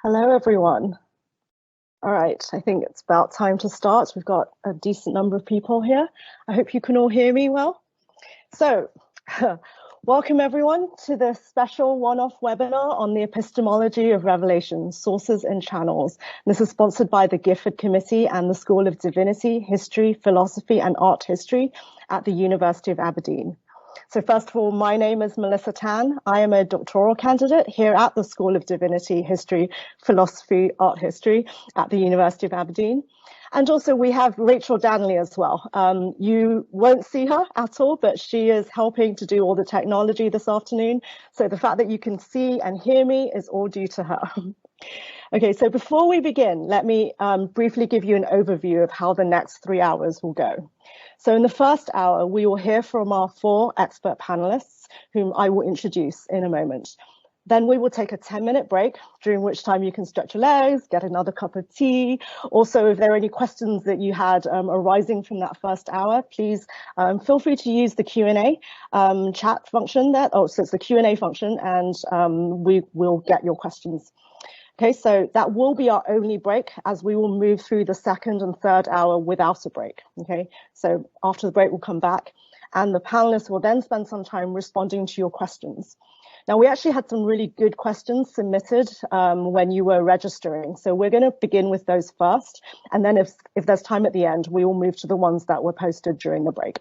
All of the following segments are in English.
Hello, everyone. All right, I think it's about time to start. We've got a decent number of people here. I hope you can all hear me well. So, welcome everyone to this special one-off webinar on the Epistemology of Revelation, Sources and Channels. This is sponsored by the Gifford Committee and the School of Divinity, History, Philosophy and Art History at the University of Aberdeen. So first of all, my name is Melissa Tan. I am a doctoral candidate here at the School of Divinity, History, Philosophy, Art History at the University of Aberdeen. And also we have Rachel Danley as well. You won't see her at all, but she is helping to do all the technology this afternoon. So the fact that you can see and hear me is all due to her. Okay, so before we begin, let me briefly give you an overview of how the next 3 hours will go. So in the first hour, we will hear from our 4 expert panelists, whom I will introduce in a moment. Then we will take a 10-minute break, during which time you can stretch your legs, get another cup of tea. Also, if there are any questions that you had arising from that first hour, please feel free to use the Q&A chat function there. Oh, so it's the Q&A function, and we will get your questions. Okay, so that will be our only break, as we will move through the second and third hour without a break. Okay, so after the break, we'll come back and the panelists will then spend some time responding to your questions. Now, we actually had some really good questions submitted when you were registering. So we're going to begin with those first. And then if there's time at the end, we will move to the ones that were posted during the break.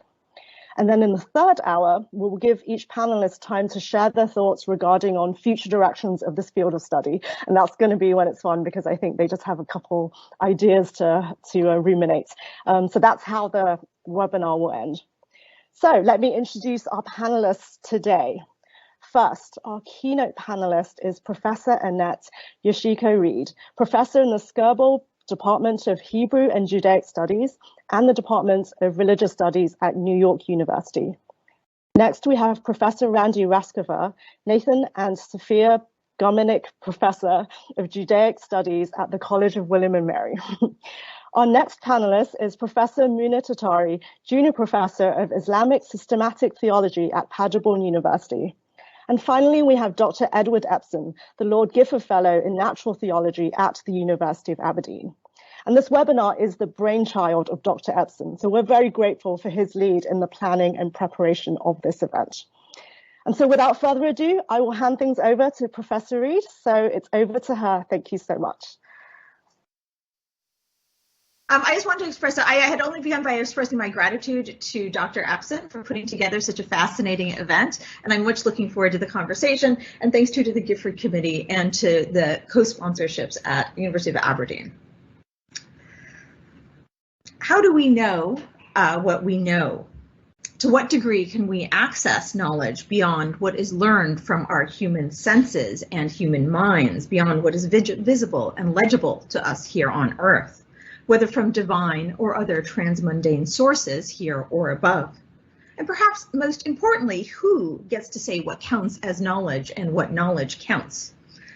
And then in the third hour, we'll give each panelist time to share their thoughts regarding on future directions of this field of study. And that's going to be when it's fun, because I think they just have a couple ideas to ruminate. So that's how the webinar will end. So let me introduce our panelists today. First, our keynote panelist is Professor Annette Yoshiko Reed, professor in the Skirball Department of Hebrew and Judaic Studies and the Department of Religious Studies at New York University. Next, we have Professor Randi Rashkover, Nathan and Sophia Gominic Professor of Judaic Studies at the College of William and Mary. Our next panelist is Professor Muna Tatari, Junior Professor of Islamic Systematic Theology at Paderborn University. And finally, we have Dr. Edward Epsen, the Lord Gifford Fellow in Natural Theology at the University of Aberdeen. And this webinar is the brainchild of Dr. Epsen, so we're very grateful for his lead in the planning and preparation of this event. And so without further ado, I will hand things over to Professor Reed. So it's over to her. Thank you so much. I just want to express that I had only begun by expressing my gratitude to Dr. Epsen for putting together such a fascinating event, and I'm much looking forward to the conversation, and thanks to the Gifford Committee and to the co-sponsorships at University of Aberdeen. How do we know what we know? To what degree can we access knowledge beyond what is learned from our human senses and human minds, beyond what is visible and legible to us here on Earth, whether from divine or other transmundane sources here or above? And perhaps most importantly, who gets to say what counts as knowledge and what knowledge counts?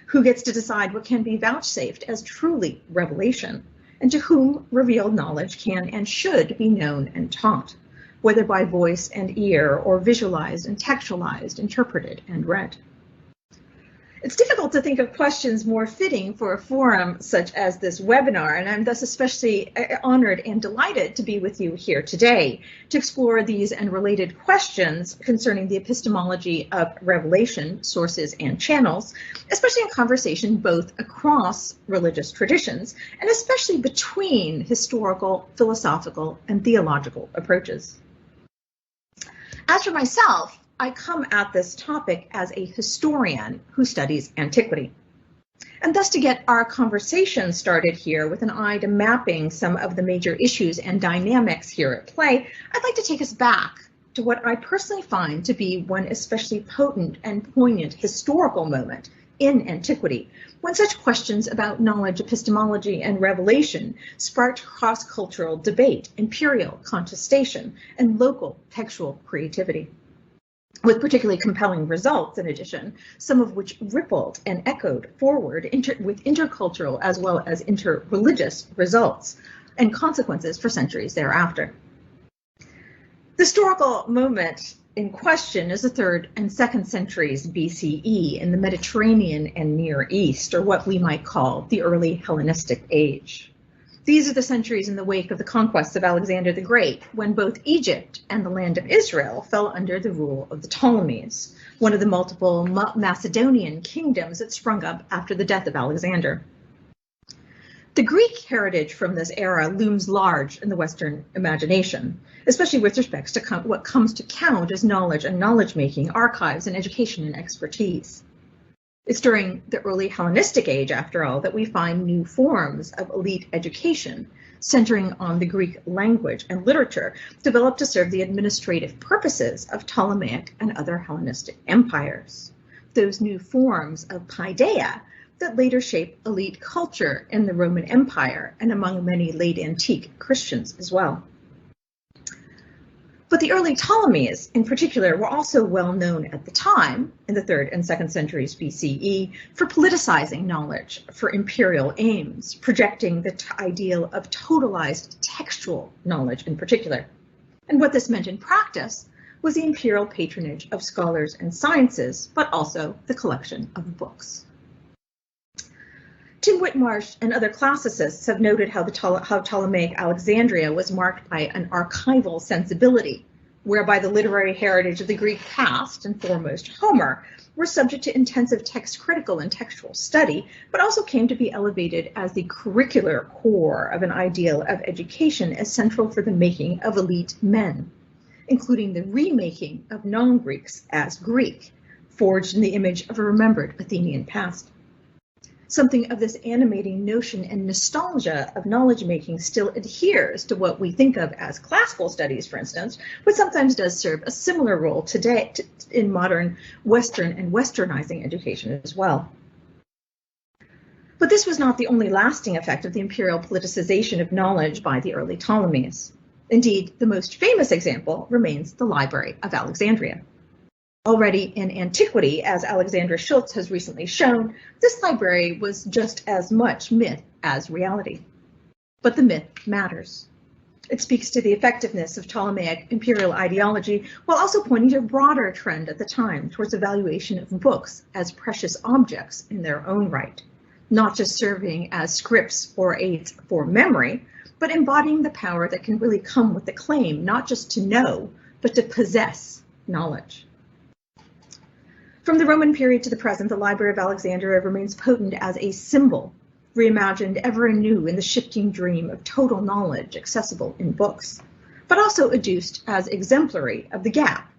Who gets to decide what can be vouchsafed as truly revelation, and to whom revealed knowledge can and should be known and taught, whether by voice and ear or visualized and textualized, interpreted and read? It's difficult to think of questions more fitting for a forum such as this webinar, and I'm thus especially honored and delighted to be with you here today to explore these and related questions concerning the epistemology of revelation, sources and channels, especially in conversation both across religious traditions and especially between historical, philosophical, and theological approaches. As for myself, I come at this topic as a historian who studies antiquity. And thus, to get our conversation started here with an eye to mapping some of the major issues and dynamics here at play, I'd like to take us back to what I personally find to be one especially potent and poignant historical moment in antiquity, when such questions about knowledge, epistemology, and revelation sparked cross-cultural debate, imperial contestation, and local textual creativity, with particularly compelling results, in addition, some of which rippled and echoed forward with intercultural as well as interreligious results and consequences for centuries thereafter. The historical moment in question is the 3rd and 2nd centuries BCE in the Mediterranean and Near East, or what we might call the early Hellenistic age. These are the centuries in the wake of the conquests of Alexander the Great, when both Egypt and the land of Israel fell under the rule of the Ptolemies, one of the multiple Macedonian kingdoms that sprung up after the death of Alexander. The Greek heritage from this era looms large in the Western imagination, especially with respect to what comes to count as knowledge and knowledge-making, archives, and education and expertise. It's during the early Hellenistic age, after all, that we find new forms of elite education, centering on the Greek language and literature, developed to serve the administrative purposes of Ptolemaic and other Hellenistic empires. Those new forms of paideia that later shaped elite culture in the Roman Empire and among many late antique Christians as well. But the early Ptolemies, in particular, were also well known at the time, in the 3rd and 2nd centuries BCE, for politicizing knowledge for imperial aims, projecting the ideal of totalized textual knowledge in particular. And what this meant in practice was the imperial patronage of scholars and sciences, but also the collection of books. Tim Whitmarsh and other classicists have noted how Ptolemaic Alexandria was marked by an archival sensibility, whereby the literary heritage of the Greek past, and foremost Homer, were subject to intensive text critical and textual study, but also came to be elevated as the curricular core of an ideal of education as central for the making of elite men, including the remaking of non-Greeks as Greek, forged in the image of a remembered Athenian past. Something of this animating notion and nostalgia of knowledge-making still adheres to what we think of as classical studies, for instance, but sometimes does serve a similar role today in modern Western and Westernizing education as well. But this was not the only lasting effect of the imperial politicization of knowledge by the early Ptolemies. Indeed, the most famous example remains the Library of Alexandria. Already in antiquity, as Alexandra Schultz has recently shown, this library was just as much myth as reality. But the myth matters. It speaks to the effectiveness of Ptolemaic imperial ideology, while also pointing to a broader trend at the time towards the valuation of books as precious objects in their own right, not just serving as scripts or aids for memory, but embodying the power that can really come with the claim not just to know, but to possess knowledge. From the Roman period to the present, the Library of Alexandria remains potent as a symbol, reimagined ever anew in the shifting dream of total knowledge accessible in books, but also adduced as exemplary of the gap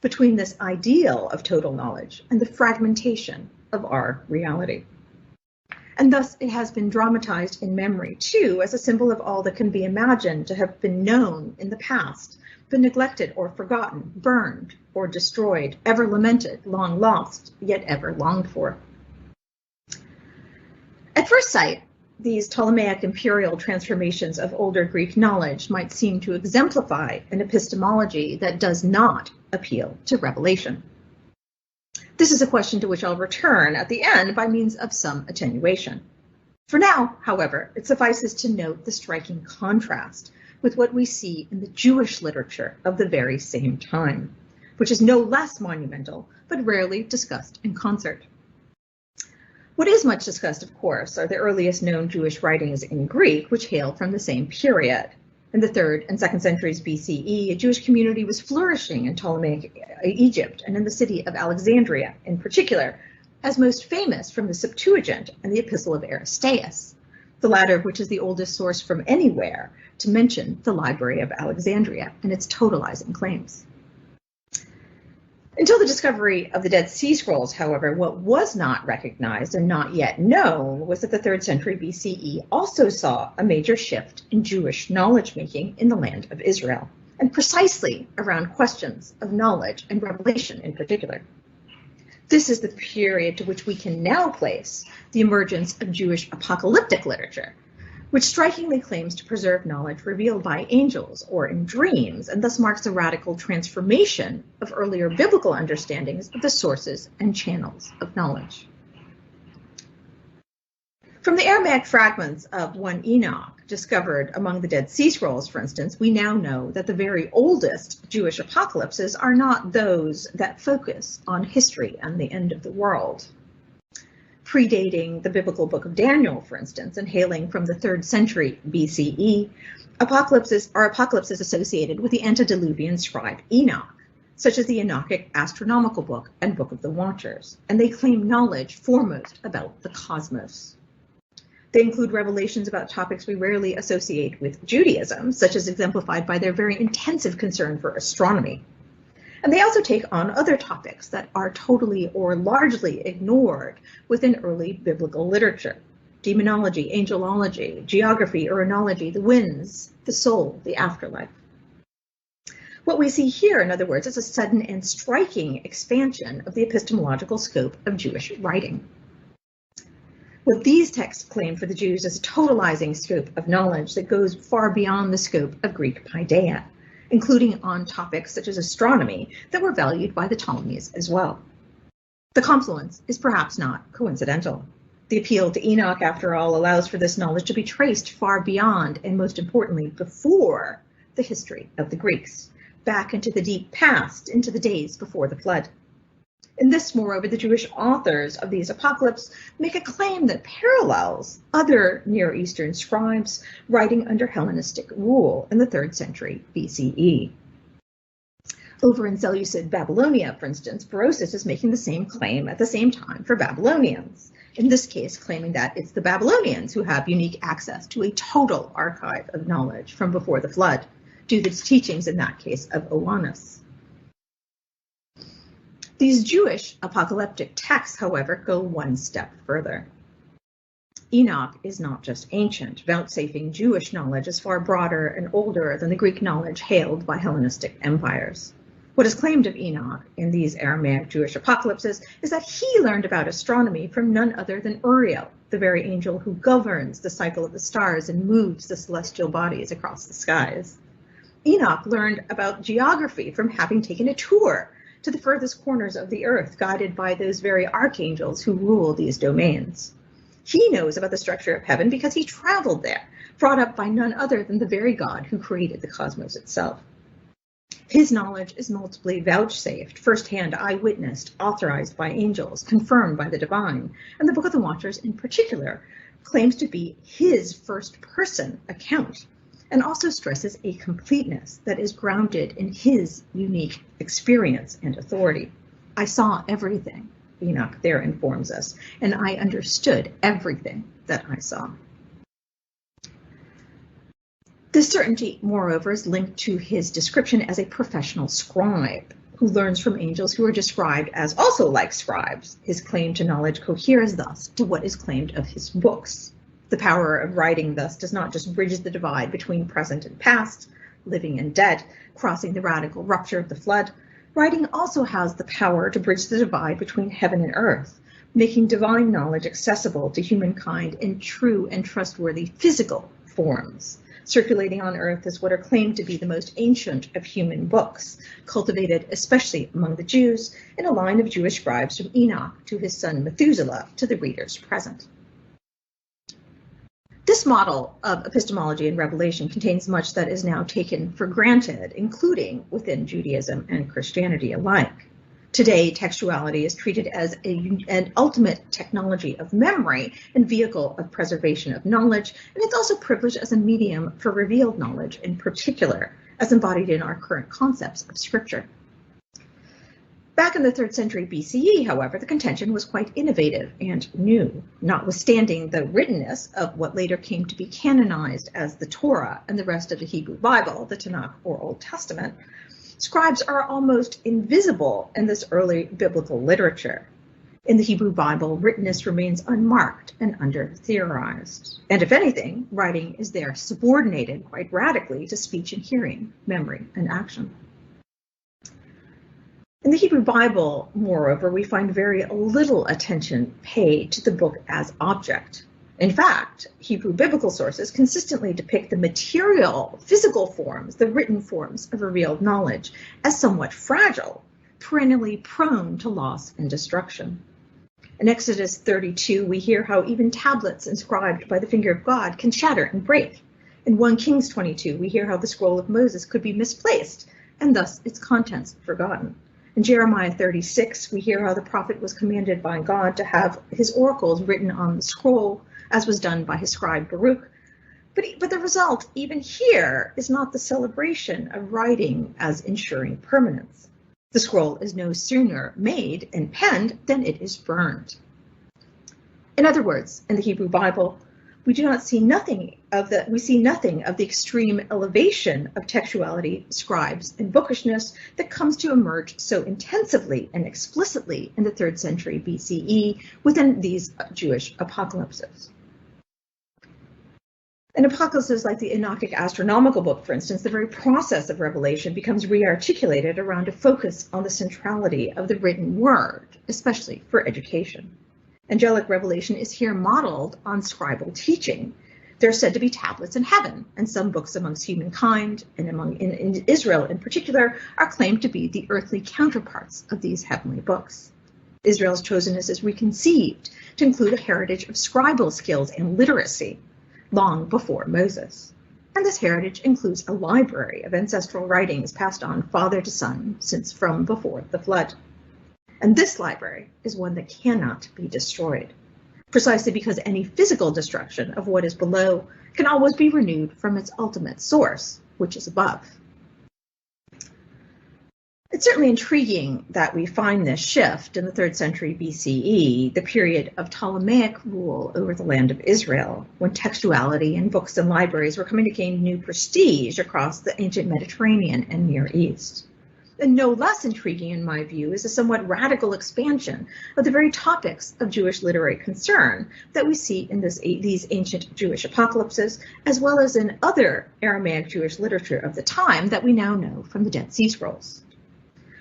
between this ideal of total knowledge and the fragmentation of our reality. And thus it has been dramatized in memory, too, as a symbol of all that can be imagined to have been known in the past, been neglected or forgotten, burned or destroyed, ever lamented, long lost, yet ever longed for. At first sight, these Ptolemaic imperial transformations of older Greek knowledge might seem to exemplify an epistemology that does not appeal to revelation. This is a question to which I'll return at the end by means of some attenuation. For now, however, it suffices to note the striking contrast with what we see in the Jewish literature of the very same time, which is no less monumental, but rarely discussed in concert. What is much discussed, of course, are the earliest known Jewish writings in Greek, which hail from the same period. In the 3rd and 2nd centuries BCE, a Jewish community was flourishing in Ptolemaic Egypt and in the city of Alexandria in particular, as most famous from the Septuagint and the Epistle of Aristeas, the latter of which is the oldest source from anywhere to mention the Library of Alexandria and its totalizing claims. Until the discovery of the Dead Sea Scrolls, however, what was not recognized and not yet known was that the 3rd century BCE also saw a major shift in Jewish knowledge-making in the land of Israel, and precisely around questions of knowledge and revelation in particular. This is the period to which we can now place the emergence of Jewish apocalyptic literature, which strikingly claims to preserve knowledge revealed by angels or in dreams, and thus marks a radical transformation of earlier biblical understandings of the sources and channels of knowledge. From the Aramaic fragments of 1 Enoch, discovered among the Dead Sea Scrolls, for instance, we now know that the very oldest Jewish apocalypses are not those that focus on history and the end of the world. Predating the biblical book of Daniel, for instance, and hailing from the 3rd century BCE, apocalypses are apocalypses associated with the antediluvian scribe Enoch, such as the Enochic astronomical book and Book of the Watchers, and they claim knowledge foremost about the cosmos. They include revelations about topics we rarely associate with Judaism, such as exemplified by their very intensive concern for astronomy. And they also take on other topics that are totally or largely ignored within early biblical literature: demonology, angelology, geography, uranology, the winds, the soul, the afterlife. What we see here, in other words, is a sudden and striking expansion of the epistemological scope of Jewish writing. What these texts claim for the Jews is a totalizing scope of knowledge that goes far beyond the scope of Greek paideia, including on topics such as astronomy that were valued by the Ptolemies as well. The confluence is perhaps not coincidental. The appeal to Enoch, after all, allows for this knowledge to be traced far beyond, and most importantly, before the history of the Greeks, back into the deep past, into the days before the flood. In this, moreover, the Jewish authors of these apocalypses make a claim that parallels other Near Eastern scribes writing under Hellenistic rule in the 3rd century BCE. Over in Seleucid Babylonia, for instance, Berosus is making the same claim at the same time for Babylonians, in this case claiming that it's the Babylonians who have unique access to a total archive of knowledge from before the flood, due to its teachings in that case of Oannes. These Jewish apocalyptic texts, however, go one step further. Enoch is not just ancient, vouchsafing Jewish knowledge is far broader and older than the Greek knowledge hailed by Hellenistic empires. What is claimed of Enoch in these Aramaic Jewish apocalypses is that he learned about astronomy from none other than Uriel, the very angel who governs the cycle of the stars and moves the celestial bodies across the skies. Enoch learned about geography from having taken a tour to the furthest corners of the earth, guided by those very archangels who rule these domains. He knows about the structure of heaven because he traveled there, brought up by none other than the very God who created the cosmos itself. His knowledge is multiply vouchsafed, firsthand eyewitnessed, authorized by angels, confirmed by the divine, and the Book of the Watchers in particular claims to be his first-person account, and also stresses a completeness that is grounded in his unique experience and authority. I saw everything, Enoch there informs us, and I understood everything that I saw. This certainty, moreover, is linked to his description as a professional scribe, who learns from angels who are described as also like scribes. His claim to knowledge coheres thus to what is claimed of his books. The power of writing thus does not just bridge the divide between present and past, living and dead, crossing the radical rupture of the flood. Writing also has the power to bridge the divide between heaven and earth, making divine knowledge accessible to humankind in true and trustworthy physical forms. Circulating on earth is what are claimed to be the most ancient of human books, cultivated especially among the Jews in a line of Jewish scribes from Enoch to his son Methuselah to the readers present. This model of epistemology and revelation contains much that is now taken for granted, including within Judaism and Christianity alike. Today, textuality is treated as an ultimate technology of memory and vehicle of preservation of knowledge, and it's also privileged as a medium for revealed knowledge in particular, as embodied in our current concepts of scripture. Back in the 3rd century BCE, however, the contention was quite innovative and new, notwithstanding the writtenness of what later came to be canonized as the Torah and the rest of the Hebrew Bible, the Tanakh or Old Testament. Scribes are almost invisible in this early biblical literature. In the Hebrew Bible, writtenness remains unmarked and under-theorized. And if anything, writing is there subordinated quite radically to speech and hearing, memory and action. In the Hebrew Bible, moreover, we find very little attention paid to the book as object. In fact, Hebrew biblical sources consistently depict the material, physical forms, the written forms of revealed knowledge as somewhat fragile, perennially prone to loss and destruction. In Exodus 32, we hear how even tablets inscribed by the finger of God can shatter and break, In 1 Kings 22, we hear how the scroll of Moses could be misplaced and thus its contents forgotten. In Jeremiah 36, we hear how the prophet was commanded by God to have his oracles written on the scroll, as was done by his scribe Baruch. But the result, even here, is not the celebration of writing as ensuring permanence. The scroll is no sooner made and penned than it is burned. In other words, in the Hebrew Bible, we see nothing of the extreme elevation of textuality, scribes, and bookishness that comes to emerge so intensively and explicitly in the 3rd century BCE within these Jewish apocalypses. In apocalypses like the Enochic astronomical book, for instance, the very process of revelation becomes re-articulated around a focus on the centrality of the written word, especially for education. Angelic revelation is here modeled on scribal teaching. There are said to be tablets in heaven, and some books amongst humankind, and in Israel in particular, are claimed to be the earthly counterparts of these heavenly books. Israel's chosenness is reconceived to include a heritage of scribal skills and literacy long before Moses. And this heritage includes a library of ancestral writings passed on father to son since from before the flood. And this library is one that cannot be destroyed, precisely because any physical destruction of what is below can always be renewed from its ultimate source, which is above. It's certainly intriguing that we find this shift in the 3rd century BCE, the period of Ptolemaic rule over the land of Israel, when textuality and books and libraries were coming to gain new prestige across the ancient Mediterranean and Near East. And no less intriguing, in my view, is a somewhat radical expansion of the very topics of Jewish literary concern that we see in these ancient Jewish apocalypses, as well as in other Aramaic Jewish literature of the time that we now know from the Dead Sea Scrolls.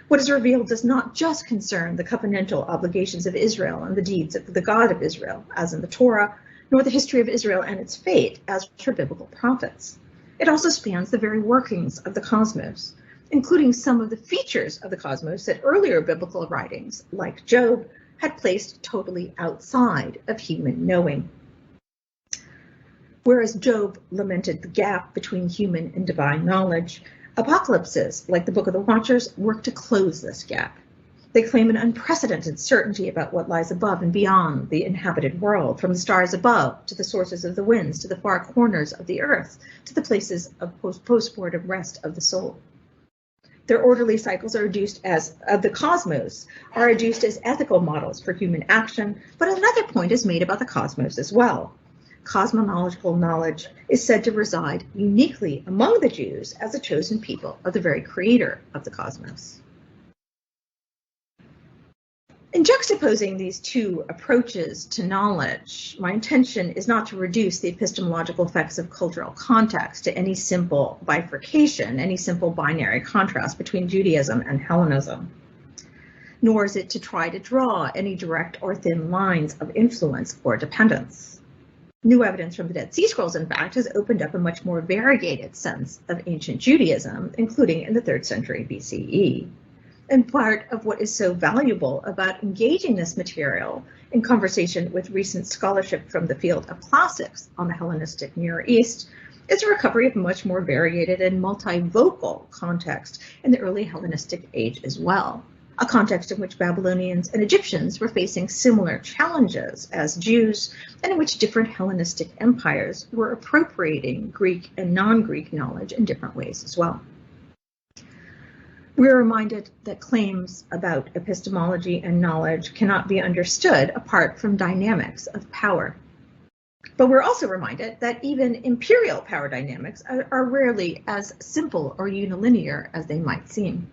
What is revealed does not just concern the covenantal obligations of Israel and the deeds of the God of Israel, as in the Torah, nor the history of Israel and its fate, as for biblical prophets. It also spans the very workings of the cosmos, including some of the features of the cosmos that earlier biblical writings, like Job, had placed totally outside of human knowing. Whereas Job lamented the gap between human and divine knowledge, apocalypses, like the Book of the Watchers, work to close this gap. They claim an unprecedented certainty about what lies above and beyond the inhabited world, from the stars above to the sources of the winds, to the far corners of the earth, to the places of post-mortem rest of the soul. Their orderly cycles are adduced as the cosmos are adduced as ethical models for human action, but another point is made about the cosmos as well. Cosmological knowledge is said to reside uniquely among the Jews as a chosen people of the very creator of the cosmos. In juxtaposing these two approaches to knowledge, my intention is not to reduce the epistemological effects of cultural context to any simple bifurcation, any simple binary contrast between Judaism and Hellenism, nor is it to try to draw any direct or thin lines of influence or dependence. New evidence from the Dead Sea Scrolls, in fact, has opened up a much more variegated sense of ancient Judaism, including in the 3rd century BCE. And part of what is so valuable about engaging this material in conversation with recent scholarship from the field of classics on the Hellenistic Near East is a recovery of a much more variegated and multivocal context in the early Hellenistic age as well, a context in which Babylonians and Egyptians were facing similar challenges as Jews, and in which different Hellenistic empires were appropriating Greek and non-Greek knowledge in different ways as well. We're reminded that claims about epistemology and knowledge cannot be understood apart from dynamics of power. But we're also reminded that even imperial power dynamics are rarely as simple or unilinear as they might seem.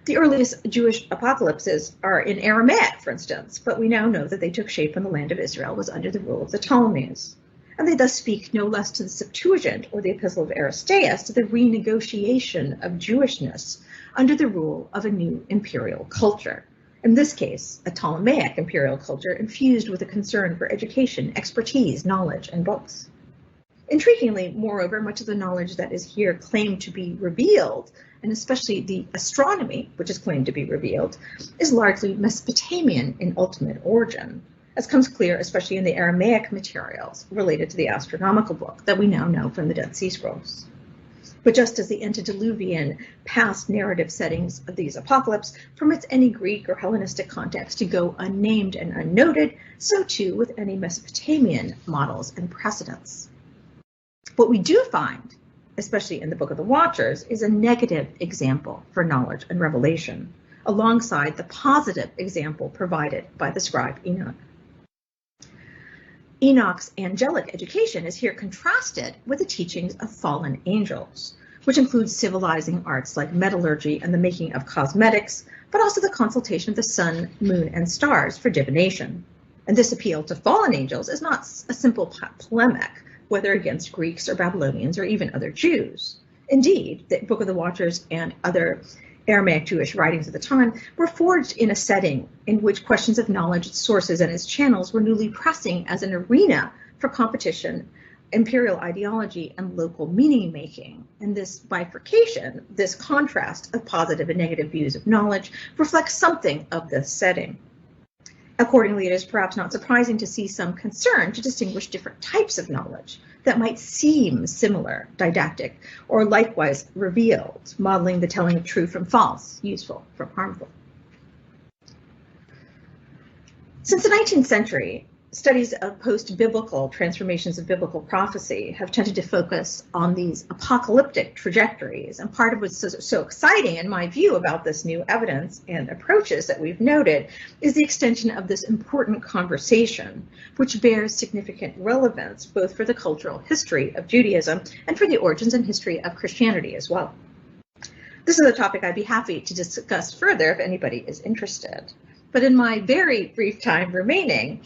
The earliest Jewish apocalypses are in Aramaic, for instance, but we now know that they took shape when the land of Israel was under the rule of the Ptolemies. And they thus speak no less to the Septuagint or the Epistle of Aristeas, to the renegotiation of Jewishness under the rule of a new imperial culture. In this case, a Ptolemaic imperial culture infused with a concern for education, expertise, knowledge, and books. Intriguingly, moreover, much of the knowledge that is here claimed to be revealed, and especially the astronomy, which is claimed to be revealed, is largely Mesopotamian in ultimate origin. as comes clear especially in the Aramaic materials related to the astronomical book that we now know from the Dead Sea Scrolls. But just as the antediluvian past narrative settings of these apocalypse permits any Greek or Hellenistic context to go unnamed and unnoted, so too with any Mesopotamian models and precedents. What we do find, especially in the Book of the Watchers, is a negative example for knowledge and revelation, alongside the positive example provided by the scribe Enoch. Enoch's angelic education is here contrasted with the teachings of fallen angels, which includes civilizing arts like metallurgy and the making of cosmetics, but also the consultation of the sun, moon, and stars for divination. And this appeal to fallen angels is not a simple polemic, whether against Greeks or Babylonians or even other Jews. Indeed, the Book of the Watchers and other Aramaic Jewish writings at the time were forged in a setting in which questions of knowledge, its sources, and its channels were newly pressing as an arena for competition, imperial ideology, and local meaning making. And this bifurcation, this contrast of positive and negative views of knowledge, reflects something of this setting. Accordingly, it is perhaps not surprising to see some concern to distinguish different types of knowledge that might seem similar, didactic, or likewise revealed, modeling the telling of true from false, useful from harmful. Since the 19th century, studies of post-biblical transformations of biblical prophecy have tended to focus on these apocalyptic trajectories, and part of what's so exciting in my view about this new evidence and approaches that we've noted is the extension of this important conversation, which bears significant relevance both for the cultural history of Judaism and for the origins and history of Christianity as well. This is a topic I'd be happy to discuss further if anybody is interested. But in my very brief time remaining,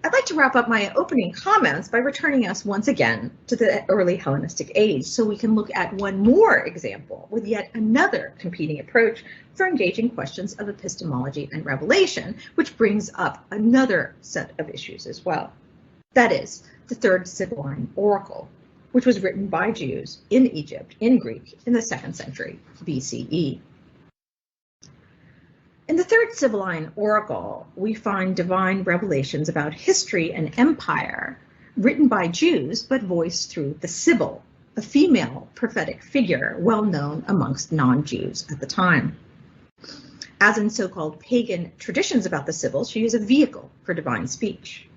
I'd like to wrap up my opening comments by returning us once again to the early Hellenistic age so we can look at one more example with yet another competing approach for engaging questions of epistemology and revelation, which brings up another set of issues as well. That is, the Third Sibylline Oracle, which was written by Jews in Egypt in Greek in the 2nd century BCE. In the Third Sibylline Oracle, we find divine revelations about history and empire written by Jews but voiced through the Sibyl, a female prophetic figure well known amongst non-Jews at the time. As in so-called pagan traditions about the Sibyl, she is a vehicle for divine speech.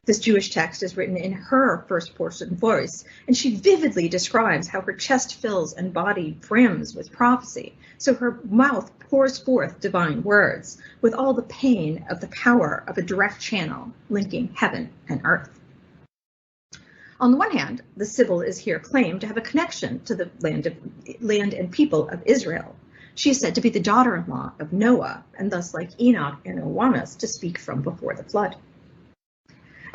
This Jewish text is written in her first-person voice, and she vividly describes how her chest fills and body brims with prophecy, so her mouth pours forth divine words with all the pain of the power of a direct channel linking heaven and earth. On the one hand, the Sibyl is here claimed to have a connection to the land and people of Israel. She is said to be the daughter-in-law of Noah, and thus, like Enoch and Oannes, to speak from before the flood.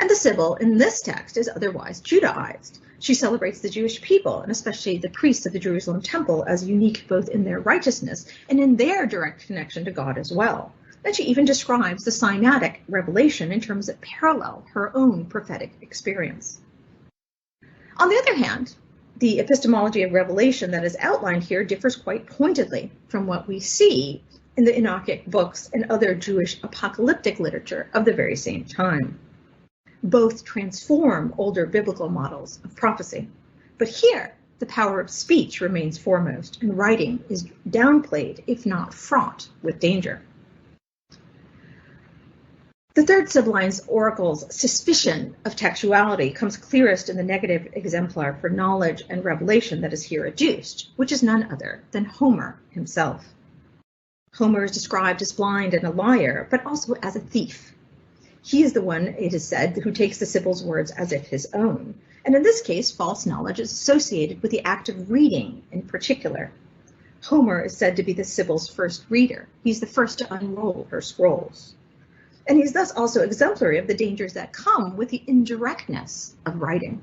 And the Sibyl in this text is otherwise Judaized. She celebrates the Jewish people, and especially the priests of the Jerusalem temple, as unique both in their righteousness and in their direct connection to God as well. And she even describes the Sinaitic revelation in terms that parallel her own prophetic experience. On the other hand, the epistemology of revelation that is outlined here differs quite pointedly from what we see in the Enochic books and other Jewish apocalyptic literature of the very same time. Both transform older biblical models of prophecy, but here the power of speech remains foremost and writing is downplayed, if not fraught with danger. The Third Sibylline Oracle's suspicion of textuality comes clearest in the negative exemplar for knowledge and revelation that is here adduced, which is none other than Homer himself. Homer is described as blind and a liar, but also as a thief. He is the one, it is said, who takes the Sibyl's words as if his own. And in this case, false knowledge is associated with the act of reading in particular. Homer is said to be the Sibyl's first reader. He's the first to unroll her scrolls. And he's thus also exemplary of the dangers that come with the indirectness of writing.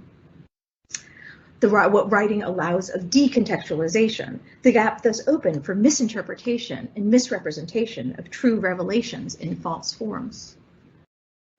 What writing allows of decontextualization, the gap thus open for misinterpretation and misrepresentation of true revelations in false forms.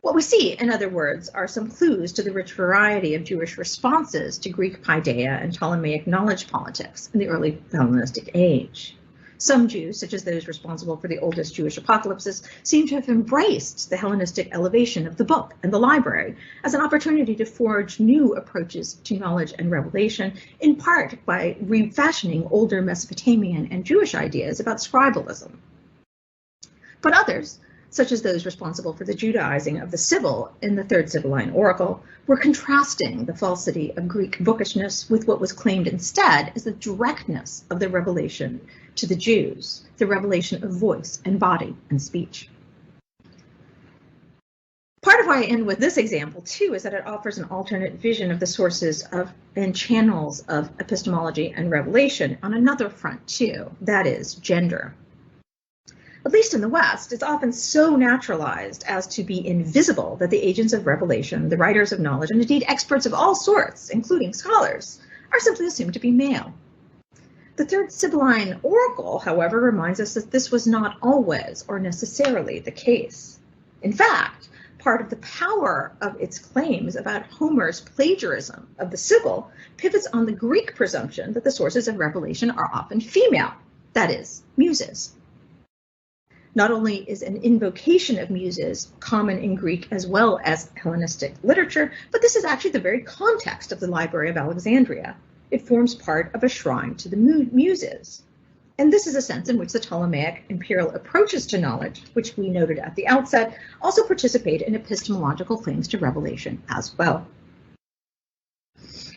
What we see, in other words, are some clues to the rich variety of Jewish responses to Greek paideia and Ptolemaic knowledge politics in the early Hellenistic age. Some Jews, such as those responsible for the oldest Jewish apocalypses, seem to have embraced the Hellenistic elevation of the book and the library as an opportunity to forge new approaches to knowledge and revelation, in part by refashioning older Mesopotamian and Jewish ideas about scribalism. But others, such as those responsible for the Judaizing of the Sibyl in the Third Sibylline Oracle, were contrasting the falsity of Greek bookishness with what was claimed instead as the directness of the revelation to the Jews, the revelation of voice and body and speech. Part of why I end with this example, too, is that it offers an alternate vision of the sources of and channels of epistemology and revelation on another front, too, that is, gender. At least in the West, it's often so naturalized as to be invisible that the agents of revelation, the writers of knowledge, and indeed experts of all sorts, including scholars, are simply assumed to be male. The Third Sibylline Oracle, however, reminds us that this was not always or necessarily the case. In fact, part of the power of its claims about Homer's plagiarism of the Sibyl pivots on the Greek presumption that the sources of revelation are often female, that is, muses. Not only is an invocation of muses common in Greek as well as Hellenistic literature, but this is actually the very context of the Library of Alexandria. It forms part of a shrine to the muses. And this is a sense in which the Ptolemaic imperial approaches to knowledge, which we noted at the outset, also participate in epistemological claims to revelation as well.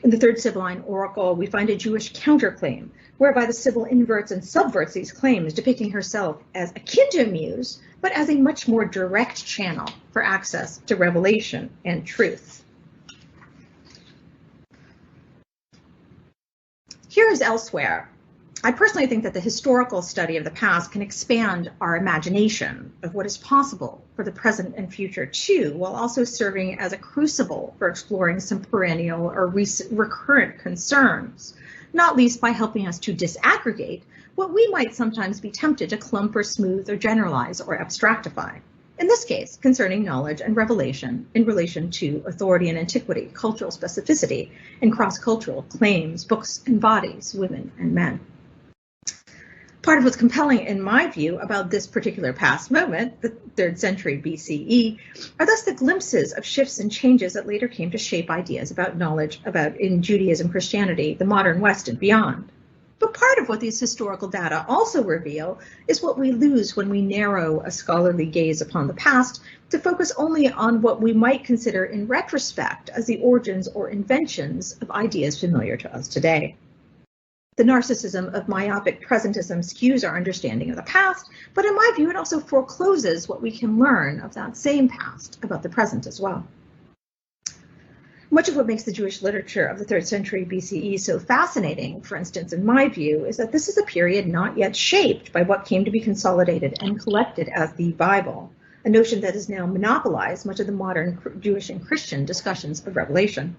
In the Third Sibylline Oracle, we find a Jewish counterclaim, whereby the Sibyl inverts and subverts these claims, depicting herself as akin to a muse, but as a much more direct channel for access to revelation and truth. Here as elsewhere, I personally think that the historical study of the past can expand our imagination of what is possible for the present and future too, while also serving as a crucible for exploring some perennial or recurrent concerns, not least by helping us to disaggregate what we might sometimes be tempted to clump or smooth or generalize or abstractify. In this case, concerning knowledge and revelation in relation to authority and antiquity, cultural specificity, and cross-cultural claims, books and bodies, women and men. Part of what's compelling, in my view, about this particular past moment, the 3rd century BCE, are thus the glimpses of shifts and changes that later came to shape ideas about knowledge in Judaism, Christianity, the modern West, and beyond. But part of what these historical data also reveal is what we lose when we narrow a scholarly gaze upon the past to focus only on what we might consider in retrospect as the origins or inventions of ideas familiar to us today. The narcissism of myopic presentism skews our understanding of the past, but in my view, it also forecloses what we can learn of that same past about the present as well. Much of what makes the Jewish literature of the 3rd century BCE so fascinating, for instance, in my view, is that this is a period not yet shaped by what came to be consolidated and collected as the Bible, a notion that has now monopolized much of the modern Jewish and Christian discussions of revelation.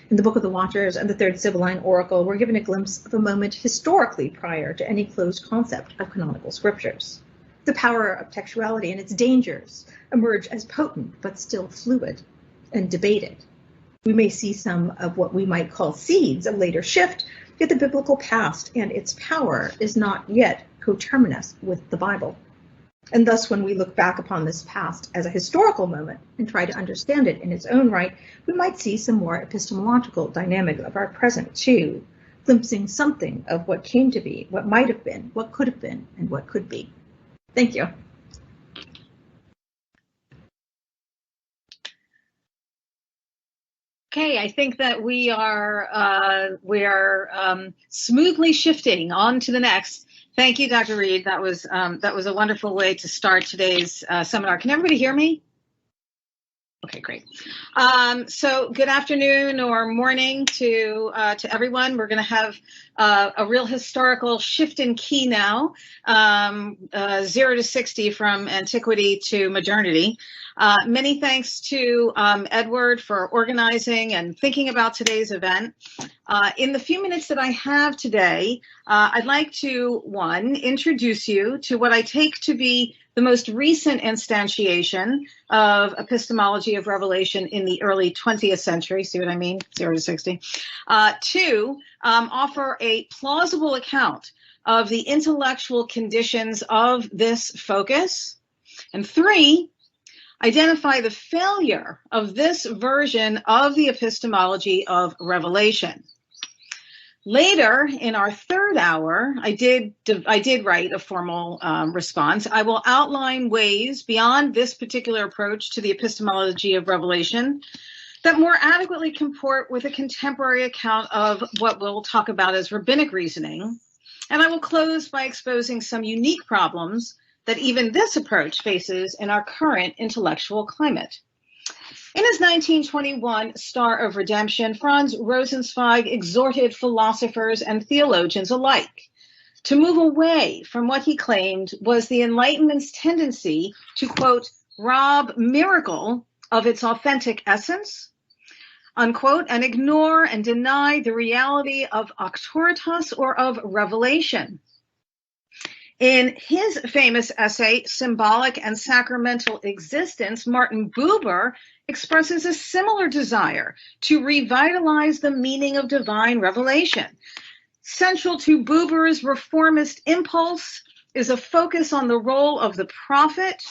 In the Book of the Watchers and the Third Sibylline Oracle, we're given a glimpse of a moment historically prior to any closed concept of canonical scriptures. The power of textuality and its dangers emerge as potent but still fluid and debated. We may see some of what we might call seeds of later shift, yet the biblical past and its power is not yet coterminous with the Bible. And thus, when we look back upon this past as a historical moment and try to understand it in its own right, we might see some more epistemological dynamics of our present too, glimpsing something of what came to be, what might have been, what could have been, and what could be. Thank you. Okay, I think that we are smoothly shifting on to the next. Thank you, Dr. Reed. That was a wonderful way to start today's seminar. Can everybody hear me? Okay, great. So good afternoon or morning to everyone. We're going to have a real historical shift in key now, 0 to 60 from antiquity to modernity. Many thanks to Edward for organizing and thinking about today's event. In the few minutes that I have today, I'd like to, one, introduce you to what I take to be the most recent instantiation of epistemology of revelation in the early 20th century. See what I mean? 0 to 60. Two, offer a plausible account of the intellectual conditions of this focus. And 3, identify the failure of this version of the epistemology of revelation. Later, in our third hour, I did write a formal response. I will outline ways beyond this particular approach to the epistemology of revelation that more adequately comport with a contemporary account of what we'll talk about as rabbinic reasoning. And I will close by exposing some unique problems that even this approach faces in our current intellectual climate. In his 1921 Star of Redemption, Franz Rosenzweig exhorted philosophers and theologians alike to move away from what he claimed was the Enlightenment's tendency to, quote, rob miracle of its authentic essence, unquote, and ignore and deny the reality of auctoritas or of revelation. In his famous essay, Symbolic and Sacramental Existence, Martin Buber expresses a similar desire to revitalize the meaning of divine revelation. Central to Buber's reformist impulse is a focus on the role of the prophet,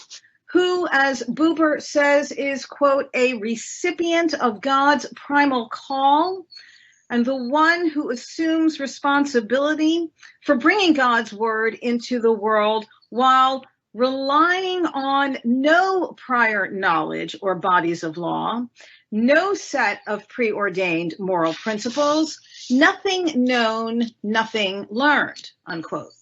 who, as Buber says, is, quote, a recipient of God's primal call, and the one who assumes responsibility for bringing God's word into the world while relying on no prior knowledge or bodies of law, no set of preordained moral principles, nothing known, nothing learned, unquote.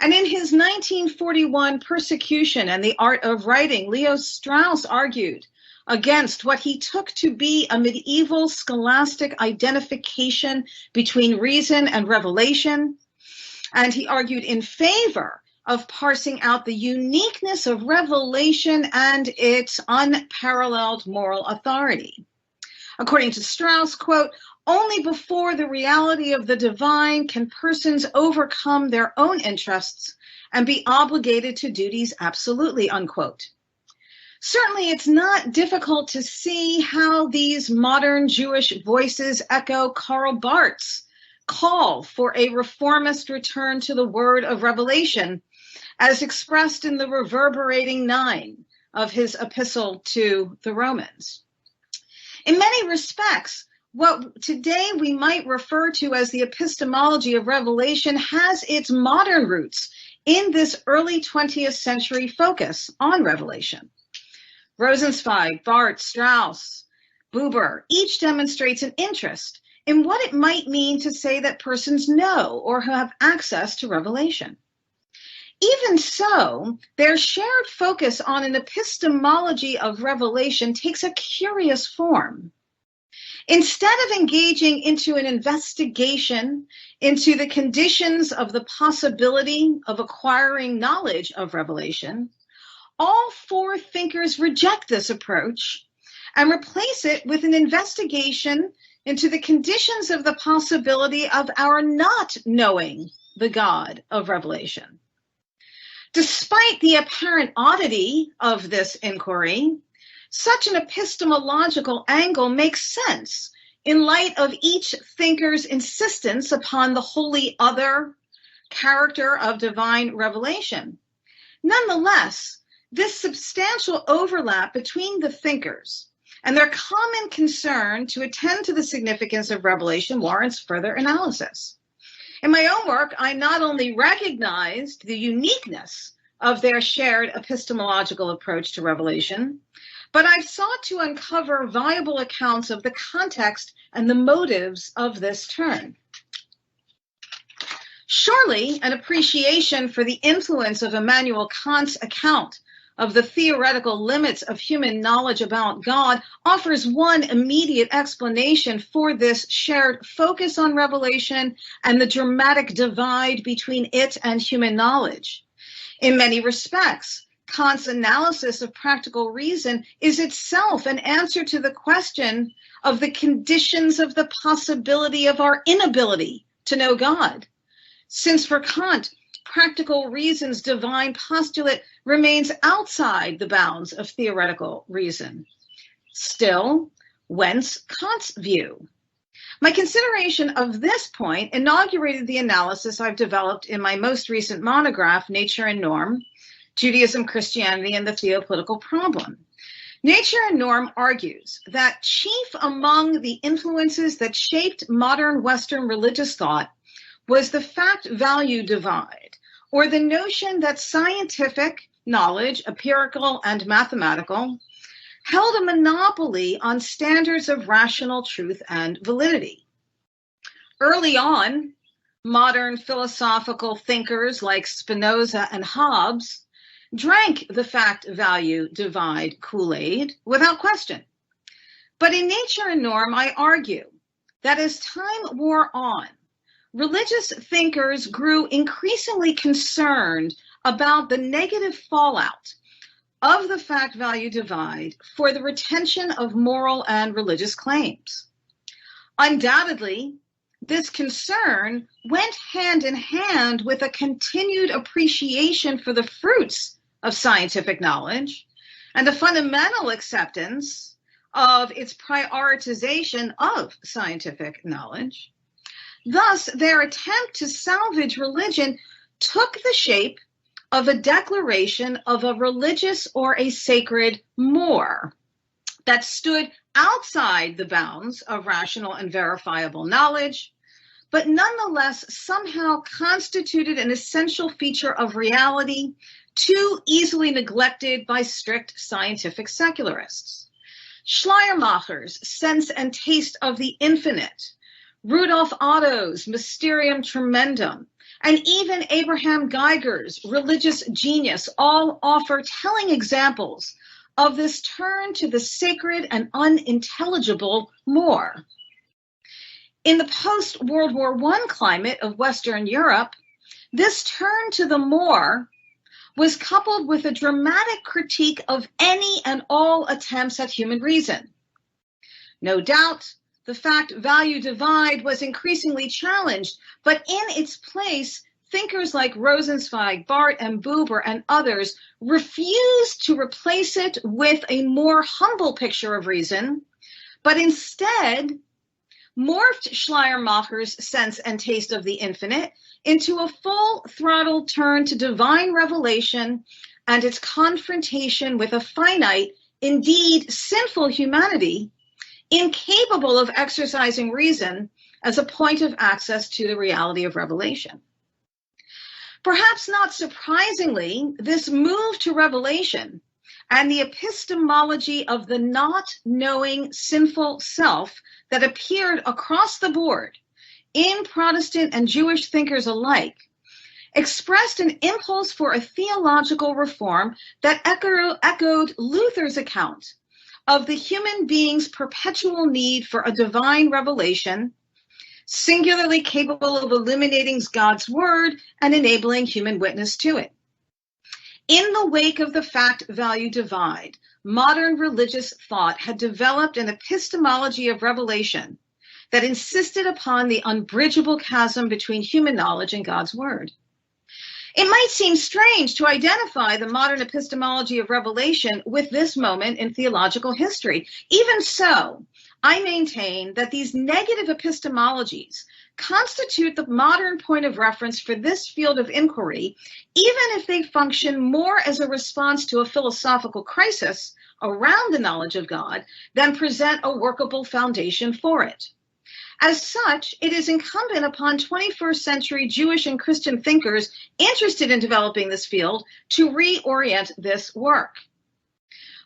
And in his 1941 Persecution and the Art of Writing, Leo Strauss argued against what he took to be a medieval scholastic identification between reason and revelation. And he argued in favor of parsing out the uniqueness of revelation and its unparalleled moral authority. According to Strauss, quote, only before the reality of the divine can persons overcome their own interests and be obligated to duties absolutely, unquote. Certainly, it's not difficult to see how these modern Jewish voices echo Karl Barth's call for a reformist return to the word of revelation, as expressed in the reverberating 9 of his epistle to the Romans. In many respects, what today we might refer to as the epistemology of revelation has its modern roots in this early 20th century focus on revelation. Rosenzweig, Barth, Strauss, Buber each demonstrates an interest in what it might mean to say that persons know or have access to revelation. Even so, their shared focus on an epistemology of revelation takes a curious form. Instead of engaging into an investigation into the conditions of the possibility of acquiring knowledge of revelation, all 4 thinkers reject this approach and replace it with an investigation into the conditions of the possibility of our not knowing the God of revelation. Despite the apparent oddity of this inquiry, such an epistemological angle makes sense in light of each thinker's insistence upon the wholly other character of divine revelation. Nonetheless, this substantial overlap between the thinkers and their common concern to attend to the significance of revelation warrants further analysis. In my own work, I not only recognized the uniqueness of their shared epistemological approach to revelation, but I've sought to uncover viable accounts of the context and the motives of this turn. Surely, an appreciation for the influence of Immanuel Kant's account of the theoretical limits of human knowledge about God offers one immediate explanation for this shared focus on revelation and the dramatic divide between it and human knowledge. In many respects, Kant's analysis of practical reason is itself an answer to the question of the conditions of the possibility of our inability to know God. Since for Kant, practical reason's divine postulate remains outside the bounds of theoretical reason. Still, whence Kant's view? My consideration of this point inaugurated the analysis I've developed in my most recent monograph, Nature and Norm, Judaism, Christianity, and the Theopolitical Problem. Nature and Norm argues that chief among the influences that shaped modern Western religious thought was the fact-value divide, or the notion that scientific knowledge, empirical and mathematical, held a monopoly on standards of rational truth and validity. Early on, modern philosophical thinkers like Spinoza and Hobbes drank the fact-value divide Kool-Aid without question. But in Nature and Norm, I argue that as time wore on, religious thinkers grew increasingly concerned about the negative fallout of the fact-value divide for the retention of moral and religious claims. Undoubtedly, this concern went hand in hand with a continued appreciation for the fruits of scientific knowledge and a fundamental acceptance of its prioritization of scientific knowledge. Thus, their attempt to salvage religion took the shape of a declaration of a religious or a sacred more that stood outside the bounds of rational and verifiable knowledge, but nonetheless somehow constituted an essential feature of reality too easily neglected by strict scientific secularists. Schleiermacher's Sense and Taste of the Infinite, Rudolf Otto's Mysterium Tremendum, and even Abraham Geiger's Religious Genius all offer telling examples of this turn to the sacred and unintelligible more. In the post-World War I climate of Western Europe, this turn to the more was coupled with a dramatic critique of any and all attempts at human reason. No doubt, the fact-value divide was increasingly challenged, but in its place, thinkers like Rosenzweig, Barth, and Buber, and others refused to replace it with a more humble picture of reason, but instead morphed Schleiermacher's Sense and Taste of the Infinite into a full-throttle turn to divine revelation and its confrontation with a finite, indeed sinful humanity, incapable of exercising reason as a point of access to the reality of revelation. Perhaps not surprisingly, this move to revelation and the epistemology of the not knowing sinful self that appeared across the board in Protestant and Jewish thinkers alike expressed an impulse for a theological reform that echoed Luther's account of the human being's perpetual need for a divine revelation, singularly capable of illuminating God's word and enabling human witness to it. In the wake of the fact-value divide, modern religious thought had developed an epistemology of revelation that insisted upon the unbridgeable chasm between human knowledge and God's word. It might seem strange to identify the modern epistemology of revelation with this moment in theological history. Even so, I maintain that these negative epistemologies constitute the modern point of reference for this field of inquiry, even if they function more as a response to a philosophical crisis around the knowledge of God than present a workable foundation for it. As such, it is incumbent upon 21st century Jewish and Christian thinkers interested in developing this field to reorient this work.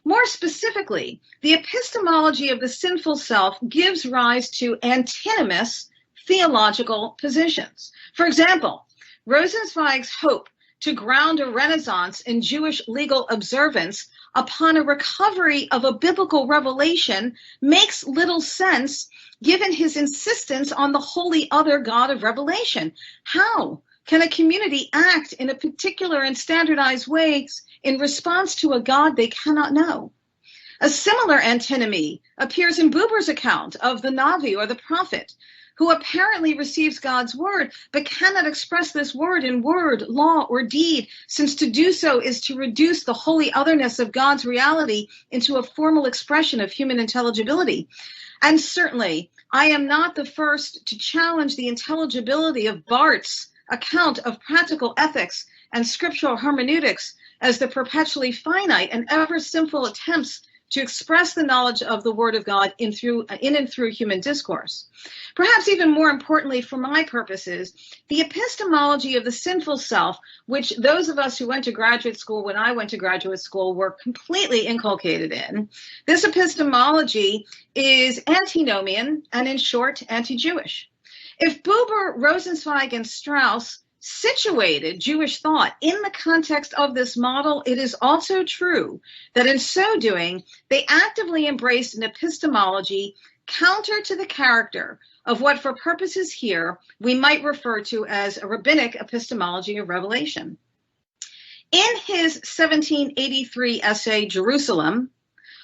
More specifically, the epistemology of the sinful self gives rise to antinomous theological positions. For example, Rosenzweig's hope to ground a renaissance in Jewish legal observance upon a recovery of a biblical revelation makes little sense given his insistence on the holy other God of revelation. How can a community act in a particular and standardized ways in response to a God they cannot know? A similar antinomy appears in Buber's account of the Navi or the prophet, who apparently receives God's word, but cannot express this word in word, law, or deed, since to do so is to reduce the holy otherness of God's reality into a formal expression of human intelligibility. And certainly, I am not the first to challenge the intelligibility of Barth's account of practical ethics and scriptural hermeneutics as the perpetually finite and ever sinful attempts to express the knowledge of the Word of God in and through human discourse. Perhaps even more importantly for my purposes, the epistemology of the sinful self, which those of us who went to graduate school when I went to graduate school were completely inculcated in, this epistemology is antinomian and, in short, anti-Jewish. If Buber, Rosenzweig, and Strauss situated Jewish thought in the context of this model, it is also true that in so doing, they actively embraced an epistemology counter to the character of what, for purposes here, we might refer to as a rabbinic epistemology of revelation. In his 1783 essay, Jerusalem,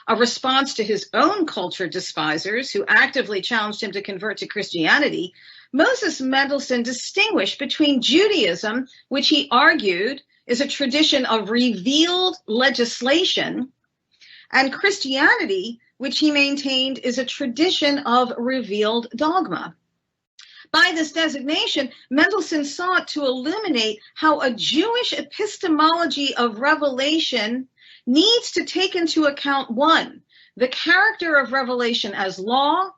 a response to his own culture despisers who actively challenged him to convert to Christianity, Moses Mendelssohn distinguished between Judaism, which he argued is a tradition of revealed legislation, and Christianity, which he maintained is a tradition of revealed dogma. By this designation, Mendelssohn sought to illuminate how a Jewish epistemology of revelation needs to take into account, one, the character of revelation as law,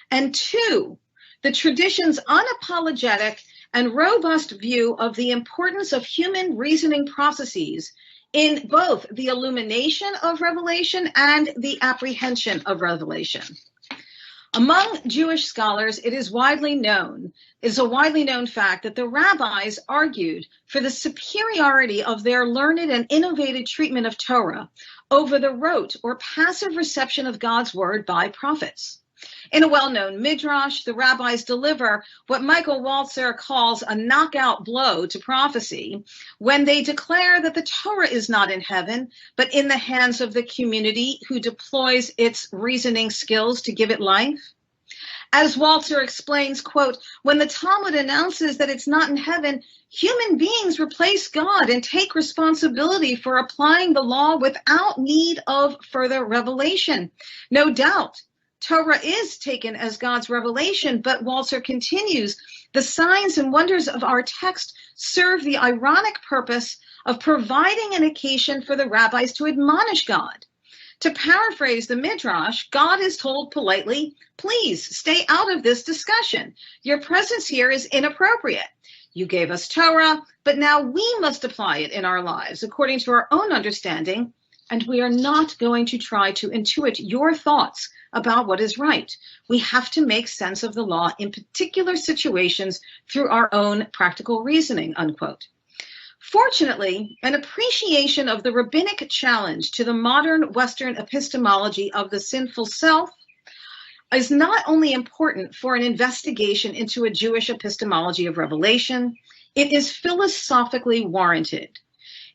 and two, the tradition's unapologetic and robust view of the importance of human reasoning processes in both the illumination of revelation and the apprehension of revelation. Among Jewish scholars, it is a widely known fact that the rabbis argued for the superiority of their learned and innovative treatment of Torah over the rote or passive reception of God's word by prophets. In a well-known midrash, the rabbis deliver what Michael Walzer calls a knockout blow to prophecy when they declare that the Torah is not in heaven, but in the hands of the community who deploys its reasoning skills to give it life. As Walzer explains, quote, when the Talmud announces that it's not in heaven, human beings replace God and take responsibility for applying the law without need of further revelation. No doubt, Torah is taken as God's revelation, but Walzer continues, the signs and wonders of our text serve the ironic purpose of providing an occasion for the rabbis to admonish God. To paraphrase the Midrash, God is told politely, please stay out of this discussion. Your presence here is inappropriate. You gave us Torah, but now we must apply it in our lives according to our own understanding, and we are not going to try to intuit your thoughts about what is right. We have to make sense of the law in particular situations through our own practical reasoning, unquote. Fortunately, an appreciation of the rabbinic challenge to the modern Western epistemology of the sinful self is not only important for an investigation into a Jewish epistemology of revelation, it is philosophically warranted.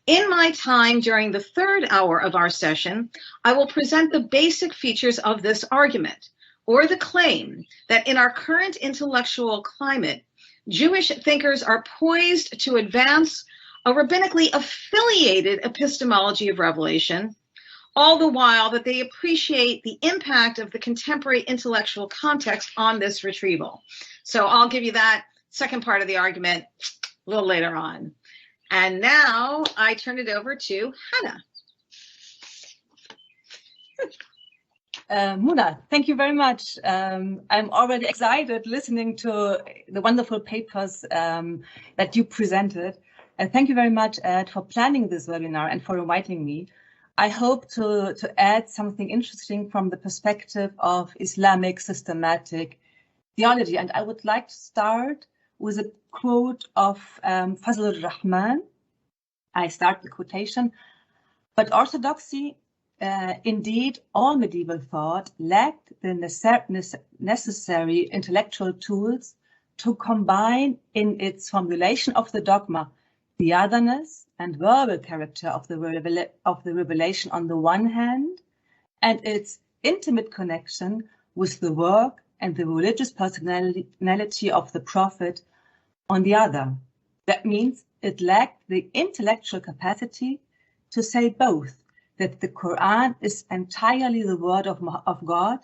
In my time during the third hour of our session, I will present the basic features of this argument, or the claim that in our current intellectual climate, Jewish thinkers are poised to advance a rabbinically affiliated epistemology of revelation, all the while that they appreciate the impact of the contemporary intellectual context on this retrieval. So I'll give you that second part of the argument a little later on. And now I turn it over to Hannah. Muna, thank you very much. I'm already excited listening to the wonderful papers that you presented. Thank you very much, Ed, for planning this webinar and for inviting me. I hope to add something interesting from the perspective of Islamic systematic theology. And I would like to start with a quote of Fazlur Rahman. I start the quotation. But orthodoxy, indeed all medieval thought, lacked the necessary intellectual tools to combine in its formulation of the dogma the otherness and verbal character of the revelation on the one hand, and its intimate connection with the work and the religious personality of the prophet on the other. That means it lacked the intellectual capacity to say both, that the Quran is entirely the word of God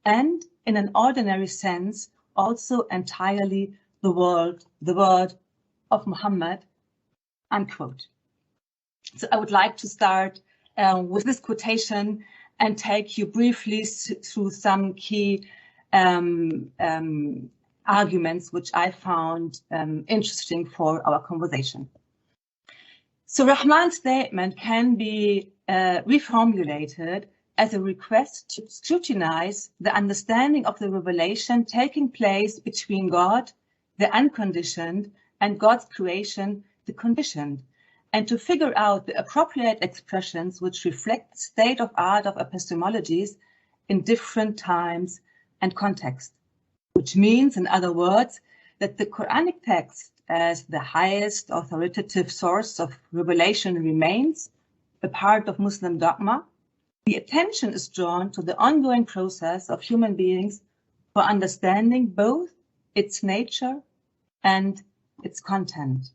and in an ordinary sense, also entirely the word of Muhammad, unquote. So I would like to start with this quotation and take you briefly through some key arguments which I found interesting for our conversation. So Rahman's statement can be reformulated as a request to scrutinize the understanding of the revelation taking place between God, the unconditioned, and God's creation, the conditioned, and to figure out the appropriate expressions which reflect the state of art of epistemologies in different times and contexts, which means, in other words, that the Quranic text as the highest authoritative source of revelation remains a part of Muslim dogma. The attention is drawn to the ongoing process of human beings for understanding both its nature and its content.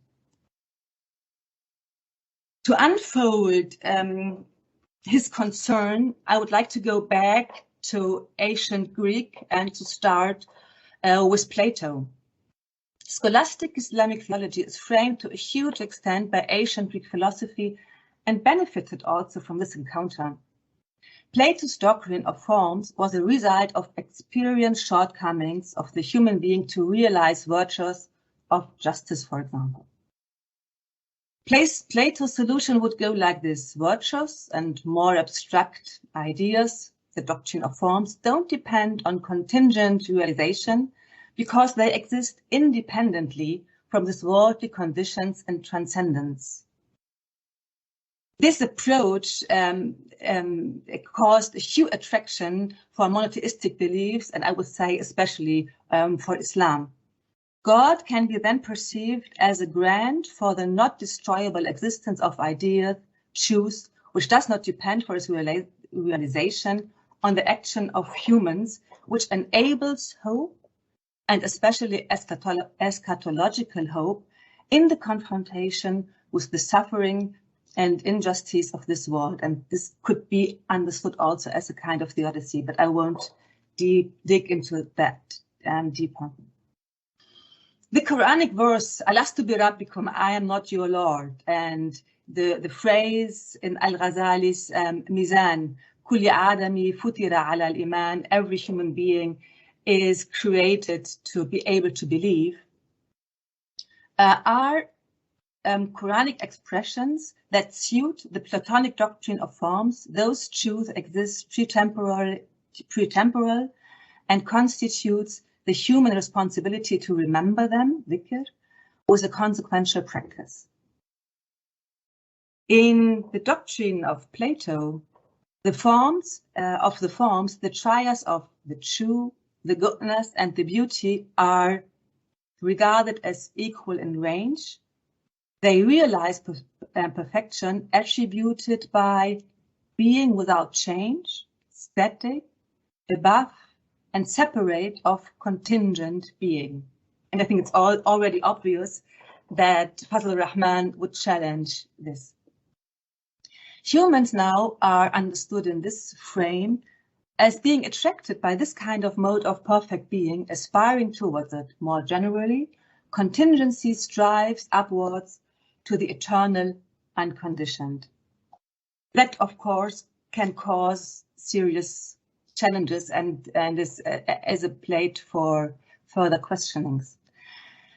To unfold his concern, I would like to go back to ancient Greek and to start with Plato. Scholastic Islamic theology is framed to a huge extent by ancient Greek philosophy and benefited also from this encounter. Plato's doctrine of forms was a result of experienced shortcomings of the human being to realize virtues of justice, for example. Plato's solution would go like this: virtues and more abstract ideas, the doctrine of forms, don't depend on contingent realization because they exist independently from these worldly conditions and transcendence. This approach caused a huge attraction for monotheistic beliefs, and I would say especially for Islam. God can be then perceived as a grant for the not destroyable existence of ideas, truth, which does not depend for its realization on the action of humans, which enables hope, and especially eschatological hope, in the confrontation with the suffering and injustice of this world. And this could be understood also as a kind of theodicy, but I won't dig into that deeper. The Quranic verse, Alastu bi Rabbikum, I am not your Lord, and the phrase in Al-Ghazali's Mizan, Kulli Adami futira ala al-iman, every human being is created to be able to believe, are Quranic expressions that suit the Platonic doctrine of forms. Those truths exist pretemporal and constitutes the human responsibility to remember them, dhikr, was a consequential practice. In the doctrine of Plato, the forms, the triads of the true, the goodness, and the beauty are regarded as equal in range. They realize perfection attributed by being without change, static, above, and separate of contingent being. And I think it's already obvious that Fazl Rahman would challenge this. Humans now are understood in this frame as being attracted by this kind of mode of perfect being, aspiring towards it. More generally, contingency strives upwards to the eternal unconditioned. That, of course, can cause serious challenges and is as a plate for further questionings.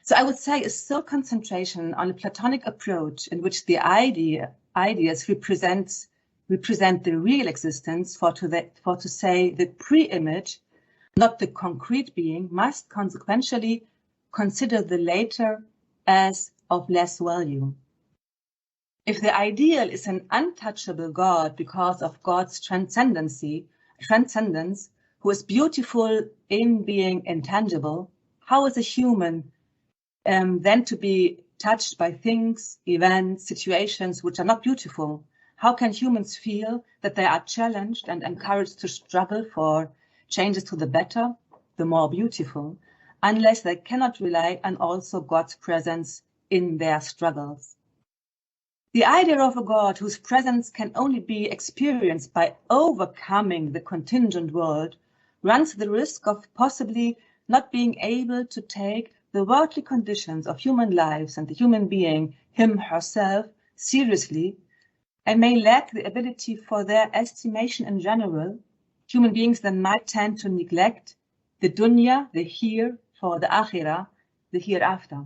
So I would say a sole concentration on a Platonic approach in which the ideas represent the real existence, for to say the pre-image, not the concrete being, must consequentially consider the later as of less value. If the ideal is an untouchable God because of God's transcendence, who is beautiful in being intangible, how is a human then to be touched by things, events, situations which are not beautiful? How can humans feel that they are challenged and encouraged to struggle for changes to the better, the more beautiful, unless they cannot rely on also God's presence in their struggles? The idea of a God whose presence can only be experienced by overcoming the contingent world runs the risk of possibly not being able to take the worldly conditions of human lives and the human being, him, herself, seriously, and may lack the ability for their estimation in general. Human beings then might tend to neglect the dunya, the here, for the akhirah, the hereafter.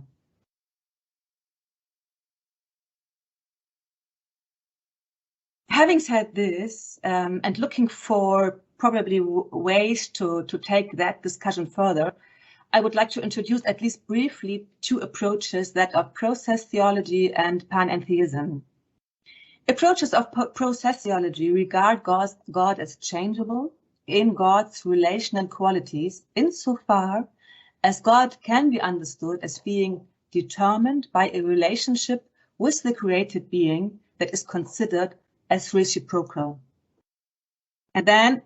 Having said this, and looking for probably ways to take that discussion further, I would like to introduce at least briefly two approaches that are process theology and panentheism. Approaches of process theology regard God as changeable in God's relational qualities insofar as God can be understood as being determined by a relationship with the created being that is considered as reciprocal. And then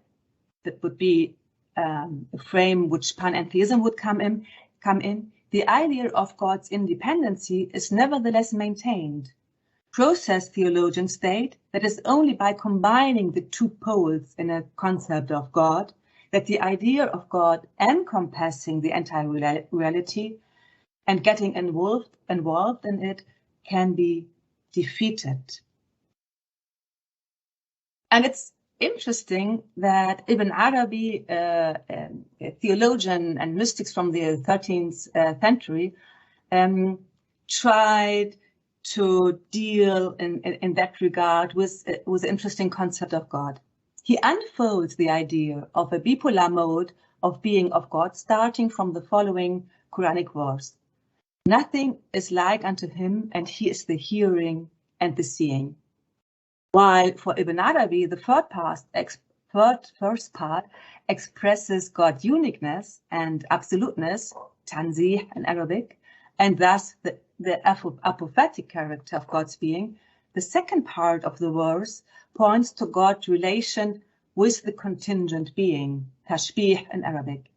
that would be a frame which panentheism would come in. The idea of God's independency is nevertheless maintained. Process theologians state that it's only by combining the two poles in a concept of God that the idea of God encompassing the entire reality and getting involved in it can be defeated. And it's interesting that Ibn Arabi, a theologian and mystics from the 13th century, tried to deal in that regard with the interesting concept of God. He unfolds the idea of a bipolar mode of being of God, starting from the following Quranic verse. Nothing is like unto him, and he is the hearing and the seeing. While for Ibn Arabi, the first part expresses God's uniqueness and absoluteness, tanzih in Arabic, and thus the apophatic character of God's being, the second part of the verse points to God's relation with the contingent being, tashbih in Arabic.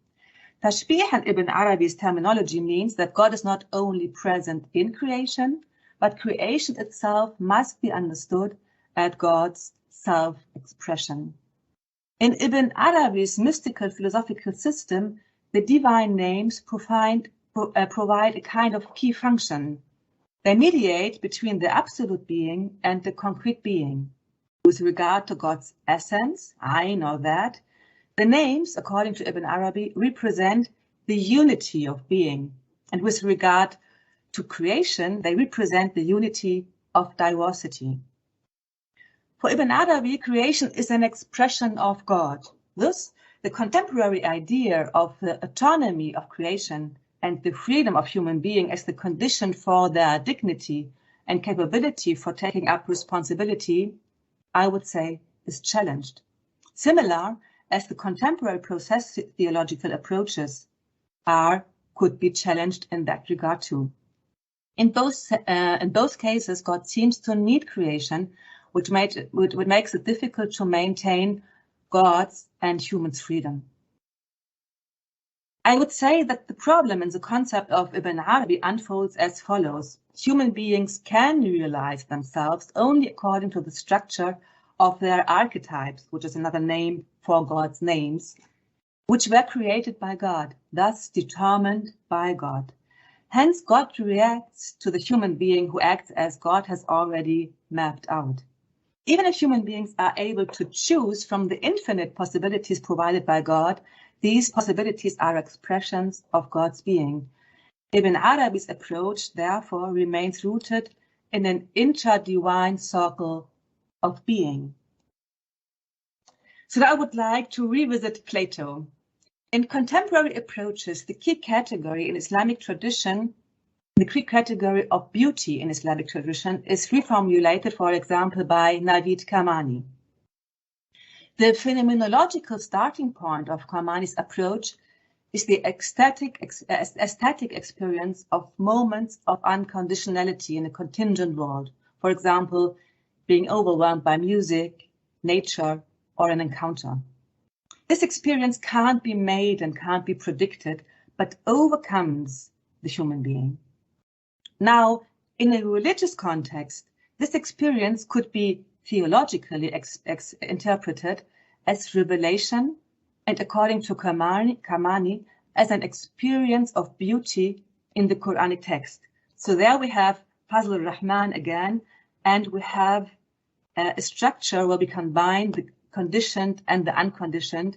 Tashbih in Ibn Arabi's terminology means that God is not only present in creation, but creation itself must be understood as God's self-expression. In Ibn Arabi's mystical philosophical system, the divine names provide a kind of key function. They mediate between the absolute being and the concrete being. With regard to God's essence, I know that, the names, according to Ibn Arabi, represent the unity of being. And with regard to creation, they represent the unity of diversity. For Ibn Arabi, creation is an expression of God. Thus, the contemporary idea of the autonomy of creation and the freedom of human being as the condition for their dignity and capability for taking up responsibility, I would say, is challenged. Similar as the contemporary process theological approaches could be challenged in that regard too. In both cases, God seems to need creation, which makes it difficult to maintain God's and humans' freedom. I would say that the problem in the concept of Ibn Arabi unfolds as follows. Human beings can realize themselves only according to the structure of their archetypes, which is another name for God's names, which were created by God, thus determined by God. Hence, God reacts to the human being who acts as God has already mapped out. Even if human beings are able to choose from the infinite possibilities provided by God, these possibilities are expressions of God's being. Ibn Arabi's approach, therefore, remains rooted in an inter-divine circle of being. So I would like to revisit Plato. In contemporary approaches, the key category in Islamic tradition, the key category of beauty in Islamic tradition, is reformulated, for example, by Navid Kamani. The phenomenological starting point of Kamani's approach is the aesthetic experience of moments of unconditionality in a contingent world, for example, being overwhelmed by music, nature, or an encounter. This experience can't be made and can't be predicted, but overcomes the human being. Now, in a religious context, this experience could be theologically interpreted as revelation and according to Karmani, as an experience of beauty in the Quranic text. So there we have Fazl al-Rahman again, and we have a structure where we combine the conditioned and the unconditioned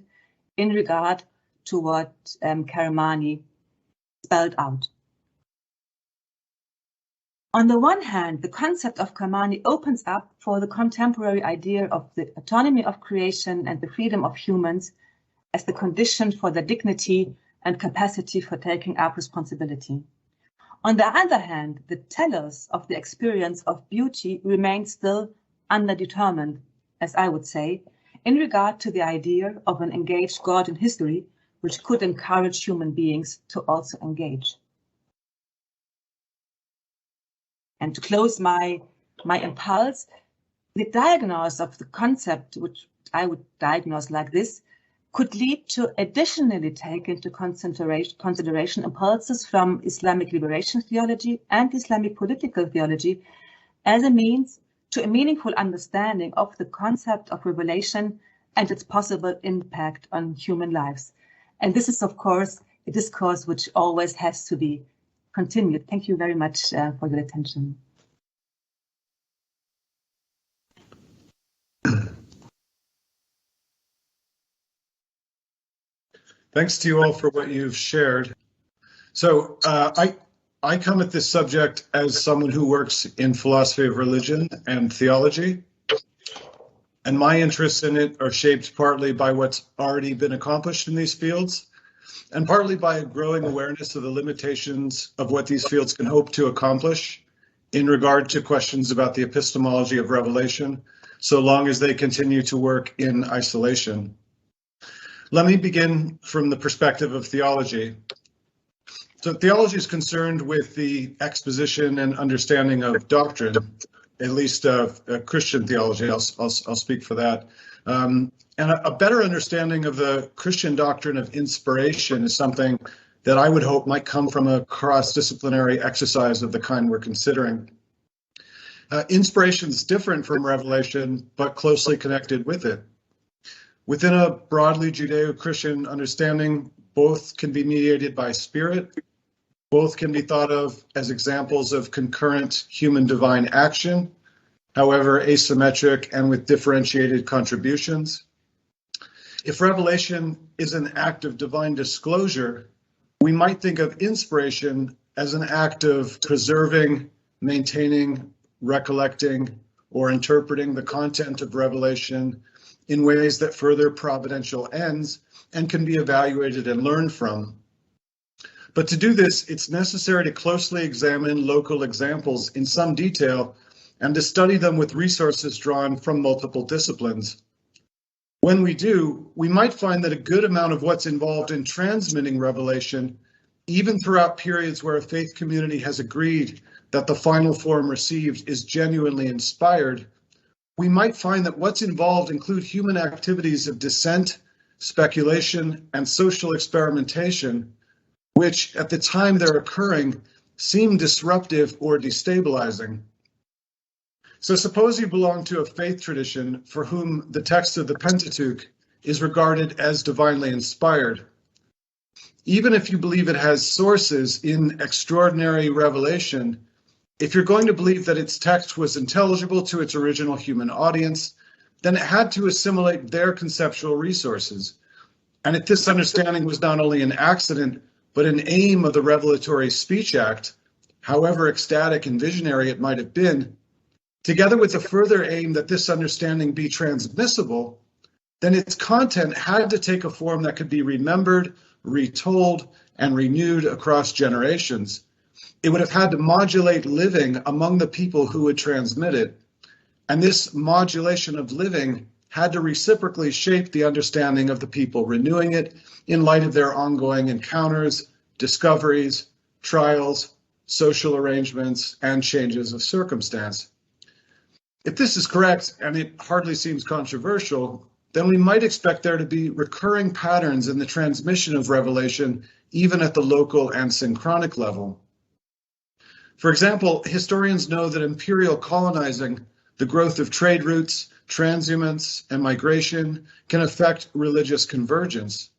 in regard to what Karmani spelled out. On the one hand, the concept of Karmani opens up for the contemporary idea of the autonomy of creation and the freedom of humans as the condition for their dignity and capacity for taking up responsibility. On the other hand, the tellers of the experience of beauty remain still underdetermined, as I would say, in regard to the idea of an engaged God in history, which could encourage human beings to also engage. And to close my impulse, the diagnosis of the concept, which I would diagnose like this, could lead to additionally take into consideration impulses from Islamic liberation theology and Islamic political theology as a means to a meaningful understanding of the concept of revelation and its possible impact on human lives. And this is, of course, a discourse which always has to be continued. Thank you very much for your attention. Thanks to you all for what you've shared. So I come at this subject as someone who works in philosophy of religion and theology, and my interests in it are shaped partly by what's already been accomplished in these fields, and partly by a growing awareness of the limitations of what these fields can hope to accomplish in regard to questions about the epistemology of revelation, so long as they continue to work in isolation. Let me begin from the perspective of theology. So theology is concerned with the exposition and understanding of doctrine, at least Christian theology. I'll speak for that. And a better understanding of the Christian doctrine of inspiration is something that I would hope might come from a cross-disciplinary exercise of the kind we're considering. Inspiration is different from revelation, but closely connected with it. Within a broadly Judeo-Christian understanding, both can be mediated by spirit. Both can be thought of as examples of concurrent human divine action, however asymmetric and with differentiated contributions. If revelation is an act of divine disclosure, we might think of inspiration as an act of preserving, maintaining, recollecting, or interpreting the content of revelation in ways that further providential ends and can be evaluated and learned from. But to do this, it's necessary to closely examine local examples in some detail and to study them with resources drawn from multiple disciplines. When we do, we might find that a good amount of what's involved in transmitting revelation, even throughout periods where a faith community has agreed that the final form received is genuinely inspired, we might find that what's involved include human activities of dissent, speculation, and social experimentation, which at the time they're occurring seem disruptive or destabilizing. So suppose you belong to a faith tradition for whom the text of the Pentateuch is regarded as divinely inspired. Even if you believe it has sources in extraordinary revelation, if you're going to believe that its text was intelligible to its original human audience, then it had to assimilate their conceptual resources. And if this understanding was not only an accident, but an aim of the revelatory speech act, however ecstatic and visionary it might have been, together with the further aim that this understanding be transmissible, then its content had to take a form that could be remembered, retold, and renewed across generations. It would have had to modulate living among the people who would transmit it. And this modulation of living had to reciprocally shape the understanding of the people renewing it in light of their ongoing encounters, discoveries, trials, social arrangements, and changes of circumstance. If this is correct, and it hardly seems controversial, then we might expect there to be recurring patterns in the transmission of revelation, even at the local and synchronic level. For example, historians know that imperial colonizing, the growth of trade routes, transhumance, and migration can affect religious convergence.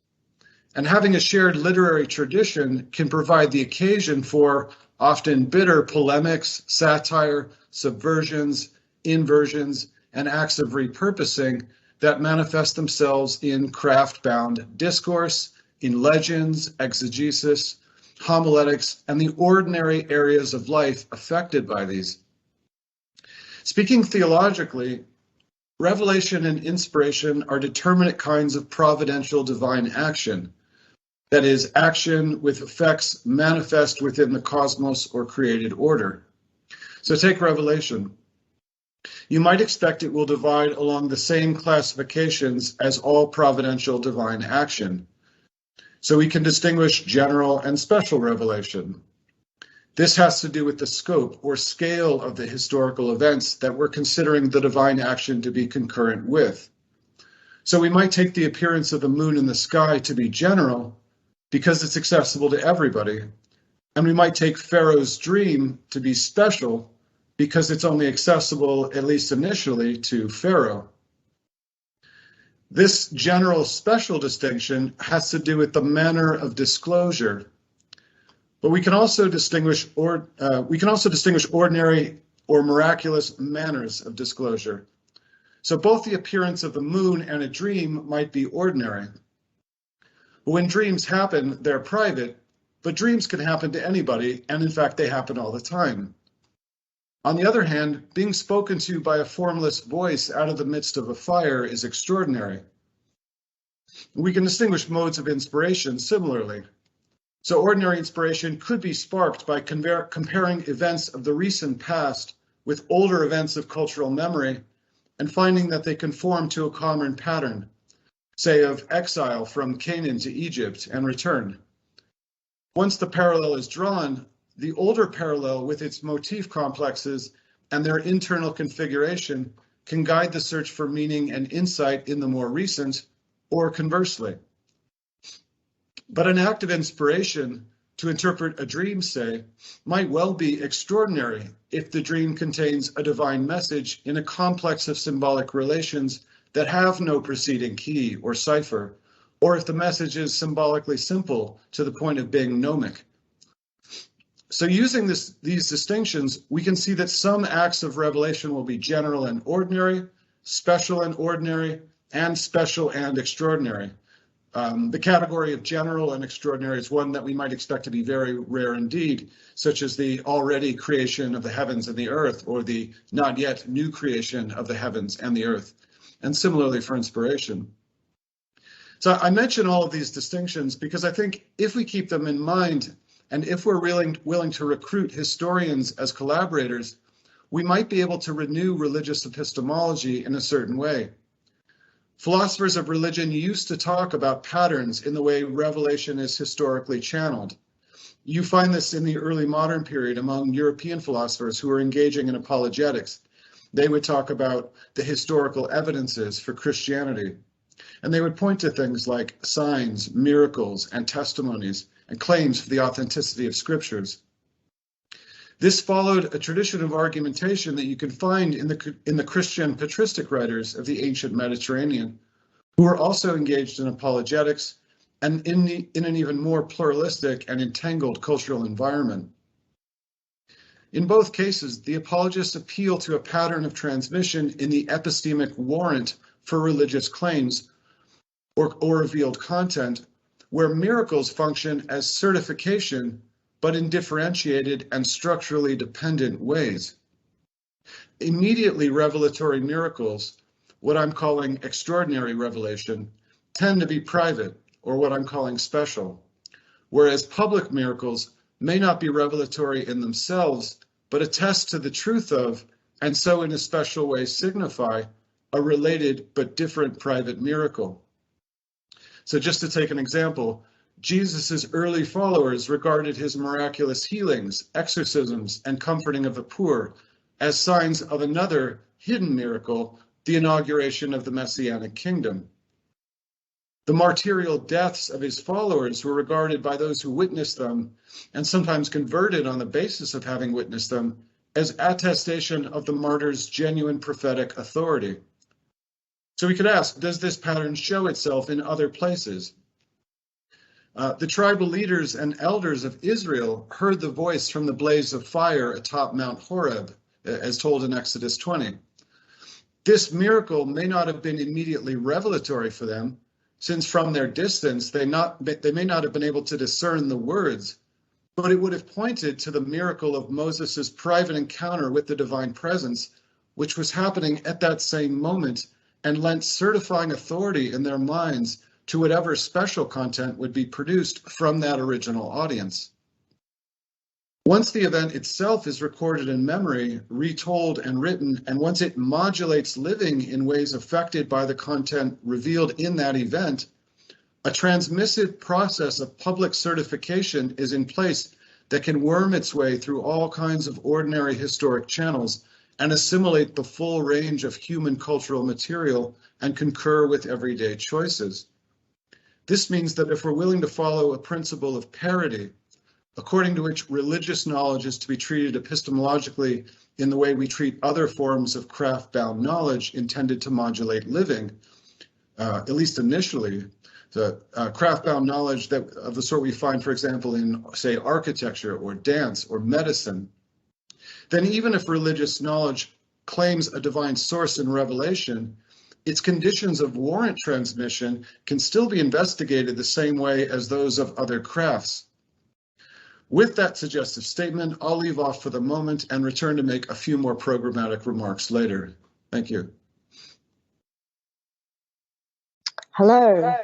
And having a shared literary tradition can provide the occasion for often bitter polemics, satire, subversions, inversions, and acts of repurposing that manifest themselves in craft-bound discourse, in legends, exegesis, homiletics, and the ordinary areas of life affected by these. Speaking theologically, revelation and inspiration are determinate kinds of providential divine action. That is, action with effects manifest within the cosmos or created order. So take revelation. You might expect it will divide along the same classifications as all providential divine action. So we can distinguish general and special revelation. This has to do with the scope or scale of the historical events that we're considering the divine action to be concurrent with. So we might take the appearance of the moon in the sky to be general because it's accessible to everybody. And we might take Pharaoh's dream to be special because it's only accessible, at least initially, to Pharaoh. This general special distinction has to do with the manner of disclosure. But we can also distinguish ordinary or miraculous manners of disclosure. So both the appearance of the moon and a dream might be ordinary. But when dreams happen, they're private, but dreams can happen to anybody, and in fact, they happen all the time. On the other hand, being spoken to by a formless voice out of the midst of a fire is extraordinary. We can distinguish modes of inspiration similarly. So ordinary inspiration could be sparked by comparing events of the recent past with older events of cultural memory and finding that they conform to a common pattern, say of exile from Canaan to Egypt and return. Once the parallel is drawn, the older parallel with its motif complexes and their internal configuration can guide the search for meaning and insight in the more recent, or conversely. But an act of inspiration to interpret a dream, say, might well be extraordinary if the dream contains a divine message in a complex of symbolic relations that have no preceding key or cipher, or if the message is symbolically simple to the point of being gnomic. So using these distinctions, we can see that some acts of revelation will be general and ordinary, special and ordinary, and special and extraordinary. The category of general and extraordinary is one that we might expect to be very rare indeed, such as the already creation of the heavens and the earth, or the not yet new creation of the heavens and the earth, and similarly for inspiration. So I mention all of these distinctions because I think if we keep them in mind, and if we're willing to recruit historians as collaborators, we might be able to renew religious epistemology in a certain way. Philosophers of religion used to talk about patterns in the way revelation is historically channeled. You find this in the early modern period among European philosophers who are engaging in apologetics. They would talk about the historical evidences for Christianity, and they would point to things like signs, miracles, and testimonies, and claims for the authenticity of scriptures. This followed a tradition of argumentation that you can find in the Christian patristic writers of the ancient Mediterranean, who were also engaged in apologetics and in an even more pluralistic and entangled cultural environment. In both cases, the apologists appeal to a pattern of transmission in the epistemic warrant for religious claims or revealed content, where miracles function as certification, but in differentiated and structurally dependent ways. Immediately revelatory miracles, what I'm calling extraordinary revelation, tend to be private, or what I'm calling special, whereas public miracles may not be revelatory in themselves, but attest to the truth of, and so in a special way signify, a related but different private miracle. So just to take an example, Jesus' early followers regarded his miraculous healings, exorcisms, and comforting of the poor as signs of another hidden miracle, the inauguration of the Messianic kingdom. The martyrial deaths of his followers were regarded by those who witnessed them, and sometimes converted on the basis of having witnessed them, as attestation of the martyr's genuine prophetic authority. So we could ask, does this pattern show itself in other places? The tribal leaders and elders of Israel heard the voice from the blaze of fire atop Mount Horeb, as told in Exodus 20. This miracle may not have been immediately revelatory for them, since from their distance they may not have been able to discern the words, but it would have pointed to the miracle of Moses' private encounter with the divine presence, which was happening at that same moment, and lent certifying authority in their minds to whatever special content would be produced from that original audience. Once the event itself is recorded in memory, retold and written, and once it modulates living in ways affected by the content revealed in that event, a transmissive process of public certification is in place that can worm its way through all kinds of ordinary historic channels and assimilate the full range of human cultural material and concur with everyday choices. This means that if we're willing to follow a principle of parity, according to which religious knowledge is to be treated epistemologically in the way we treat other forms of craft-bound knowledge intended to modulate living, at least initially, the craft-bound knowledge of the sort we find, for example, in, say, architecture or dance or medicine, then even if religious knowledge claims a divine source in revelation, its conditions of warrant transmission can still be investigated the same way as those of other crafts. With that suggestive statement, I'll leave off for the moment and return to make a few more programmatic remarks later. Thank you. Hello.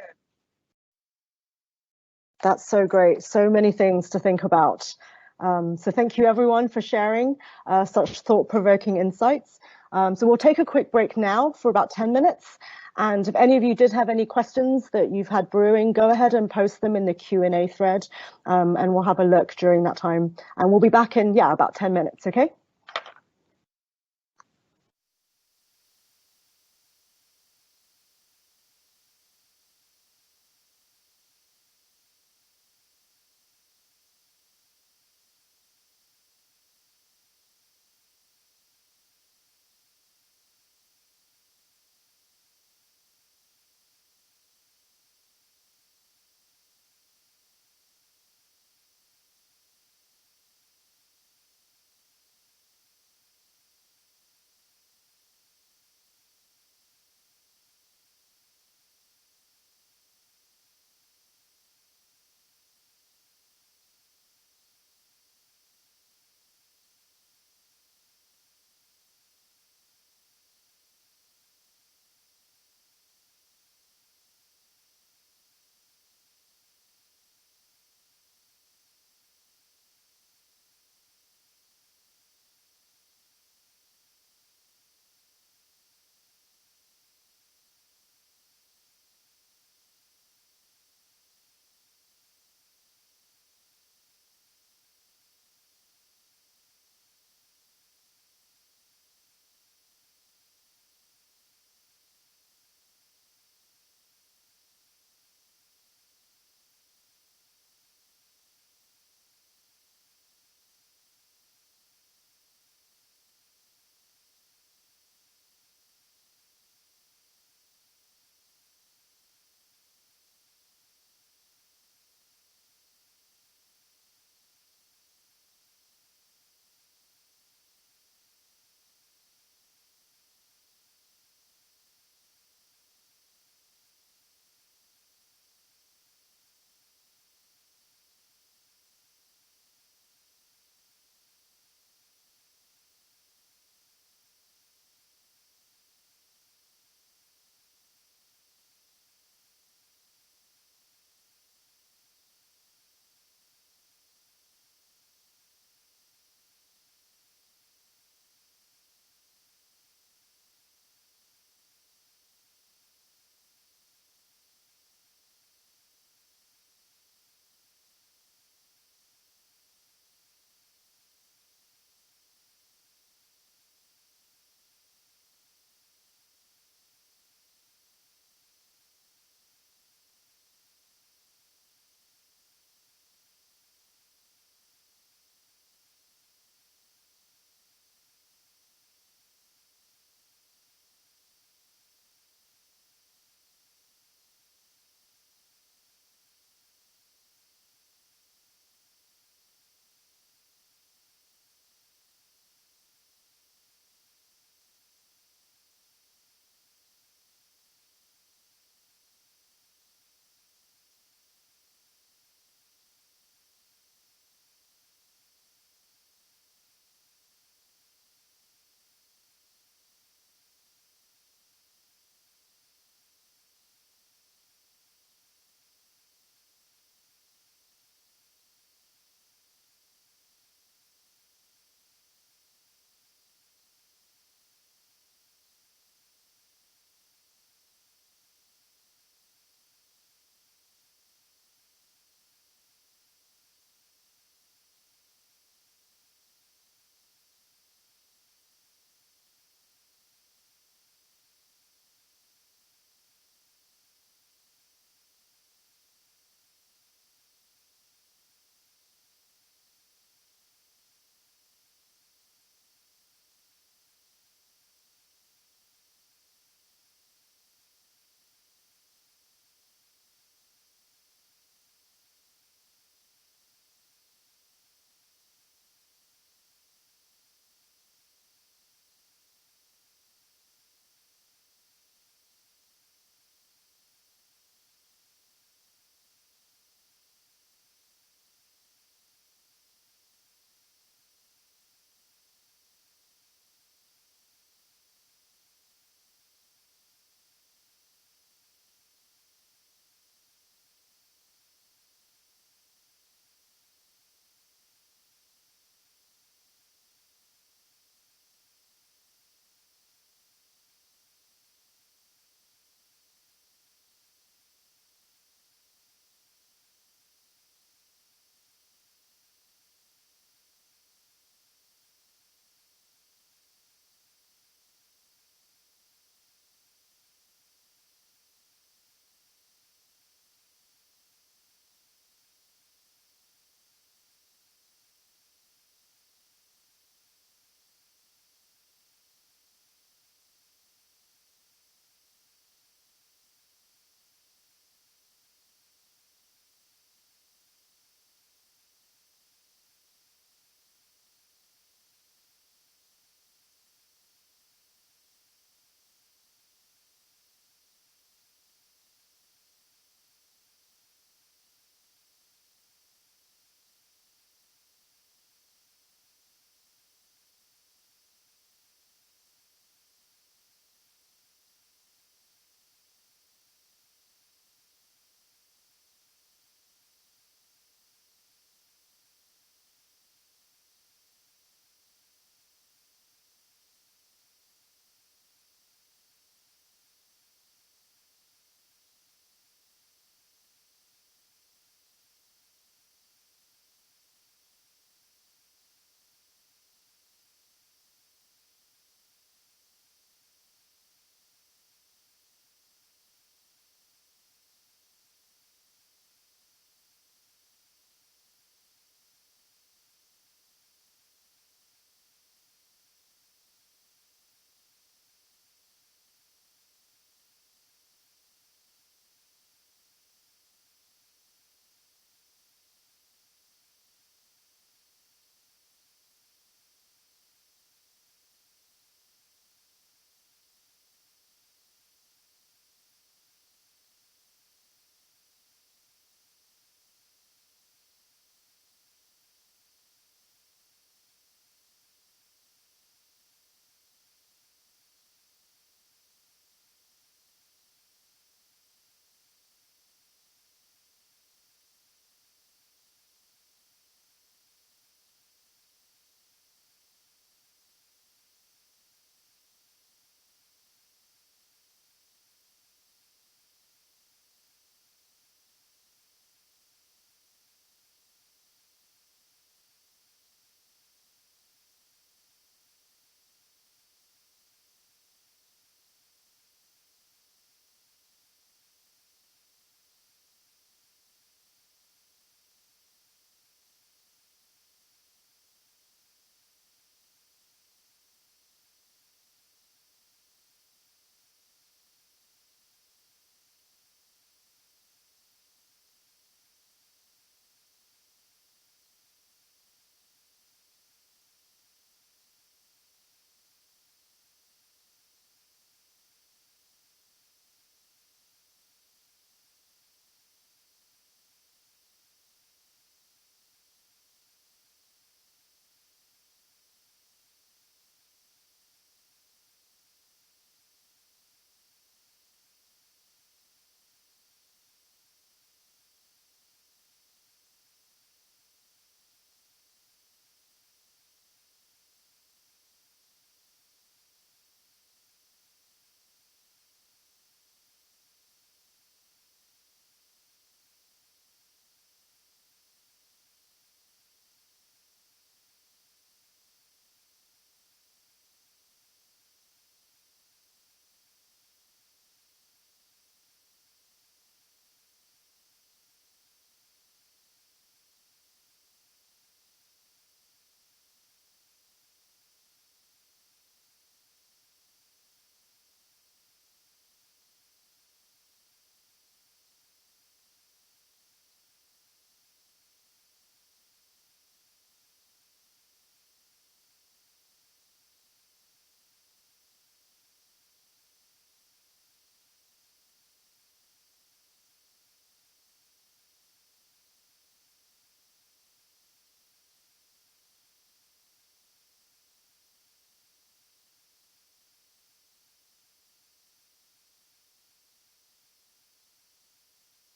That's so great. So many things to think about. So thank you everyone for sharing such thought-provoking insights. So we'll take a quick break now for about 10 minutes. And if any of you did have any questions that you've had brewing, go ahead and post them in the Q&A thread, and we'll have a look during that time. And we'll be back in, about 10 minutes, okay?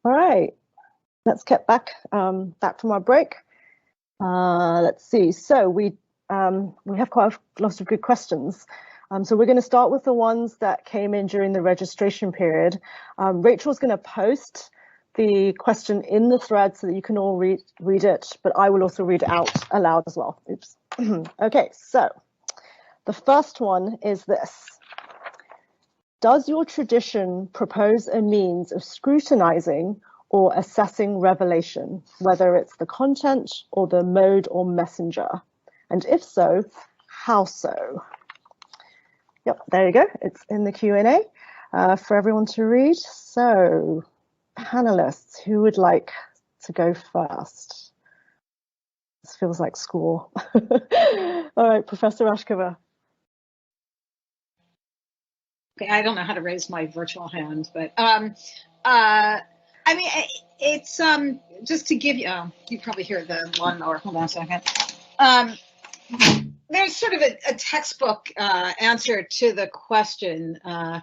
All right, let's get back from our break. Let's see. So we have quite a lot of good questions. So we're going to start with the ones that came in during the registration period. Rachel's going to post the question in the thread so that you can all read it, but I will also read it out aloud as well. Oops. Okay, so the first one is this. Does your tradition propose a means of scrutinizing or assessing revelation, whether it's the content or the mode or messenger? And if so, how so? Yep, there you go. It's in the Q&A for everyone to read. So, panelists, who would like to go first? This feels like school. All right, Professor Rashkover. Okay, I don't know how to raise my virtual hand, but I mean, it's just to give you. You probably hear the lawnmower. Hold on a second. There's sort of a textbook answer to the question. I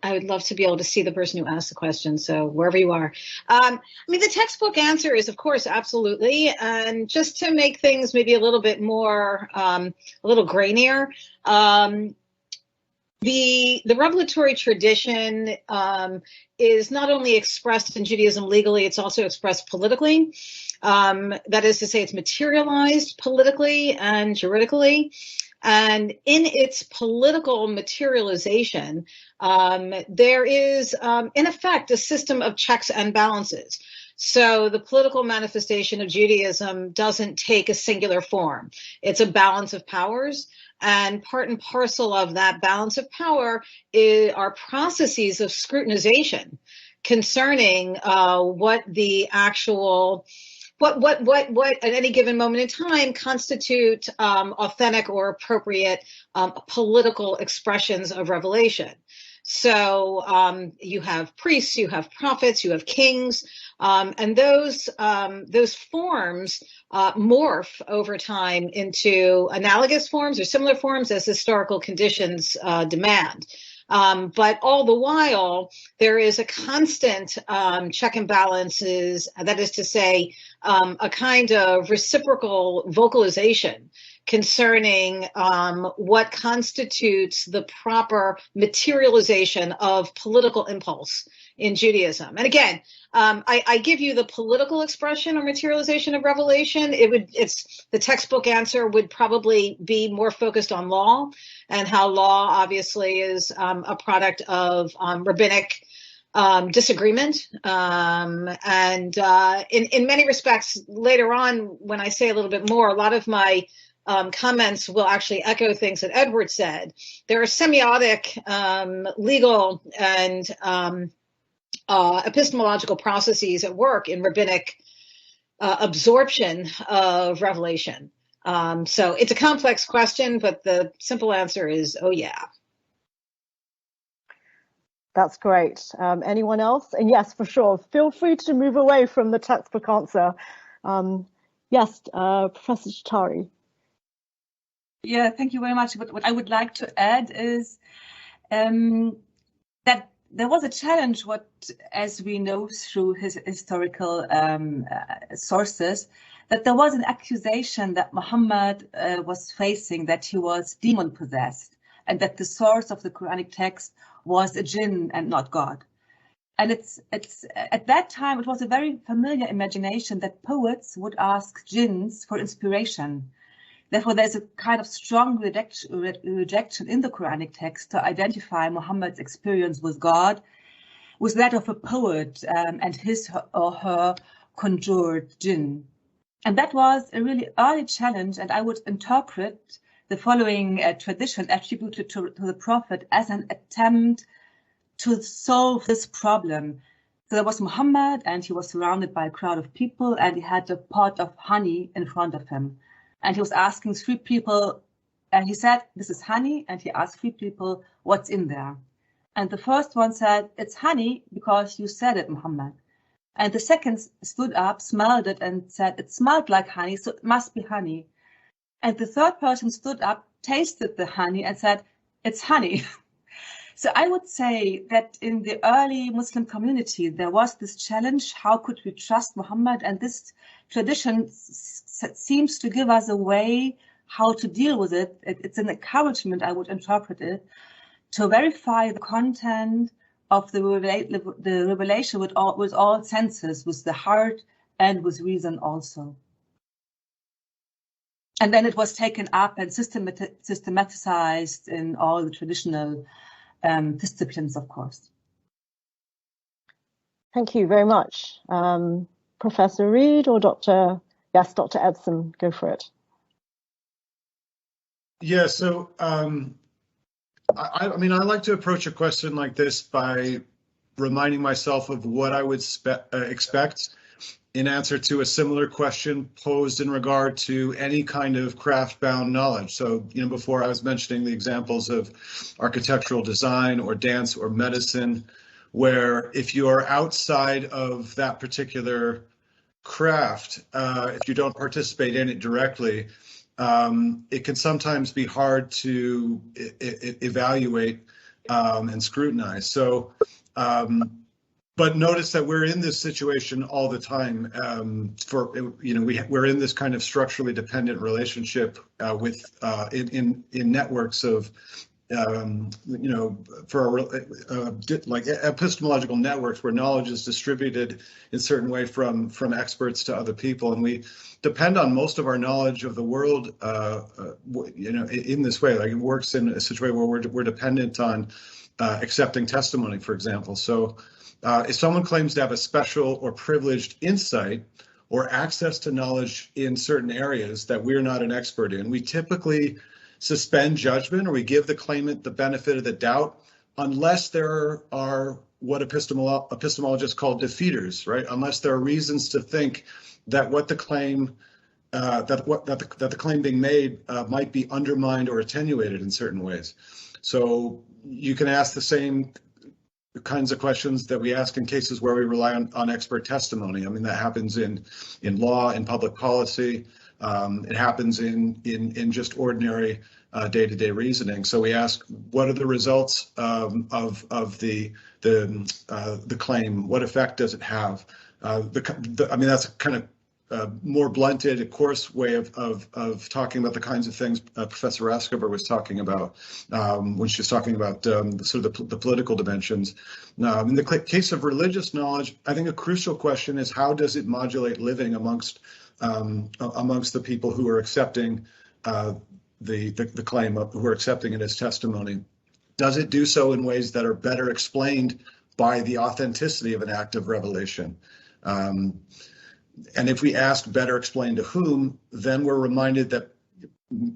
would love to be able to see the person who asked the question. So wherever you are, I mean, the textbook answer is, of course, absolutely. And just to make things maybe a little bit more, a little grainier. The revelatory tradition is not only expressed in Judaism legally, it's also expressed politically. That is to say, it's materialized politically and juridically. And in its political materialization, there is, in effect, a system of checks and balances. So the political manifestation of Judaism doesn't take a singular form. It's a balance of powers. And part and parcel of that balance of power are processes of scrutinization concerning what the actual, what at any given moment in time constitute authentic or appropriate political expressions of revelation. So you have priests, you have prophets, you have kings, and those forms morph over time into analogous forms or similar forms as historical conditions demand. But all the while, there is a constant check and balances, that is to say, a kind of reciprocal vocalization concerning what constitutes the proper materialization of political impulse in Judaism. And again, I give you the political expression or materialization of revelation. The textbook answer would probably be more focused on law and how law obviously is a product of rabbinic disagreement. And in many respects, later on, when I say a little bit more, a lot of my comments will actually echo things that Edward said. There are semiotic, legal, and epistemological processes at work in rabbinic absorption of revelation. So it's a complex question, but the simple answer is, oh yeah. That's great. Anyone else? And yes, for sure. Feel free to move away from the textbook answer. Yes, Professor Tatari. Yeah, thank you very much. But what I would like to add is that there was a challenge, as we know through his historical sources, that there was an accusation that Muhammad was facing, that he was demon-possessed, and that the source of the Quranic text was a jinn and not God. And it's at that time, it was a very familiar imagination that poets would ask jinns for inspiration. Therefore, there's a kind of strong rejection in the Quranic text to identify Muhammad's experience with God with that of a poet and his or her conjured jinn. And that was a really early challenge, and I would interpret the following tradition attributed to the Prophet as an attempt to solve this problem. So there was Muhammad, and he was surrounded by a crowd of people, and he had a pot of honey in front of him. And he was asking three people, and he said, this is honey, and he asked three people, what's in there? And the first one said, it's honey because you said it, Muhammad. And the second stood up, smelled it, and said, it smelled like honey, so it must be honey. And the third person stood up, tasted the honey, and said, it's honey. So I would say that in the early Muslim community, there was this challenge: how could we trust Muhammad? And this tradition seems to give us a way how to deal with it. It's an encouragement, I would interpret it, to verify the content of the revelation with all senses, with the heart and with reason also. And then it was taken up and systematized in all the traditional disciplines, of course. Thank you very much. Professor Reed or Dr. Epsen, go for it. Yeah, so I mean, I like to approach a question like this by reminding myself of what I would expect in answer to a similar question posed in regard to any kind of craft-bound knowledge. So, before I was mentioning the examples of architectural design or dance or medicine, where if you are outside of that particular craft, if you don't participate in it directly, it can sometimes be hard to evaluate and scrutinize. So, but notice that we're in this situation all the time. We're in this kind of structurally dependent relationship with in networks of like epistemological networks where knowledge is distributed in a certain way from experts to other people, and we depend on most of our knowledge of the world, in this way. Like, it works in a situation where we're dependent on accepting testimony, for example. So if someone claims to have a special or privileged insight or access to knowledge in certain areas that we're not an expert in, we typically suspend judgment, or we give the claimant the benefit of the doubt, unless there are what epistemologists call defeaters, right? Unless there are reasons to think that what the claim that the claim being made might be undermined or attenuated in certain ways. So you can ask the same kinds of questions that we ask in cases where we rely on expert testimony. I mean, that happens in law, in public policy. It happens in just ordinary day-to-day reasoning. So we ask, what are the results of the claim? What effect does it have? I mean, that's a kind of more blunted, coarse way of talking about the kinds of things Professor Rashkover was talking about when she was talking about the political dimensions. In the case of religious knowledge, I think a crucial question is, how does it modulate living amongst the people who are accepting the claim, who are accepting it as testimony? Does it do so in ways that are better explained by the authenticity of an act of revelation? And if we ask better explained to whom, then we're reminded that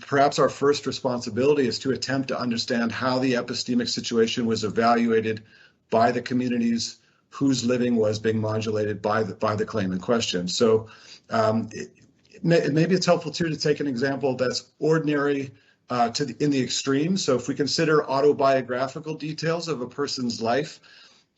perhaps our first responsibility is to attempt to understand how the epistemic situation was evaluated by the communities whose living was being modulated by the claim in question. So maybe it's helpful too to take an example that's ordinary in the extreme. So if we consider autobiographical details of a person's life,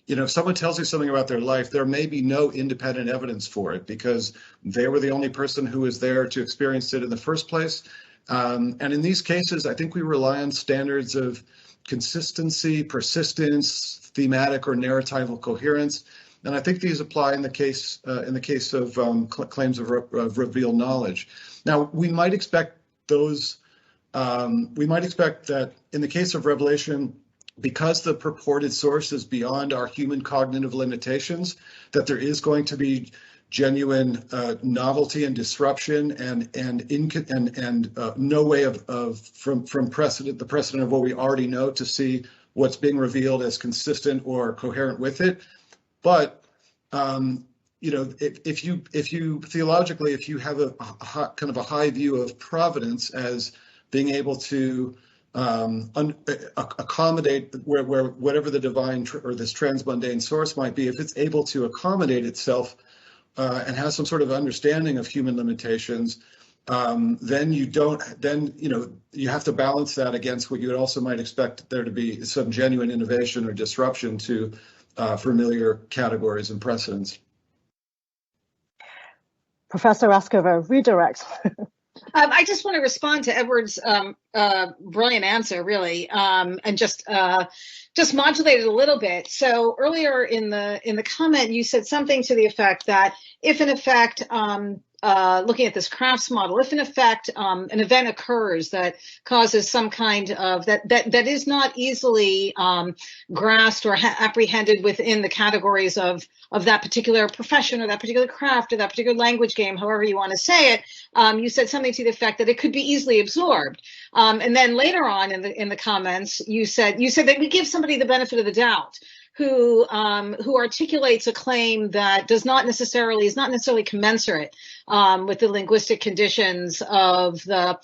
if someone tells you something about their life, there may be no independent evidence for it because they were the only person who was there to experience it in the first place. And in these cases, I think we rely on standards of consistency, persistence, thematic or narratival coherence. And I think these apply in the case of claims of revealed knowledge. Now, we might expect that in the case of revelation, because the purported source is beyond our human cognitive limitations, that there is going to be genuine novelty and disruption and no way from the precedent of what we already know to see what's being revealed as consistent or coherent with it. But if you theologically, if you have a kind of a high view of providence as being able to accommodate where whatever the divine or this transmundane source might be, if it's able to accommodate itself and has some sort of understanding of human limitations, then you have to balance that against what you also might expect there to be some genuine innovation or disruption to familiar categories and precedents. Professor Rashkover, redirect. I just want to respond to Edward's brilliant answer, really, and just modulate it a little bit. So earlier in the comment, you said something to the effect that if, in effect, looking at this crafts model, if in effect an event occurs that causes some kind of that is not easily grasped or apprehended within the categories of that particular profession or that particular craft or that particular language game, however you want to say it, you said something to the effect that it could be easily absorbed. And then later on in the comments, you said that we give somebody the benefit of the doubt who articulates a claim that is not necessarily commensurate with the linguistic conditions of the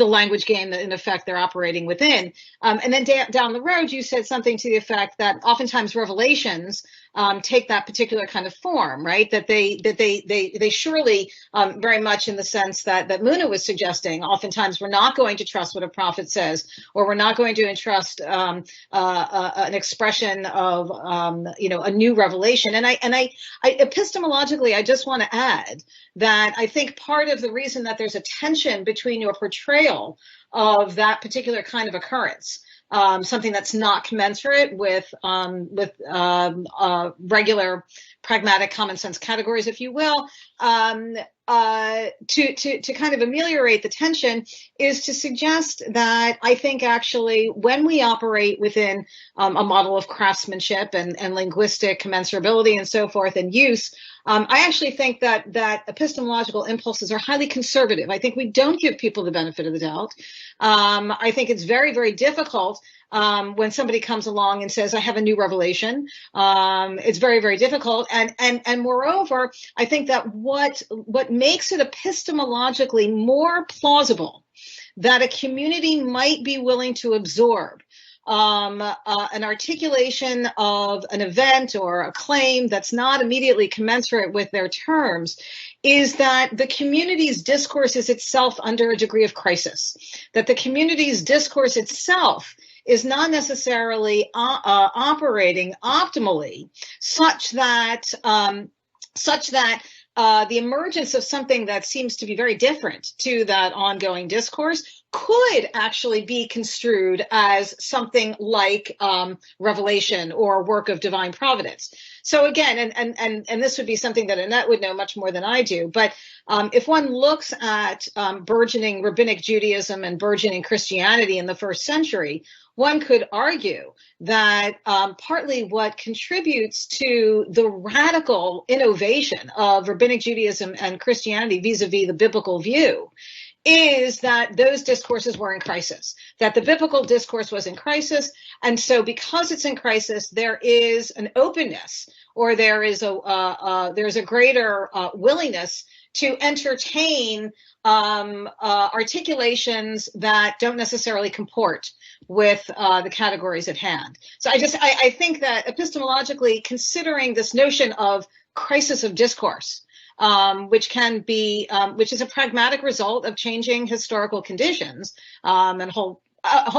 language game that in effect they're operating within. And then down the road, you said something to the effect that oftentimes revelations take that particular kind of form, right? That they surely very much in the sense that Muna was suggesting, oftentimes we're not going to trust what a prophet says, or we're not going to entrust an expression of a new revelation. And I epistemologically, I just want to add that I think part of the reason that there's a tension between your portrayal of that particular kind of occurrence, something that's not commensurate with regular pragmatic common sense categories, if you will, to kind of ameliorate the tension is to suggest that I think actually when we operate within a model of craftsmanship and linguistic commensurability and so forth and use, I actually think that epistemological impulses are highly conservative. I think we don't give people the benefit of the doubt. I think it's very, very difficult when somebody comes along and says, I have a new revelation. It's very, very difficult. And moreover, I think that what makes it epistemologically more plausible that a community might be willing to absorb an articulation of an event or a claim that's not immediately commensurate with their terms is that the community's discourse is itself under a degree of crisis, that the community's discourse itself is not necessarily operating optimally such that the emergence of something that seems to be very different to that ongoing discourse could actually be construed as something like revelation or work of divine providence. So again, and this would be something that Annette would know much more than I do, but if one looks at burgeoning rabbinic Judaism and burgeoning Christianity in the first century, one could argue that partly what contributes to the radical innovation of rabbinic Judaism and Christianity vis-a-vis the biblical view is that those discourses were in crisis, that the biblical discourse was in crisis. And so because it's in crisis, there is an openness or there's a greater willingness to entertain articulations that don't necessarily comport with the categories at hand. So I think that epistemologically, considering this notion of crisis of discourse, which is a pragmatic result of changing historical conditions and a whole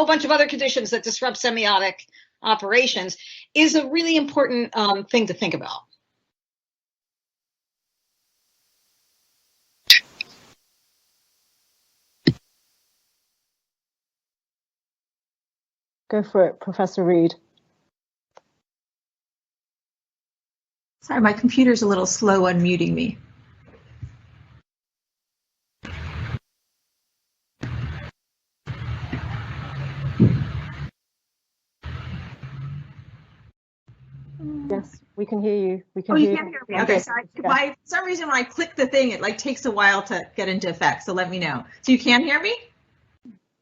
bunch of other conditions that disrupt semiotic operations, is a really important thing to think about. Go for it, Professor Reed. Sorry, my computer's a little slow unmuting me. Yes, we can hear you. You can hear me. Okay, sorry. For some reason, when I click the thing, it takes a while to get into effect. So let me know. So you can hear me?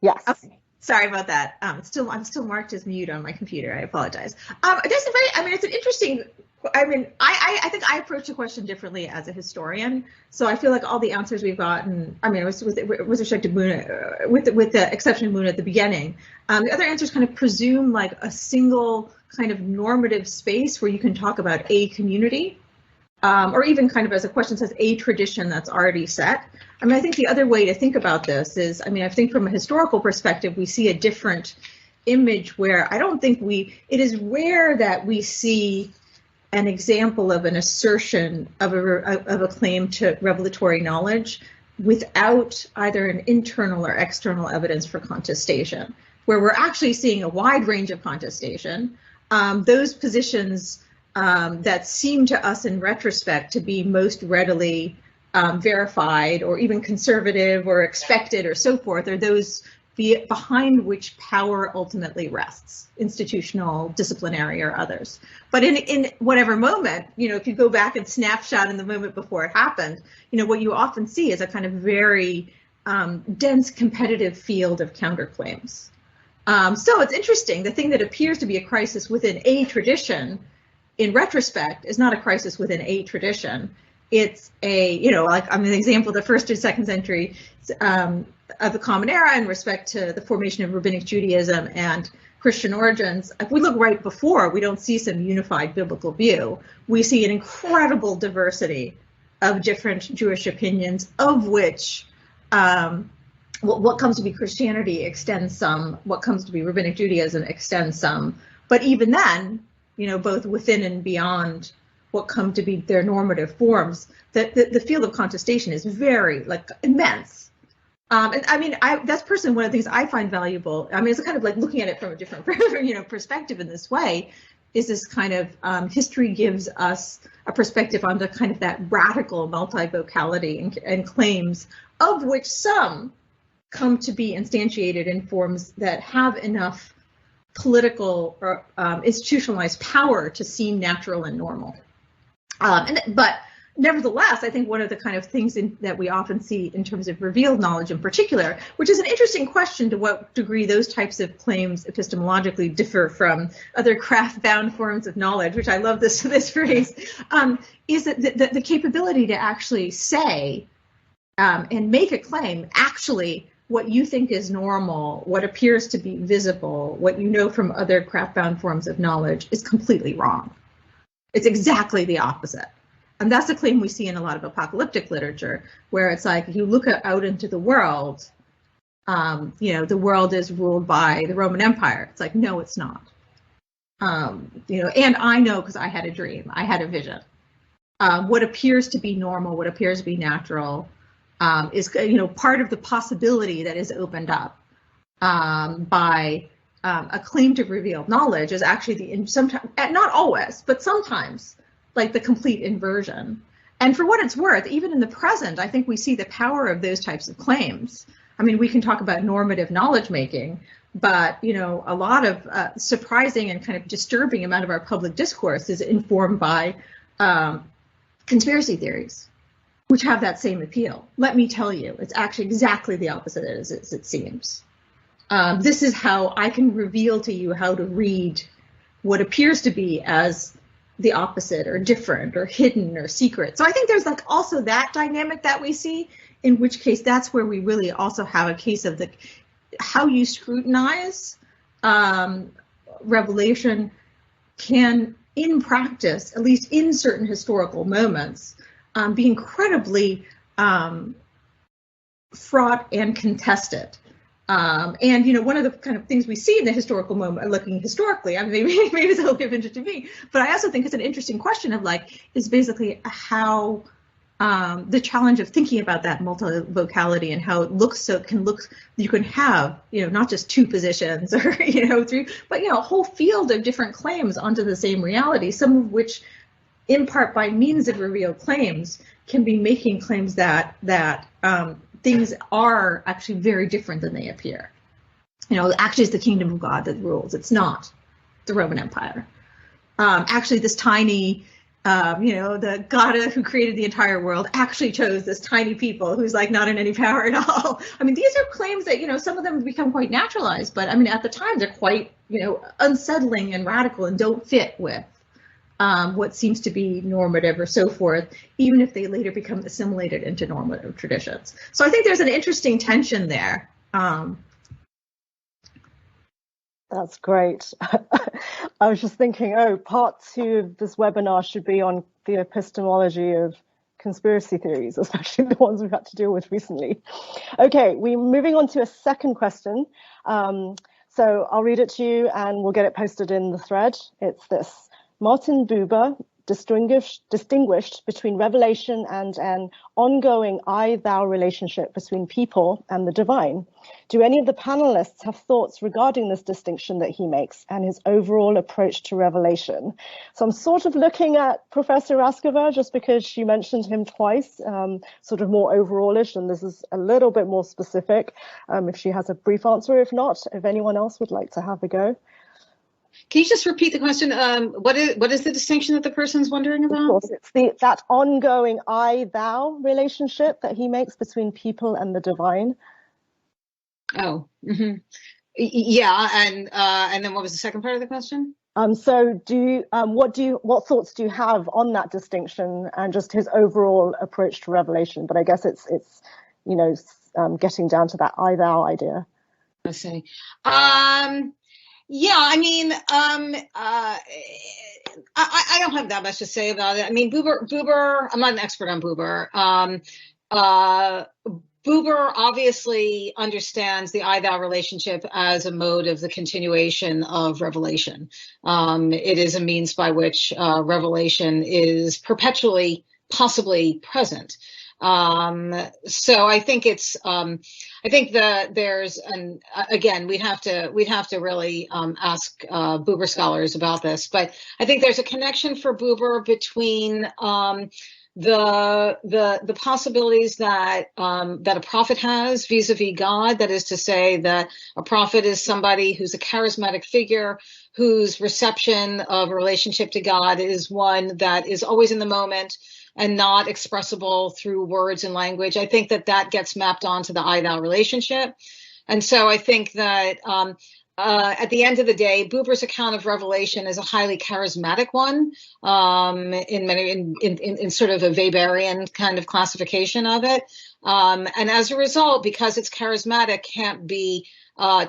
Yes. Okay. Sorry about that. I'm still marked as mute on my computer. I apologize. It's an interesting. I think I approach the question differently as a historian. So I feel like all the answers we've gotten. It was with respect to Muna, with the exception of Muna at the beginning. The other answers kind of presume like a single kind of normative space where you can talk about a community, or even kind of as a question says a tradition that's already set. I think the other way to think about this is, I think from a historical perspective, we see a different image where I don't think it is rare that we see an example of an assertion of a claim to revelatory knowledge without either an internal or external evidence for contestation, where we're actually seeing a wide range of contestation. Those positions that seem to us in retrospect to be most readily verified or even conservative or expected or so forth are those behind which power ultimately rests, institutional, disciplinary, or others. But in whatever moment, if you go back and snapshot in the moment before it happened, what you often see is a kind of very dense competitive field of counterclaims. So it's interesting, the thing that appears to be a crisis within a tradition, in retrospect, is not a crisis within a tradition. It's an example of the first and second century of the Common Era in respect to the formation of Rabbinic Judaism and Christian origins. If we look right before, we don't see some unified biblical view. We see an incredible diversity of different Jewish opinions, of which what comes to be Christianity extends some, what comes to be Rabbinic Judaism extends some. But even then, both within and beyond what come to be their normative forms, the field of contestation is very immense. And I mean, that's personally one of the things I find valuable. I mean, it's kind of like looking at it from a different, perspective in this way, is this kind of history gives us a perspective on the kind of that radical multivocality and claims, of which some come to be instantiated in forms that have enough political or institutionalized power to seem natural and normal. But nevertheless, I think one of the kind of things that we often see in terms of revealed knowledge in particular, which is an interesting question to what degree those types of claims epistemologically differ from other craft-bound forms of knowledge, which I love this phrase, is that the capability to actually say and make a claim, actually what you think is normal, what appears to be visible, what you know from other craft-bound forms of knowledge is completely wrong. It's exactly the opposite. And that's a claim we see in a lot of apocalyptic literature, where it's like, if you look out into the world, the world is ruled by the Roman Empire. It's like, no, it's not. And I know because I had a dream, I had a vision. What appears to be normal, what appears to be natural, is part of the possibility that is opened up by a claim to revealed knowledge is actually sometimes, not always, but sometimes, like the complete inversion. And for what it's worth, even in the present, I think we see the power of those types of claims. I mean, we can talk about normative knowledge making, but a lot of surprising and kind of disturbing amount of our public discourse is informed by conspiracy theories, which have that same appeal. Let me tell you, it's actually exactly the opposite as it seems. This is how I can reveal to you how to read what appears to be as the opposite or different or hidden or secret. So I think there's also that dynamic that we see, in which case that's where we really also have a case of how you scrutinize revelation can, in practice, at least in certain historical moments, be incredibly fraught and contested. And one of the kind of things we see in the historical moment, looking historically, I mean, maybe it's a little bit of interest to me, but I also think it's an interesting question of is basically how the challenge of thinking about that multivocality and how it looks, so it can look, you can have, not just two positions or, three, but, a whole field of different claims onto the same reality, some of which, in part by means of revealed claims, can be making claims that things are actually very different than they appear. Actually it's the kingdom of God that rules. It's not the Roman Empire. Actually this tiny, the God who created the entire world actually chose this tiny people who's not in any power at all. I mean, these are claims that, some of them become quite naturalized, but I mean, at the time they're quite, unsettling and radical and don't fit with what seems to be normative or so forth, even if they later become assimilated into normative traditions. So I think there's an interesting tension there. That's great. I was just thinking, part 2 of this webinar should be on the epistemology of conspiracy theories, especially the ones we've had to deal with recently. Okay, we're moving on to a second question. So I'll read it to you and we'll get it posted in the thread. It's this. Martin Buber distinguished between revelation and an ongoing I-thou relationship between people and the divine. Do any of the panelists have thoughts regarding this distinction that he makes and his overall approach to revelation? So I'm sort of looking at Professor Rashkover just because she mentioned him twice, sort of more overallish, and this is a little bit more specific. If she has a brief answer, if not, if anyone else would like to have a go. Can you just repeat the question? What is the distinction that the person's wondering about? Of course, it's that ongoing I-thou relationship that he makes between people and the divine. Oh, yeah, and then what was the second part of the question? So what thoughts do you have on that distinction and just his overall approach to revelation? But I guess it's getting down to that I-thou idea. I see. Yeah, I mean, I don't have that much to say about it. I mean, Buber, I'm not an expert on Buber. Buber obviously understands the I-thou relationship as a mode of the continuation of revelation. It is a means by which revelation is perpetually, possibly present. So I think there's again, we'd have to really ask Buber scholars about this, but I think there's a connection for Buber between the possibilities that a prophet has vis-a-vis God. That is to say that a prophet is somebody who's a charismatic figure whose reception of a relationship to God is one that is always in the moment and not expressible through words and language. I think that gets mapped onto the I-thou relationship. And so I think that at the end of the day, Buber's account of revelation is a highly charismatic one, in sort of a Weberian kind of classification of it. And as a result, because it's charismatic, can't be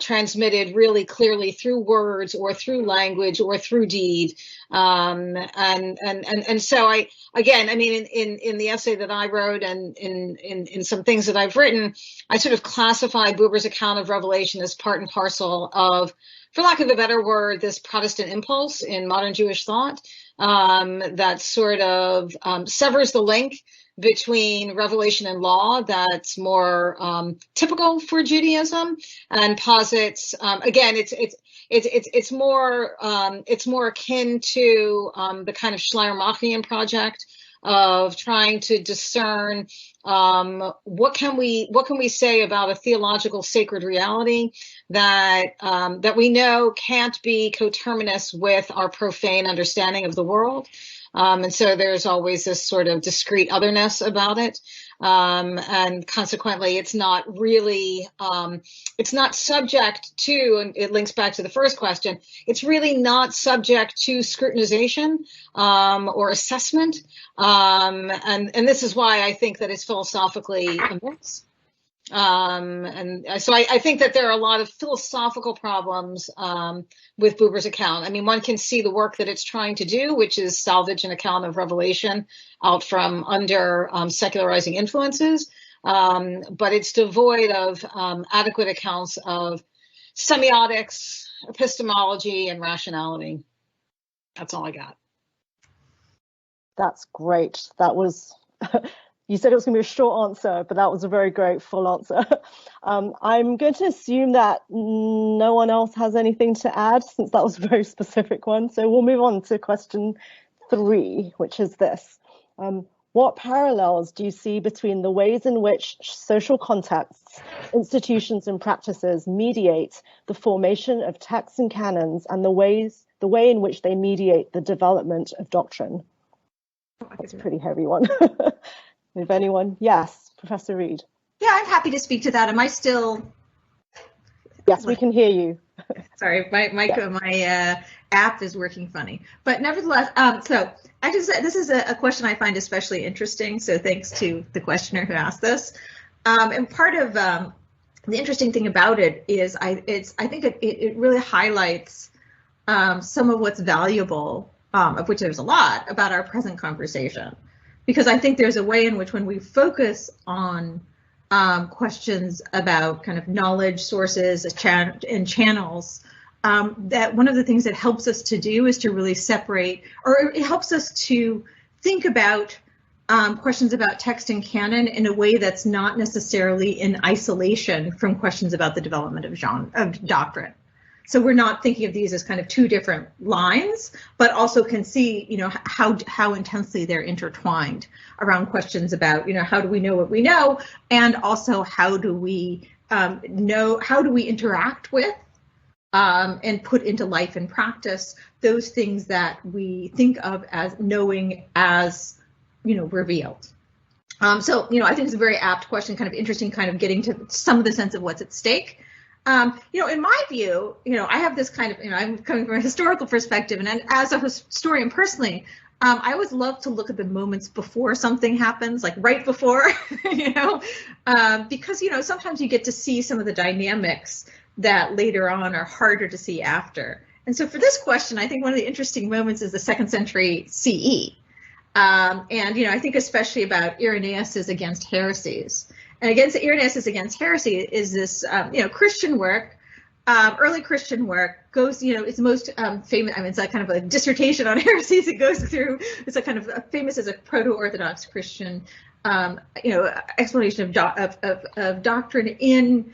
transmitted really clearly through words or through language or through deed. And so I mean, in the essay that I wrote and in some things that I've written, I sort of classify Buber's account of revelation as part and parcel of, for lack of a better word, this Protestant impulse in modern Jewish thought that sort of severs the link between revelation and law that's more typical for Judaism, and posits again it's more akin to the kind of Schleiermachian project of trying to discern what can we say about a theological sacred reality that we know can't be coterminous with our profane understanding of the world. And so there's always this sort of discrete otherness about it. And consequently, it's not really, it's not subject to, and it links back to the first question, it's really not subject to scrutinization or assessment. And this is why I think that it's philosophically amiss. And so I think that there are a lot of philosophical problems with Buber's account. I mean, one can see the work that it's trying to do, which is salvage an account of revelation out from under secularizing influences, but it's devoid of adequate accounts of semiotics, epistemology, and rationality. That's all I got. That's great. That was... You said it was going to be a short answer, but that was a very great full answer. I'm going to assume that no one else has anything to add, since that was a very specific one. So we'll move on to question 3, which is this. What parallels do you see between the ways in which social contexts, institutions, and practices mediate the formation of texts and canons, and the way in which they mediate the development of doctrine? That's a pretty heavy one. If anyone, yes, Professor Reed. Yeah, I'm happy to speak to that. Am I still? Yes, we can hear you. Sorry, my app is working funny, but nevertheless, so I just this is a question I find especially interesting. So thanks to the questioner who asked this. And part of the interesting thing about it is I think it really highlights some of what's valuable, of which there's a lot, about our present conversation. Because I think there's a way in which when we focus on questions about kind of knowledge sources and channels, that one of the things that helps us to do is to really separate, or it helps us to think about questions about text and canon in a way that's not necessarily in isolation from questions about the development of doctrine. So we're not thinking of these as kind of two different lines, but also can see, how intensely they're intertwined around questions about, how do we know what we know, and also how do we interact with and put into life and practice those things that we think of as knowing as revealed. So I think it's a very apt question, kind of interesting, kind of getting to some of the sense of what's at stake. In my view, I have this kind of, I'm coming from a historical perspective, and as a historian personally, I always love to look at the moments before something happens, like right before, because, sometimes you get to see some of the dynamics that later on are harder to see after. And so for this question, I think one of the interesting moments is the 2nd century CE. And I think especially about Irenaeus's Against Heresies. And Irenaeus's Against Heresy is this, Christian work, early Christian work goes, it's most famous. I mean, it's like kind of a dissertation on heresies. It goes through. It's a kind of famous as a proto-Orthodox Christian, explanation of doctrine in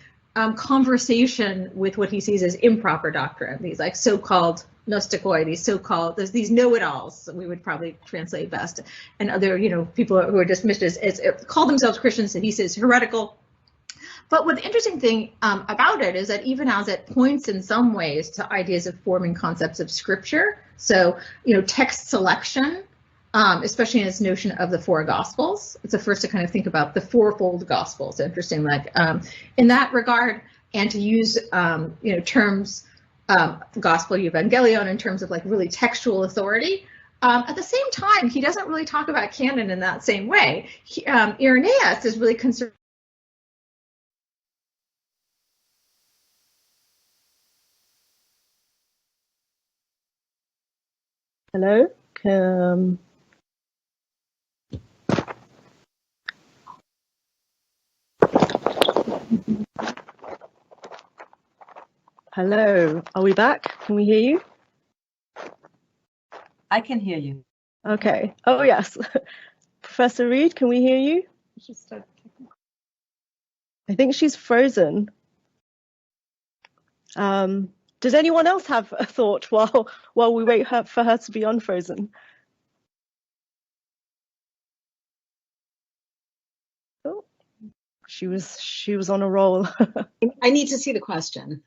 conversation with what he sees as improper doctrine. These like so-called Gnostikoi, these know-it-alls that we would probably translate best, and other people who are dismissed as call themselves Christians, and he says heretical. But what the interesting thing about it is that even as it points in some ways to ideas of forming concepts of scripture, so text selection, especially in its notion of the 4 Gospels, it's the first to kind of think about the fourfold Gospels. Interesting, like in that regard, and to use terms. Gospel Evangelion in terms of like really textual authority. At the same time, he doesn't really talk about canon in that same way. Irenaeus is really concerned. Hello. Hello, are we back? Can we hear you? I can hear you. Okay. Oh, yes. Professor Reed, can we hear you? I think she's frozen. Does anyone else have a thought while we wait for her to be unfrozen? Oh, she was on a roll. I need to see the question.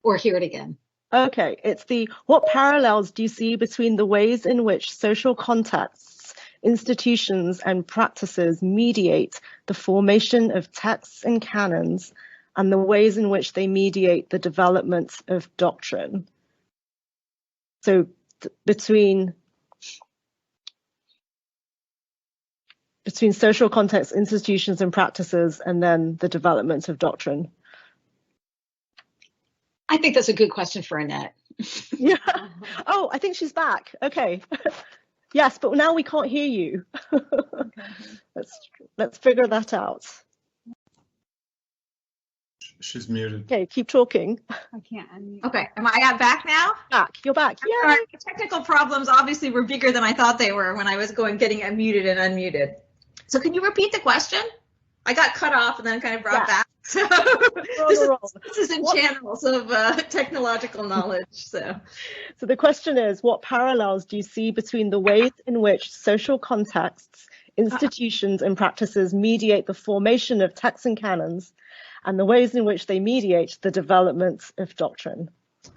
Or hear it again. Okay, it's what parallels do you see between the ways in which social contexts, institutions, and practices mediate the formation of texts and canons, and the ways in which they mediate the development of doctrine? So between social contexts, institutions, and practices, and then the development of doctrine. I think that's a good question for Annette. Yeah. Oh, I think she's back. Okay. Yes, but now we can't hear you. Okay. Let's figure that out. She's muted. Okay, keep talking. I can't unmute. Okay, am I back now? You're back. Yeah. Right. The technical problems obviously were bigger than I thought they were when I was getting unmuted and unmuted. So can you repeat the question? I got cut off and then kind of brought back. So this is in channels of technological knowledge. So the question is, what parallels do you see between the ways in which social contexts, institutions, and practices mediate the formation of texts and canons, and the ways in which they mediate the development of doctrine?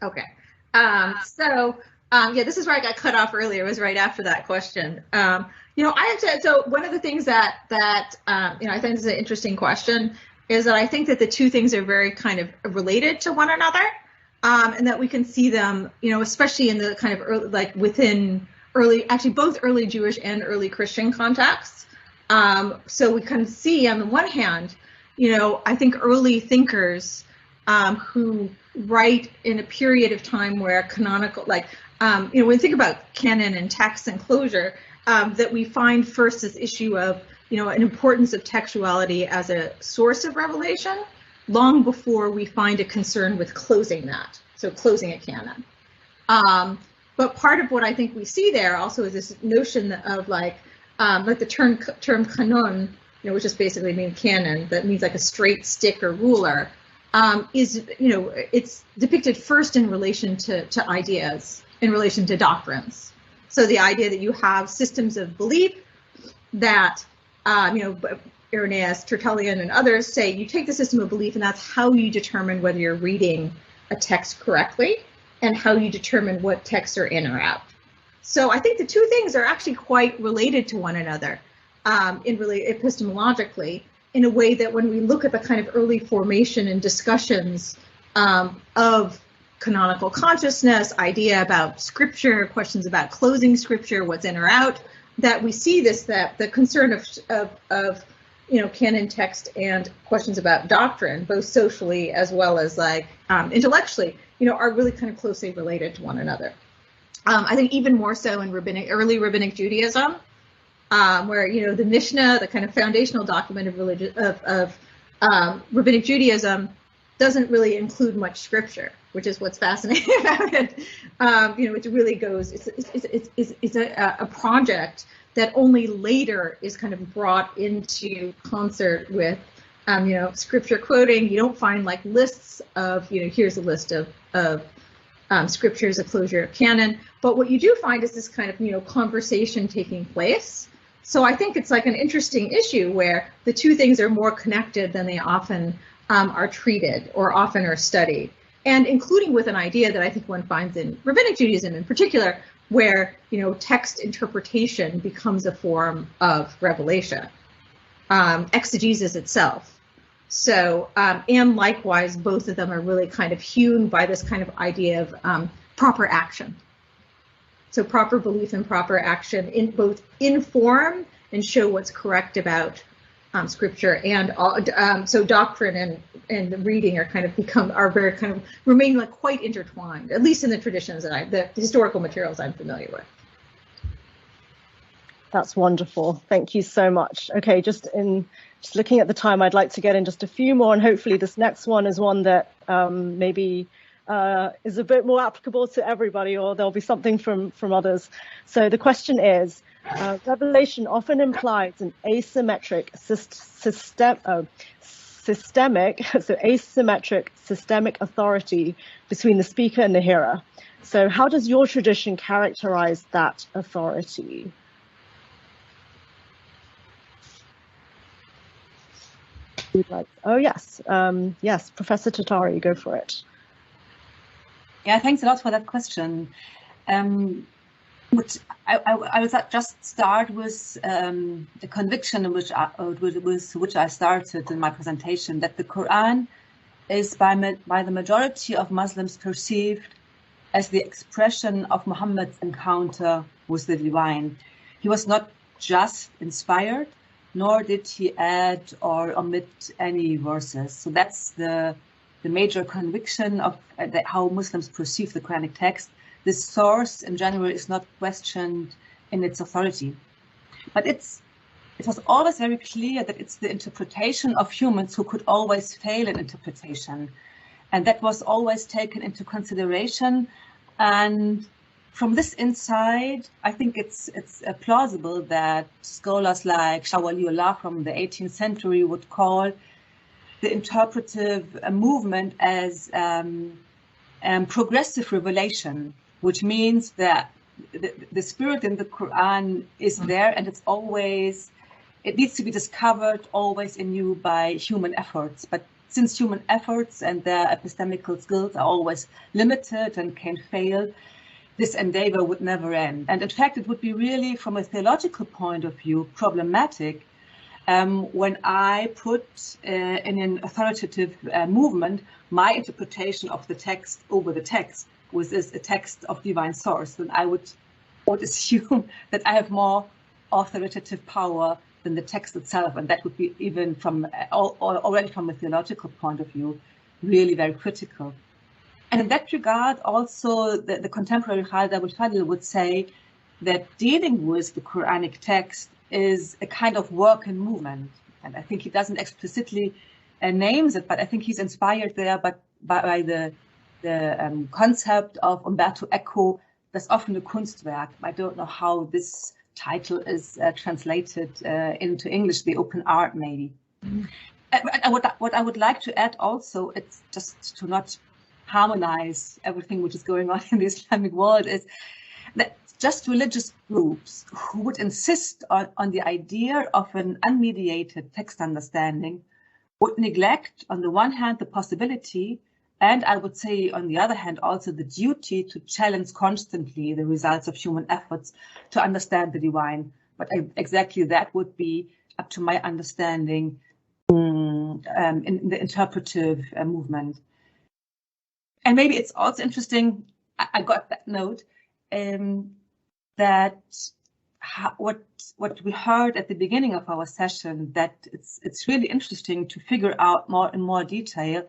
Okay. This is where I got cut off earlier. It was right after that question. So one of the things that I think is an interesting question is that I think that the two things are very kind of related to one another, and that we can see them, especially in the kind of early, like within both early Jewish and early Christian contexts. So we can see on the one hand, I think early thinkers who write in a period of time where canonical, when we think about canon and text and closure, that we find first this issue of, an importance of textuality as a source of revelation. long before we find a concern with closing that, so closing a canon. But part of what I think we see there also is this notion of like the term canon, which just basically means canon, that means like a straight stick or ruler, is, it's depicted first in relation to ideas, in relation to doctrines. So the idea that you have systems of belief that, Irenaeus, Tertullian, and others say you take the system of belief and that's how you determine whether you're reading a text correctly and how you determine what texts are in or out. So I think the two things are actually quite related to one another epistemologically, in a way that when we look at the kind of early formation and discussions of canonical consciousness, idea about scripture, questions about closing scripture, what's in or out, that we see this, that the concern of canon text and questions about doctrine, both socially as well as like intellectually, are really kind of closely related to one another. I think even more so in early rabbinic Judaism, where the Mishnah, the kind of foundational document of rabbinic Judaism, doesn't really include much scripture, which is what's fascinating about it. It really goes. It's a project that only later is kind of brought into concert with scripture quoting. You don't find like lists of here's a list of scriptures, a closure of canon. But what you do find is this kind of conversation taking place. So I think it's like an interesting issue where the two things are more connected than they often are treated or often are studied, and including with an idea that I think one finds in rabbinic Judaism in particular, where text interpretation becomes a form of revelation, exegesis itself. So and likewise, both of them are really kind of hewn by this kind of idea of proper action. So proper belief and proper action in both inform and show what's correct about scripture, and so doctrine and the reading are very kind of remain like quite intertwined, at least in the traditions that the historical materials I'm familiar with. That's wonderful. Thank you so much. Okay, just looking at the time, I'd like to get in just a few more, and hopefully this next one is one that maybe is a bit more applicable to everybody, or there'll be something from others. So the question is, revelation often implies an asymmetric systemic authority between the speaker and the hearer. So how does your tradition characterize that authority? Oh yes, yes, Professor Tatari, go for it. Yeah, thanks a lot for that question. Which I will just start with the conviction with which I started in my presentation, that the Quran is by the majority of Muslims perceived as the expression of Muhammad's encounter with the divine. He was not just inspired, nor did he add or omit any verses. So that's the major conviction of how Muslims perceive the Quranic text. This source in general is not questioned in its authority, but it was always very clear that it's the interpretation of humans who could always fail in interpretation, and that was always taken into consideration. And from this insight, I think it's plausible that scholars like Shah Waliullah from the 18th century would call the interpretive movement as progressive revelation, which means that the spirit in the Quran is there, and it needs to be discovered always anew by human efforts. But since human efforts and their epistemical skills are always limited and can fail, this endeavor would never end. And in fact, it would be really, from a theological point of view, problematic when I put in an authoritative movement my interpretation of the text over the text, which is a text of divine source, then I would assume that I have more authoritative power than the text itself, and that would be, even already from a theological point of view, really very critical. And in that regard, also the contemporary Khalid Abul Fadl would say that dealing with the Quranic text is a kind of work and movement. And I think he doesn't explicitly names it, but I think he's inspired there by the concept of Umberto Eco, das offene Kunstwerk. I don't know how this title is translated into English, the open art maybe. What I would like to add also, it's just to not harmonize everything which is going on in the Islamic world, is that just religious groups who would insist on the idea of an unmediated text understanding would neglect, on the one hand, the possibility, and I would say, on the other hand, also the duty to challenge constantly the results of human efforts to understand the divine. But exactly that would be, up to my understanding, in the interpretive movement. And maybe it's also interesting, I got that note, that what we heard at the beginning of our session, that it's really interesting to figure out in more detail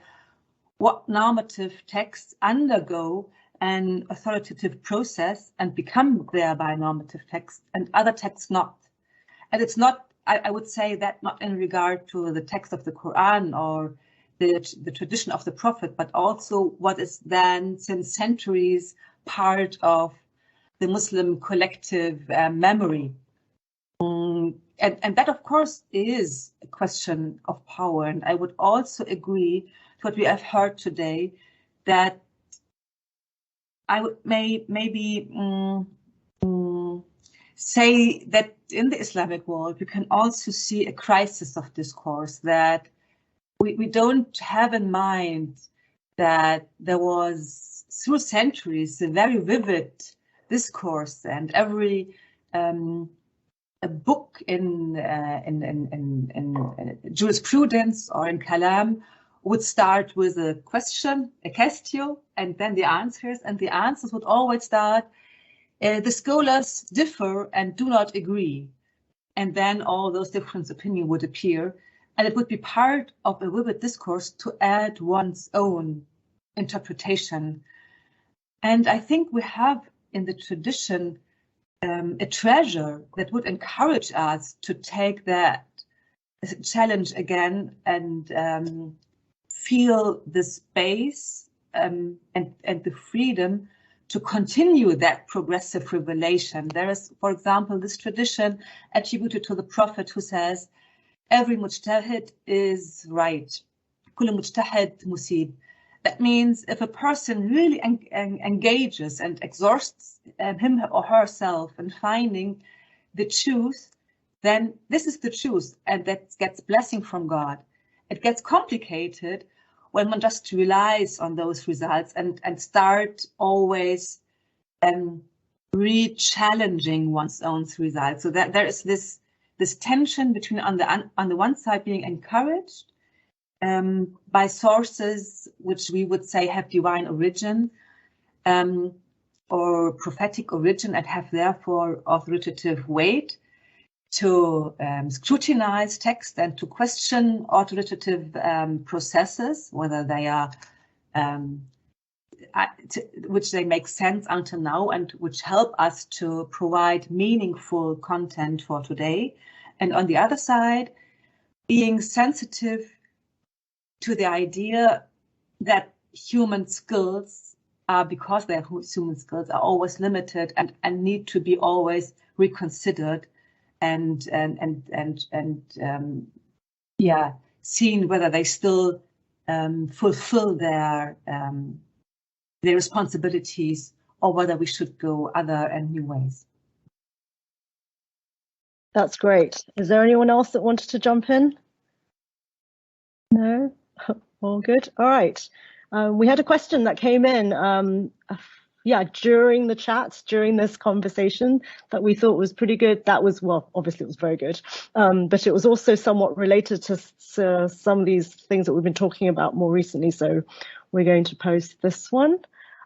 what normative texts undergo an authoritative process and become thereby normative texts, and other texts not. And it's not, I would say that not in regard to the text of the Quran or the tradition of the Prophet, but also what is then since centuries part of the Muslim collective memory. And that, of course, is a question of power. And I would also agree to what we have heard today, that I would maybe say that in the Islamic world, we can also see a crisis of discourse, that we don't have in mind that there was, through centuries, a very vivid discourse, and every a book in jurisprudence or in Kalam would start with a question, a question, and then the answers, and the answers would always start, the scholars differ and do not agree. And then all those different opinions would appear, and it would be part of a vivid discourse to add one's own interpretation. And I think we have in the tradition a treasure that would encourage us to take that challenge again and feel the space and the freedom to continue that progressive revelation. There is, for example, this tradition attributed to the Prophet who says, every mujtahid is right. Kullu mujtahid musib. That means if a person really engages and exhausts him or herself in finding the truth, then this is the truth, and that gets blessing from God. It gets complicated when one just relies on those results and start always re-challenging one's own results. So that there is this tension between on the one side being encouraged by sources which we would say have divine origin or prophetic origin and have therefore authoritative weight, to scrutinize text and to question authoritative processes, whether they are which they make sense until now and which help us to provide meaningful content for today. And on the other side, being sensitive to the idea that human skills are, because they're human skills, are always limited and need to be always reconsidered and seen whether they still fulfill their responsibilities or whether we should go other and new ways. That's great. Is there anyone else that wanted to jump in? No? All good. All right. We had a question that came in during the chat, during this conversation, that we thought was pretty good. That was, well, obviously it was very good, but it was also somewhat related to some of these things that we've been talking about more recently. So we're going to post this one.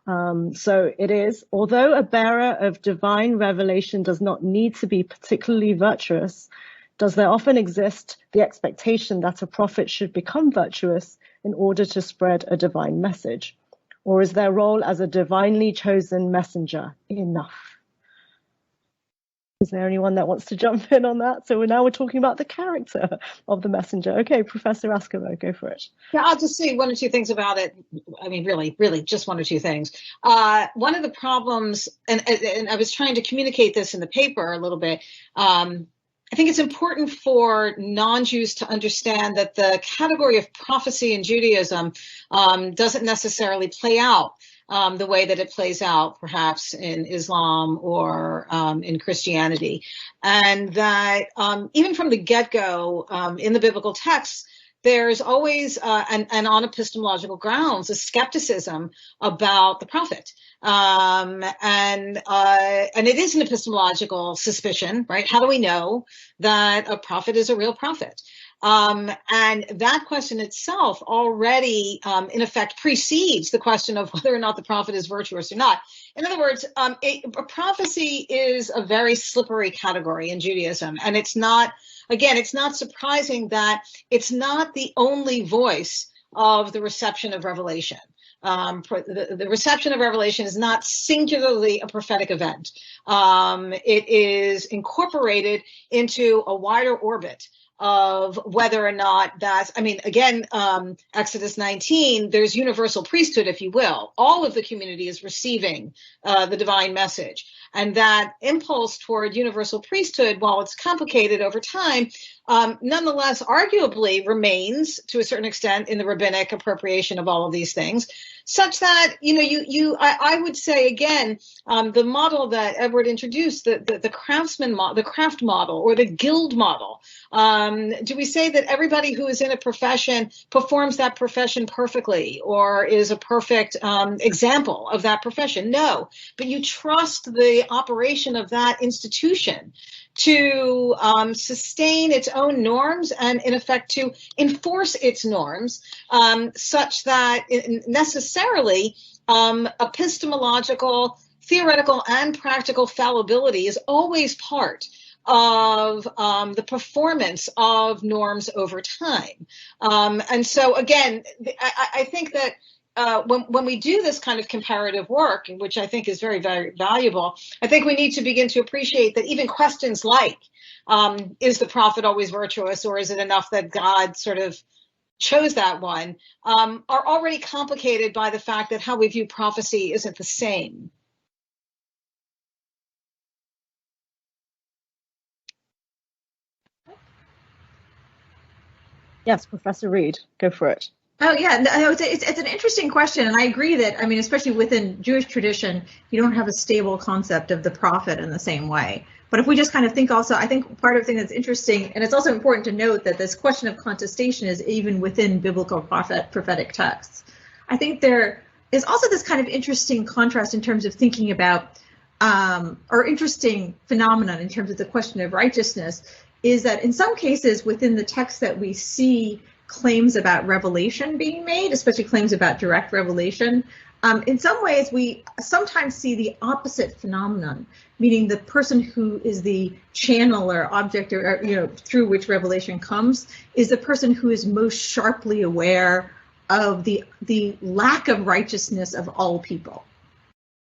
So it is, although a bearer of divine revelation does not need to be particularly virtuous, does there often exist the expectation that a prophet should become virtuous in order to spread a divine message? Or is their role as a divinely chosen messenger enough? Is there anyone that wants to jump in on that? So we're talking about the character of the messenger. Okay, Professor Rashkover, go for it. Yeah, I'll just say one or two things about it. I mean, really, just one or two things. One of the problems, and I was trying to communicate this in the paper a little bit, I think it's important for non-Jews to understand that the category of prophecy in Judaism doesn't necessarily play out the way that it plays out perhaps in Islam or in Christianity. And that even from the get-go in the biblical texts, there's always, and on epistemological grounds, a skepticism about the prophet. And it is an epistemological suspicion, right? How do we know that a prophet is a real prophet? And that question itself already, in effect, precedes the question of whether or not the prophet is virtuous or not. In other words, a prophecy is a very slippery category in Judaism, and it's not surprising that it's not the only voice of the reception of revelation. The reception of revelation is not singularly a prophetic event. It is incorporated into a wider orbit of whether or not that's, I mean, again, Exodus 19, there's universal priesthood, if you will. All of the community is receiving the divine message. And that impulse toward universal priesthood, while it's complicated over time, nonetheless, arguably remains to a certain extent in the rabbinic appropriation of all of these things, such that, I would say, again, the model that Edward introduced, the craftsman model, the craft model, or the guild model, do we say that everybody who is in a profession performs that profession perfectly or is a perfect example of that profession? No, but you trust the operation of that institution to sustain its own norms and, in effect, to enforce its norms such that necessarily epistemological, theoretical, and practical fallibility is always part of the performance of norms over time. And so, again, I think that when we do this kind of comparative work, which I think is very, very valuable, I think we need to begin to appreciate that even questions like, is the prophet always virtuous, or is it enough that God sort of chose that one, are already complicated by the fact that how we view prophecy isn't the same. Yes, Professor Reed, go for it. Oh, yeah, no, it's an interesting question. And I agree that, I mean, especially within Jewish tradition, you don't have a stable concept of the prophet in the same way. But if we just kind of think also, I think part of the thing that's interesting, and it's also important to note that this question of contestation is even within biblical prophetic texts. I think there is also this kind of interesting contrast in terms of thinking about, or interesting phenomenon in terms of the question of righteousness, is that in some cases within the text that we see claims about revelation being made, especially claims about direct revelation, in some ways we sometimes see the opposite phenomenon, meaning the person who is the channel or object or through which revelation comes is the person who is most sharply aware of the lack of righteousness of all people.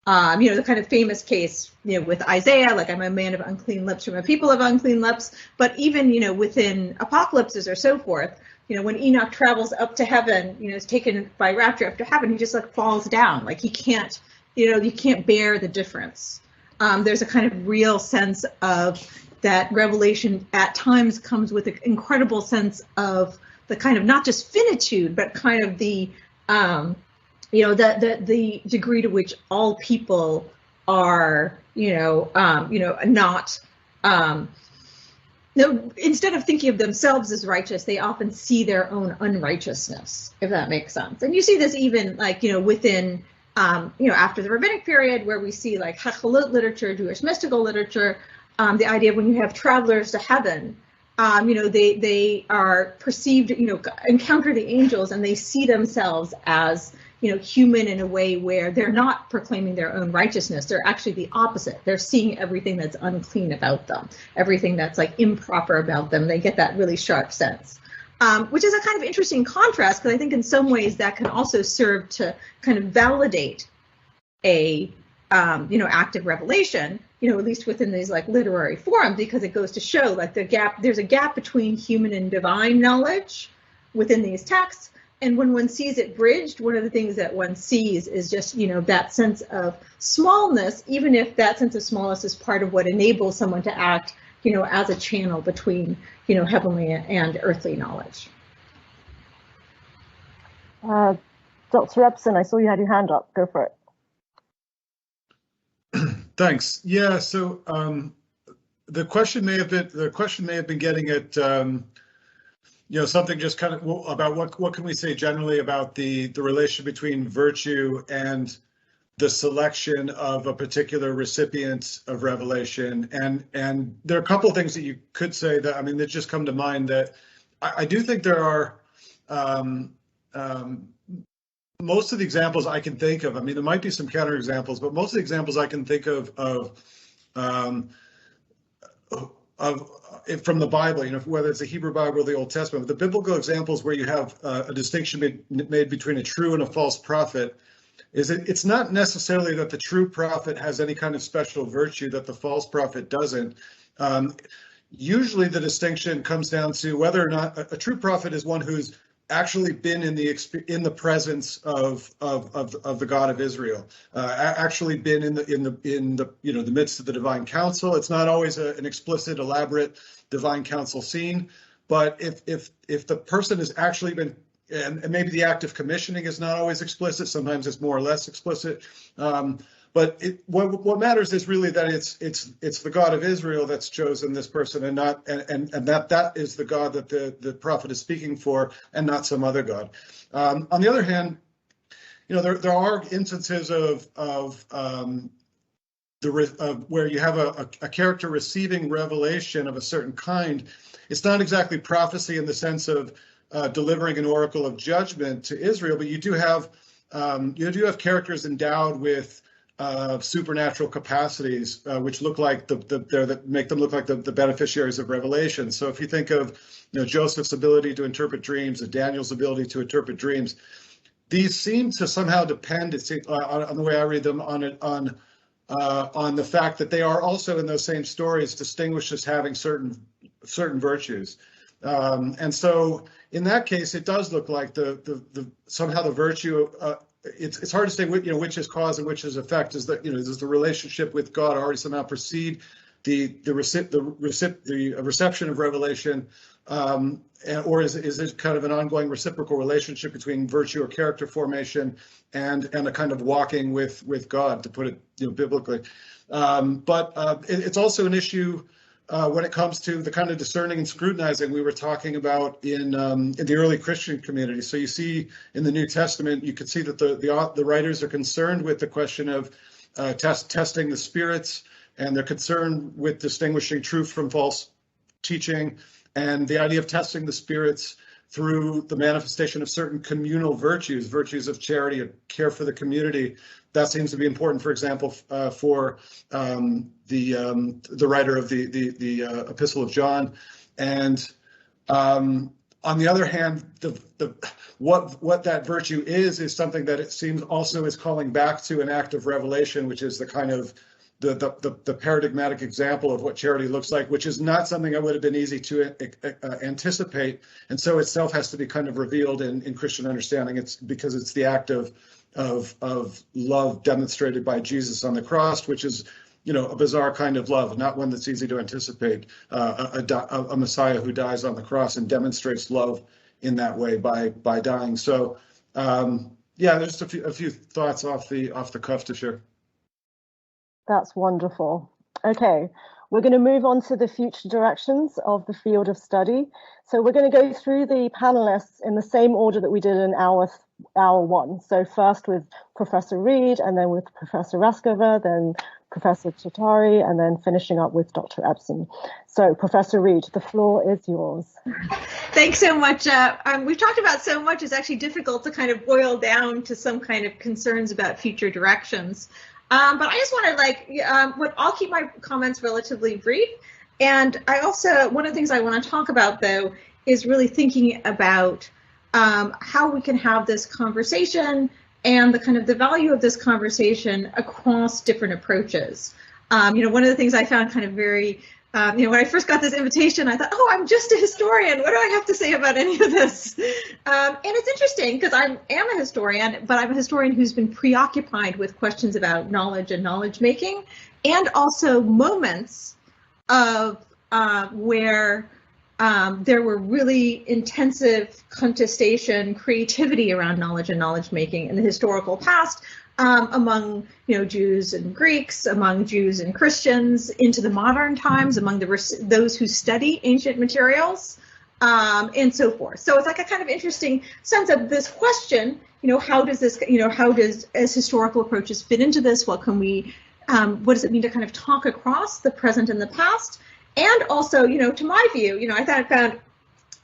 The kind of famous case, with Isaiah, like, I'm a man of unclean lips from a people of unclean lips, but even, within apocalypses or so forth, when Enoch travels up to heaven, is taken by rapture up to heaven, he just like falls down, like he can't, you can't bear the difference. There's a kind of real sense of that revelation at times comes with an incredible sense of the kind of not just finitude, but kind of the the degree to which all people are, not. No, instead of thinking of themselves as righteous, they often see their own unrighteousness, if that makes sense. And you see this even like, within, after the rabbinic period, where we see like Hachalot literature, Jewish mystical literature, the idea of when you have travelers to heaven, they are perceived, encounter the angels and they see themselves as, human in a way where they're not proclaiming their own righteousness. They're actually the opposite. They're seeing everything that's unclean about them, everything that's like improper about them. They get that really sharp sense, which is a kind of interesting contrast, because I think in some ways that can also serve to kind of validate a, act of revelation, at least within these like literary forums, because it goes to show like there's a gap between human and divine knowledge within these texts. And when one sees it bridged, one of the things that one sees is just, that sense of smallness, even if that sense of smallness is part of what enables someone to act, as a channel between, heavenly and earthly knowledge. Dr. Epsen, I saw you had your hand up. Go for it. Thanks. Yeah. So the question may have been getting at something just kind of about what can we say generally about the relation between virtue and the selection of a particular recipient of revelation. And there are a couple of things that you could say that just come to mind that I do think there are most of the examples I can think of. There might be some counterexamples, but most of the examples I can think of from the Bible, whether it's the Hebrew Bible or the Old Testament, the biblical examples where you have a distinction made between a true and a false prophet, it's not necessarily that the true prophet has any kind of special virtue that the false prophet doesn't. Usually the distinction comes down to whether or not a true prophet is one who's actually been in the presence of the God of Israel, actually been in the midst of the divine council. It's not always an explicit, elaborate divine council scene, but if the person has actually been, and maybe the act of commissioning is not always explicit, sometimes it's more or less explicit. But what matters is really that it's the God of Israel that's chosen this person, and not and that is the God that the prophet is speaking for, and not some other God. On the other hand, there are instances of where you have a character receiving revelation of a certain kind. It's not exactly prophecy in the sense of delivering an oracle of judgment to Israel, but you do have characters endowed with supernatural capacities, which look like that make them look like the beneficiaries of revelation. So if you think of Joseph's ability to interpret dreams, and Daniel's ability to interpret dreams, these seem to somehow depend, on the way I read them, on the fact that they are also in those same stories distinguished as having certain virtues. And so in that case, it does look like somehow the virtue. It's hard to say which is cause and which is effect. Is that does the relationship with God already somehow precede the reception of revelation, or is it kind of an ongoing reciprocal relationship between virtue or character formation and a kind of walking with God, to put it biblically? But it's also an issue when it comes to the kind of discerning and scrutinizing we were talking about in the early Christian community. So you see in the New Testament, you can see that the writers are concerned with the question of testing the spirits, and they're concerned with distinguishing truth from false teaching, and the idea of testing the spirits through the manifestation of certain communal virtues of charity and care for the community. That seems to be important, for example, for the writer of the Epistle of John. And on the other hand, what that virtue is something that it seems also is calling back to an act of revelation, which is the kind of the paradigmatic example of what charity looks like, which is not something that would have been easy to anticipate, and so itself has to be kind of revealed in Christian understanding. It's because it's the act of love demonstrated by Jesus on the cross, which is a bizarre kind of love, not one that's easy to anticipate. A Messiah who dies on the cross and demonstrates love in that way by dying. So there's a few thoughts off the cuff to share. That's wonderful. Okay, we're going to move on to the future directions of the field of study. So we're going to go through the panelists in the same order that we did in hour one. So first with Professor Reed, and then with Professor Rashkover, then Professor Tatari, and then finishing up with Dr. Epsen. So Professor Reed, the floor is yours. Thanks so much. We've talked about so much, it's actually difficult to kind of boil down to some kind of concerns about future directions. But I just want to I'll keep my comments relatively brief. And I also, one of the things I want to talk about, though, is really thinking about how we can have this conversation and the value of this conversation across different approaches. One of the things I found kind of very, when I first got this invitation, I thought, oh, I'm just a historian. What do I have to say about any of this? And it's interesting because I am a historian, but I'm a historian who's been preoccupied with questions about knowledge and knowledge making, and also moments of where there were really intensive contestation, creativity around knowledge and knowledge making in the historical past, among Jews and Greeks, among Jews and Christians, into the modern times, among those who study ancient materials, and so forth. So it's like a kind of interesting sense of this question. How does this, as historical approaches fit into this? What can we, what does it mean to kind of talk across the present and the past? And also, to my view, I found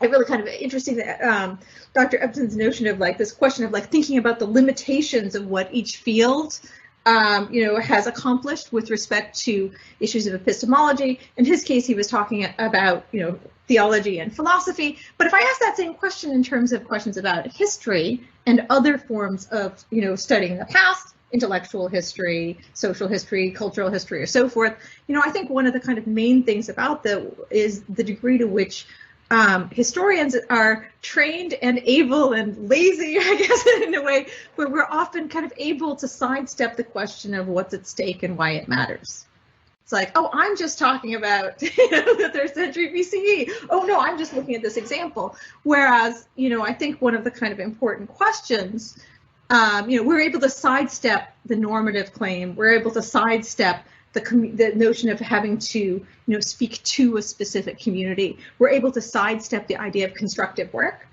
it really kind of interesting that Dr. Epsen's notion of like this question of like thinking about the limitations of what each field, has accomplished with respect to issues of epistemology. In his case, he was talking about, theology and philosophy. But if I ask that same question in terms of questions about history and other forms of, studying the past, intellectual history, social history, cultural history, or so forth, I think one of the kind of main things about that is the degree to which historians are trained and able and lazy, I guess, in a way where we're often kind of able to sidestep the question of what's at stake and why it matters. It's like, oh, I'm just talking about the 3rd century BCE. Oh, no, I'm just looking at this example. Whereas, I think one of the kind of important questions, we're able to sidestep the normative claim. We're able to sidestep the notion of having to, speak to a specific community. We're able to sidestep the idea of constructive work.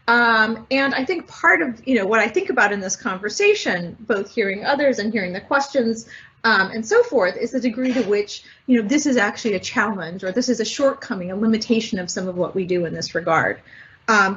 And I think part of, what I think about in this conversation, both hearing others and hearing the questions and so forth, is the degree to which, this is actually a challenge, or this is a shortcoming, a limitation of some of what we do in this regard.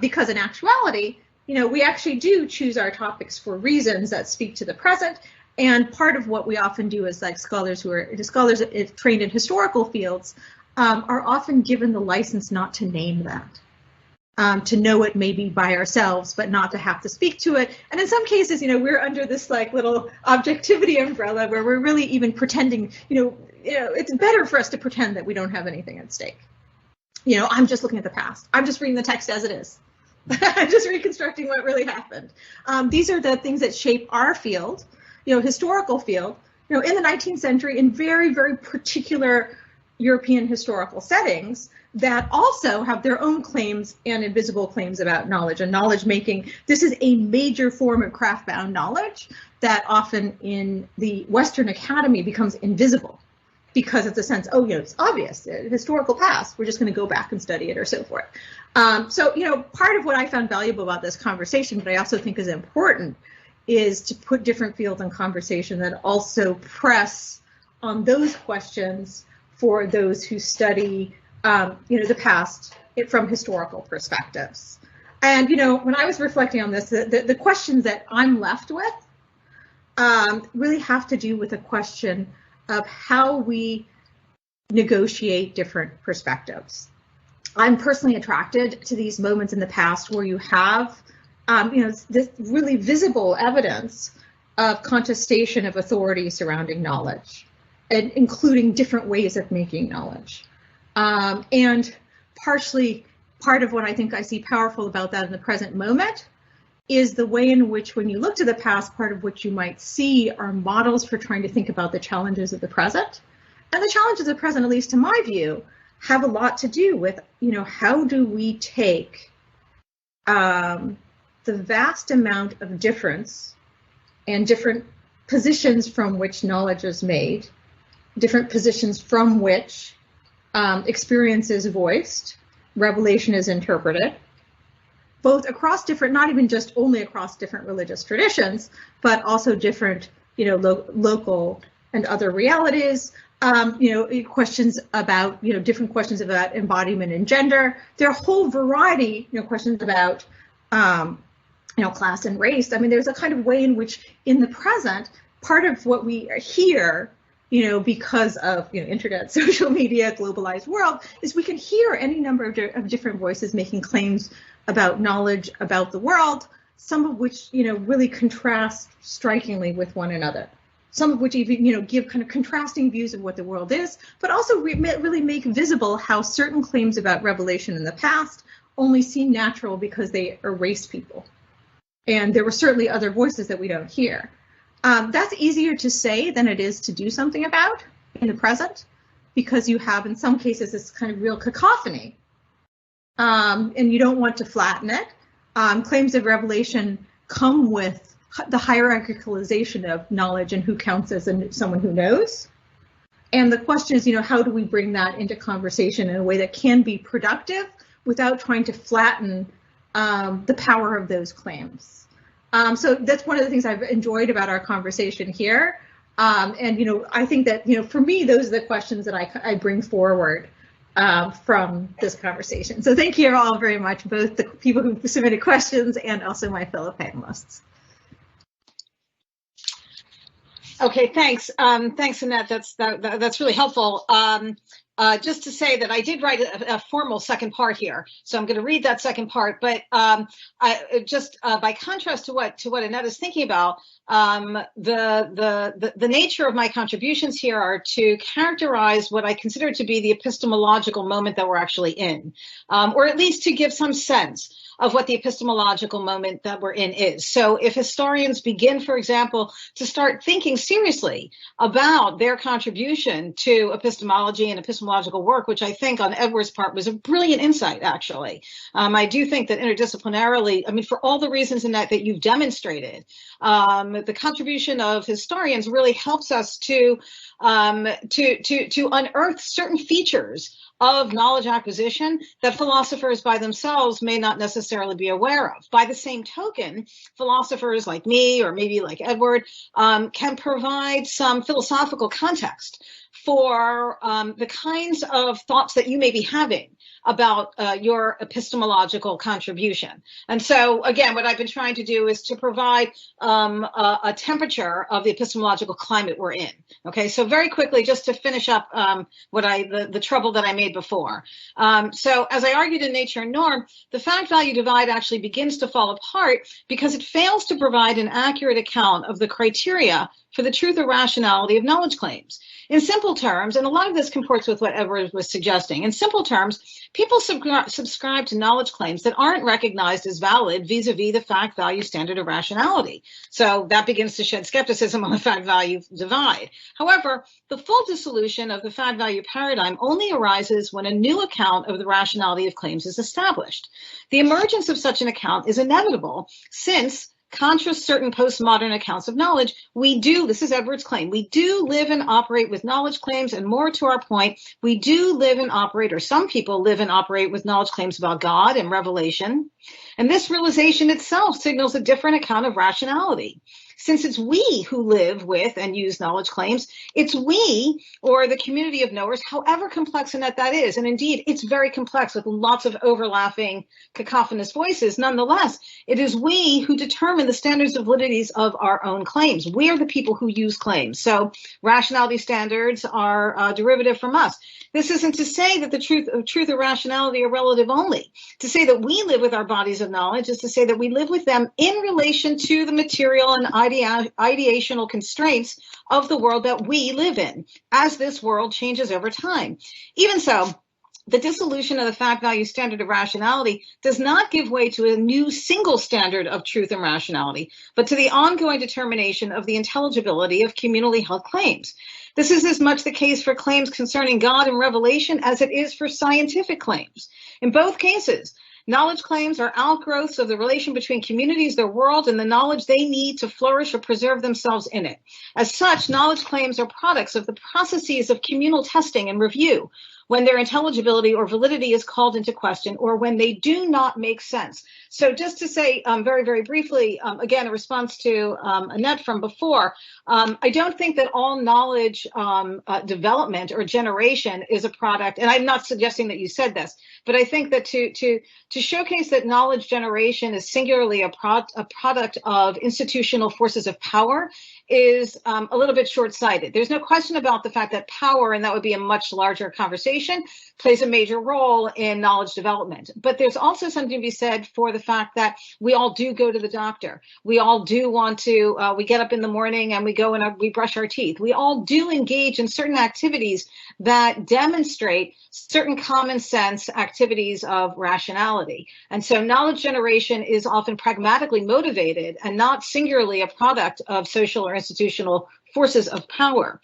Because in actuality, we actually do choose our topics for reasons that speak to the present. And part of what we often do is like scholars trained in historical fields are often given the license not to name that, to know it maybe by ourselves, but not to have to speak to it. And in some cases, we're under this like little objectivity umbrella where we're really even pretending, it's better for us to pretend that we don't have anything at stake. I'm just looking at the past. I'm just reading the text as it is. I'm just reconstructing what really happened. These are the things that shape our field. Historical field, in the 19th century in very, very particular European historical settings that also have their own claims and invisible claims about knowledge and knowledge making. This is a major form of craft-bound knowledge that often in the Western academy becomes invisible because it's a sense, it's obvious, historical past, we're just going to go back and study it or so forth. So, part of what I found valuable about this conversation, but I also think is important, is to put different fields in conversation that also press on those questions for those who study, the past from historical perspectives. And, when I was reflecting on this, the questions that I'm left with really have to do with a question of how we negotiate different perspectives. I'm personally attracted to these moments in the past where you have this really visible evidence of contestation of authority surrounding knowledge, and including different ways of making knowledge. And part of what I think I see powerful about that in the present moment is the way in which, when you look to the past, part of what you might see are models for trying to think about the challenges of the present. And the challenges of the present, at least to my view, have a lot to do with, how do we take the vast amount of difference and different positions from which knowledge is made, different positions from which experience is voiced, revelation is interpreted, both across different, not even just only across different religious traditions, but also different, local and other realities, questions about, different questions about embodiment and gender. There are a whole variety, questions about, class and race. I mean, there's a kind of way in which, in the present, part of what we hear, because of internet, social media, globalized world, is we can hear any number of different voices making claims about knowledge about the world, some of which really contrast strikingly with one another. some of which even, give kind of contrasting views of what the world is, but also really make visible how certain claims about revelation in the past only seem natural because they erase people. And there were certainly other voices that we don't hear. That's easier to say than it is to do something about in the present, because you have, in some cases, this kind of real cacophony. And you don't want to flatten it. Claims of revelation come with the hierarchicalization of knowledge and who counts as someone who knows. And the question is, how do we bring that into conversation in a way that can be productive without trying to flatten the power of those claims? So that's one of the things I've enjoyed about our conversation here. And, I think that, for me, those are the questions that I bring forward from this conversation. So thank you all very much, both the people who submitted questions and also my fellow panelists. Okay, thanks. Thanks, Annette. That's really helpful. Just to say that I did write a formal second part here, so I'm going to read that second part. But by contrast to what Annette is thinking about, the nature of my contributions here are to characterize what I consider to be the epistemological moment that we're actually in, or at least to give some sense of what the epistemological moment that we're in is. So if historians begin, for example, to start thinking seriously about their contribution to epistemology and epistemological work, which I think on Edward's part was a brilliant insight, actually. I do think that interdisciplinarily, for all the reasons in that you've demonstrated, the contribution of historians really helps us to unearth certain features of knowledge acquisition that philosophers by themselves may not necessarily be aware of. By the same token, philosophers like me, or maybe like Edward, can provide some philosophical context for the kinds of thoughts that you may be having about your epistemological contribution. And so, again, what I've been trying to do is to provide a temperature of the epistemological climate we're in. Okay, so very quickly, just to finish up the trouble that I made before. So as I argued in Nature and Norm, the fact-value divide actually begins to fall apart because it fails to provide an accurate account of the criteria for the truth or rationality of knowledge claims. In simple terms, and a lot of this comports with what Edward was suggesting, in simple terms, people subscribe to knowledge claims that aren't recognized as valid vis-a-vis the fact-value standard of rationality. So that begins to shed skepticism on the fact-value divide. However, the full dissolution of the fact-value paradigm only arises when a new account of the rationality of claims is established. The emergence of such an account is inevitable since, contra certain postmodern accounts of knowledge, this is Edward's claim, we do live and operate with knowledge claims, and more to our point, we do live and operate, or some people live and operate with knowledge claims about God and revelation. And this realization itself signals a different account of rationality. Since it's we who live with and use knowledge claims, it's we, or the community of knowers, however complex and that is. And indeed, it's very complex with lots of overlapping cacophonous voices. Nonetheless, it is we who determine the standards of validities of our own claims. We are the people who use claims. So rationality standards are derivative from us. This isn't to say that the truth or rationality are relative only. To say that we live with our bodies of knowledge is to say that we live with them in relation to the material and ideational constraints of the world that we live in, as this world changes over time. Even so, the dissolution of the fact-value standard of rationality does not give way to a new single standard of truth and rationality, but to the ongoing determination of the intelligibility of communally held claims. This is as much the case for claims concerning God and revelation as it is for scientific claims. In both cases, knowledge claims are outgrowths of the relation between communities, their world, and the knowledge they need to flourish or preserve themselves in it. As such, knowledge claims are products of the processes of communal testing and review, when their intelligibility or validity is called into question, or when they do not make sense. So just to say very, very briefly, again, a response to Annette from before, I don't think that all knowledge development or generation is a product, and I'm not suggesting that you said this, but I think that to showcase that knowledge generation is singularly a product of institutional forces of power is a little bit short-sighted. There's no question about the fact that power, and that would be a much larger conversation, plays a major role in knowledge development. But there's also something to be said for the fact that we all do go to the doctor. We all do want to, we get up in the morning and we go and we brush our teeth. We all do engage in certain activities that demonstrate certain common sense activities of rationality. And so knowledge generation is often pragmatically motivated and not singularly a product of social or institutional forces of power.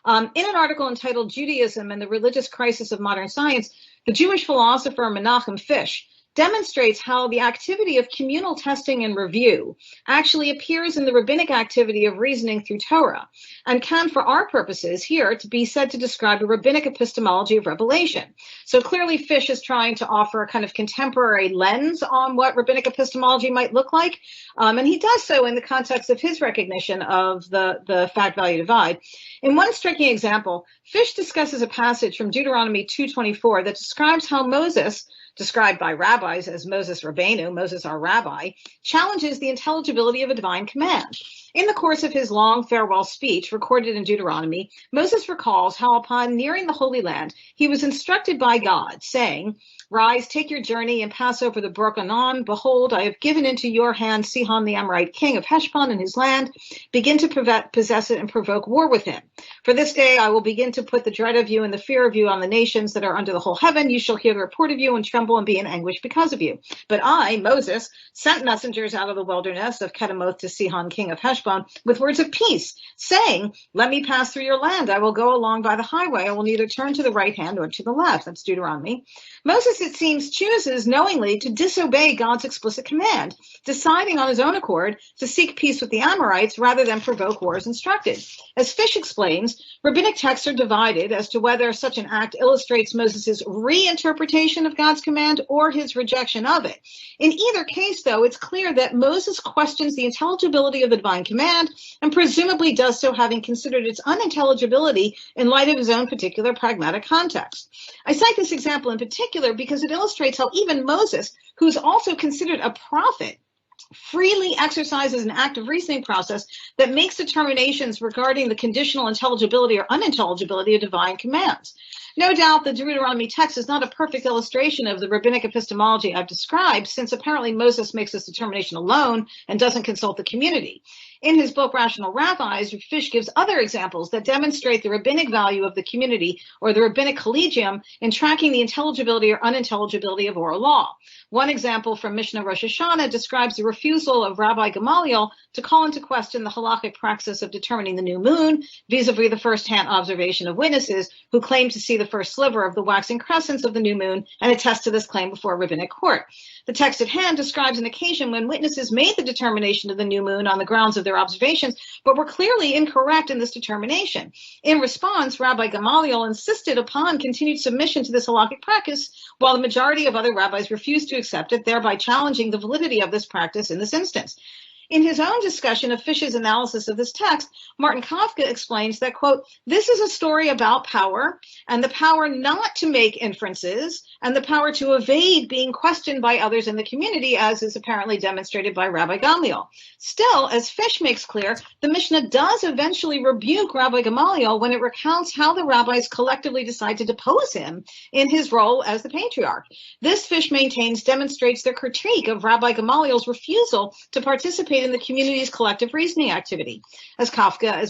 In an article entitled Judaism and the Religious Crisis of Modern Science, the Jewish philosopher Menachem Fish demonstrates how the activity of communal testing and review actually appears in the rabbinic activity of reasoning through Torah, and can, for our purposes here, to be said to describe a rabbinic epistemology of revelation. So clearly Fish is trying to offer a kind of contemporary lens on what rabbinic epistemology might look like, and he does so in the context of his recognition of the fact-value divide. In one striking example, Fish discusses a passage from Deuteronomy 2:24 that describes how Moses, described by rabbis as Moses Rabbeinu, Moses our rabbi, challenges the intelligibility of a divine command. In the course of his long farewell speech recorded in Deuteronomy, Moses recalls how upon nearing the Holy Land, he was instructed by God, saying, "Rise, take your journey, and pass over the brook Anon. Behold, I have given into your hand Sihon the Amorite king of Heshbon and his land. Begin to possess it and provoke war with him. For this day I will begin to put the dread of you and the fear of you on the nations that are under the whole heaven. You shall hear the report of you and tremble and be in anguish because of you. But I, Moses, sent messengers out of the wilderness of Kedemoth to Sihon king of Heshbon with words of peace, saying, let me pass through your land. I will go along by the highway. I will neither turn to the right hand or to the left." That's Deuteronomy. Moses, it seems, chooses knowingly to disobey God's explicit command, deciding on his own accord to seek peace with the Amorites rather than provoke war as instructed. As Fish explains, rabbinic texts are divided as to whether such an act illustrates Moses' reinterpretation of God's command or his rejection of it. In either case, though, it's clear that Moses questions the intelligibility of the divine command and presumably does so having considered its unintelligibility in light of his own particular pragmatic context. I cite this example in particular because it illustrates how even Moses, who's also considered a prophet, freely exercises an active reasoning process that makes determinations regarding the conditional intelligibility or unintelligibility of divine commands. No doubt the Deuteronomy text is not a perfect illustration of the rabbinic epistemology I've described, since apparently Moses makes this determination alone and doesn't consult the community. In his book, Rational Rabbis, Fish gives other examples that demonstrate the rabbinic value of the community or the rabbinic collegium in tracking the intelligibility or unintelligibility of oral law. One example from Mishnah Rosh Hashanah describes the refusal of Rabbi Gamaliel to call into question the halakhic praxis of determining the new moon vis-a-vis the first-hand observation of witnesses who claim to see the first sliver of the waxing crescents of the new moon and attest to this claim before a rabbinic court. The text at hand describes an occasion when witnesses made the determination of the new moon on the grounds of their observations, but were clearly incorrect in this determination. In response, Rabbi Gamaliel insisted upon continued submission to this halakhic practice, while the majority of other rabbis refused to accept it, thereby challenging the validity of this practice in this instance. In his own discussion of Fish's analysis of this text, Martin Kafka explains that, quote, "This is a story about power, and the power not to make inferences, and the power to evade being questioned by others in the community, as is apparently demonstrated by Rabbi Gamaliel. Still, as Fish makes clear, the Mishnah does eventually rebuke Rabbi Gamaliel when it recounts how the rabbis collectively decide to depose him in his role as the patriarch. This, Fish maintains, demonstrates their critique of Rabbi Gamaliel's refusal to participate in the community's collective reasoning activity. As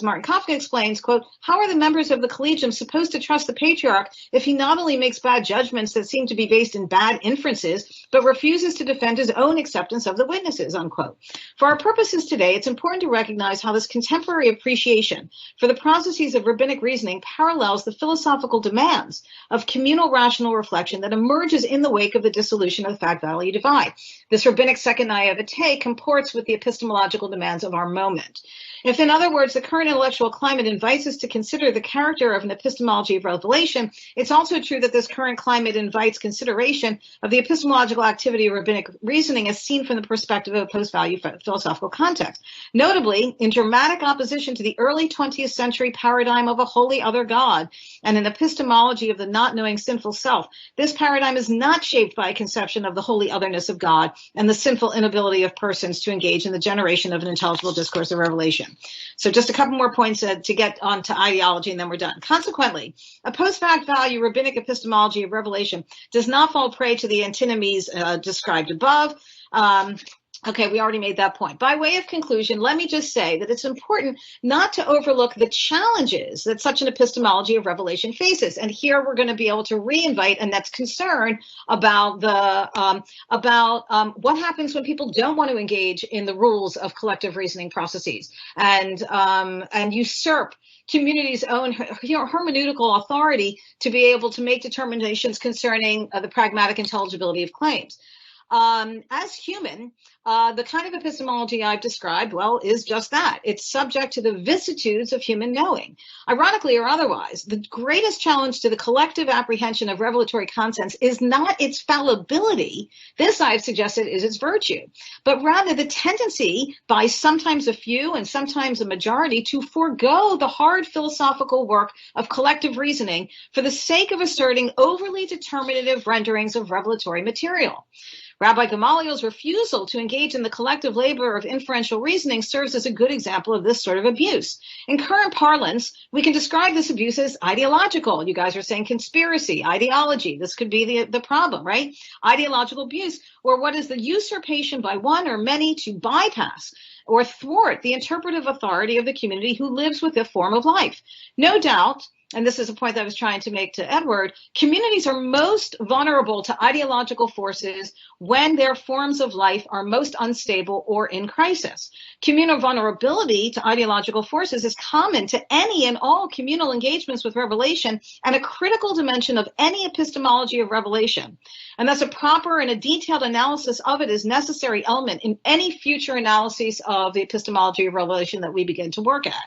Martin Kafka explains, quote, "How are the members of the collegium supposed to trust the patriarch if he not only makes bad judgments that seem to be based in bad inferences, but refuses to defend his own acceptance of the witnesses," unquote. For our purposes today, it's important to recognize how this contemporary appreciation for the processes of rabbinic reasoning parallels the philosophical demands of communal rational reflection that emerges in the wake of the dissolution of the fact-value divide. This rabbinic second naivete comports with the epistemological demands of our moment. If, in other words, the current intellectual climate invites us to consider the character of an epistemology of revelation, it's also true that this current climate invites consideration of the epistemological activity of rabbinic reasoning as seen from the perspective of a post-value philosophical context. Notably, in dramatic opposition to the early 20th century paradigm of a wholly other God and an epistemology of the not-knowing sinful self, this paradigm is not shaped by a conception of the holy otherness of God and the sinful inability of persons to engage in the generation of an intelligible discourse of revelation. So just a couple more points to get on to ideology, and then we're done. Consequently, a post-fact value rabbinic epistemology of revelation does not fall prey to the antinomies described above. Okay, we already made that point. By way of conclusion, let me just say that it's important not to overlook the challenges that such an epistemology of revelation faces. And here we're going to be able to reinvite Annette's concern about what happens when people don't want to engage in the rules of collective reasoning processes and usurp community's own hermeneutical authority to be able to make determinations concerning the pragmatic intelligibility of claims. As human, the kind of epistemology I've described, well, is just that. It's subject to the vicissitudes of human knowing. Ironically or otherwise, the greatest challenge to the collective apprehension of revelatory contents is not its fallibility. This, I've suggested, is its virtue, but rather the tendency by sometimes a few and sometimes a majority to forego the hard philosophical work of collective reasoning for the sake of asserting overly determinative renderings of revelatory material. Rabbi Gamaliel's refusal to engage in the collective labor of inferential reasoning serves as a good example of this sort of abuse. In current parlance, we can describe this abuse as ideological. You guys are saying conspiracy, ideology. This could be the problem, right? Ideological abuse, or what is the usurpation by one or many to bypass or thwart the interpretive authority of the community who lives with the form of life. No doubt, and this is a point that I was trying to make to Edward, communities are most vulnerable to ideological forces when their forms of life are most unstable or in crisis. Communal vulnerability to ideological forces is common to any and all communal engagements with revelation and a critical dimension of any epistemology of revelation. And thus a proper and a detailed analysis of it is a necessary element in any future analyses of the epistemology of revelation that we begin to work at.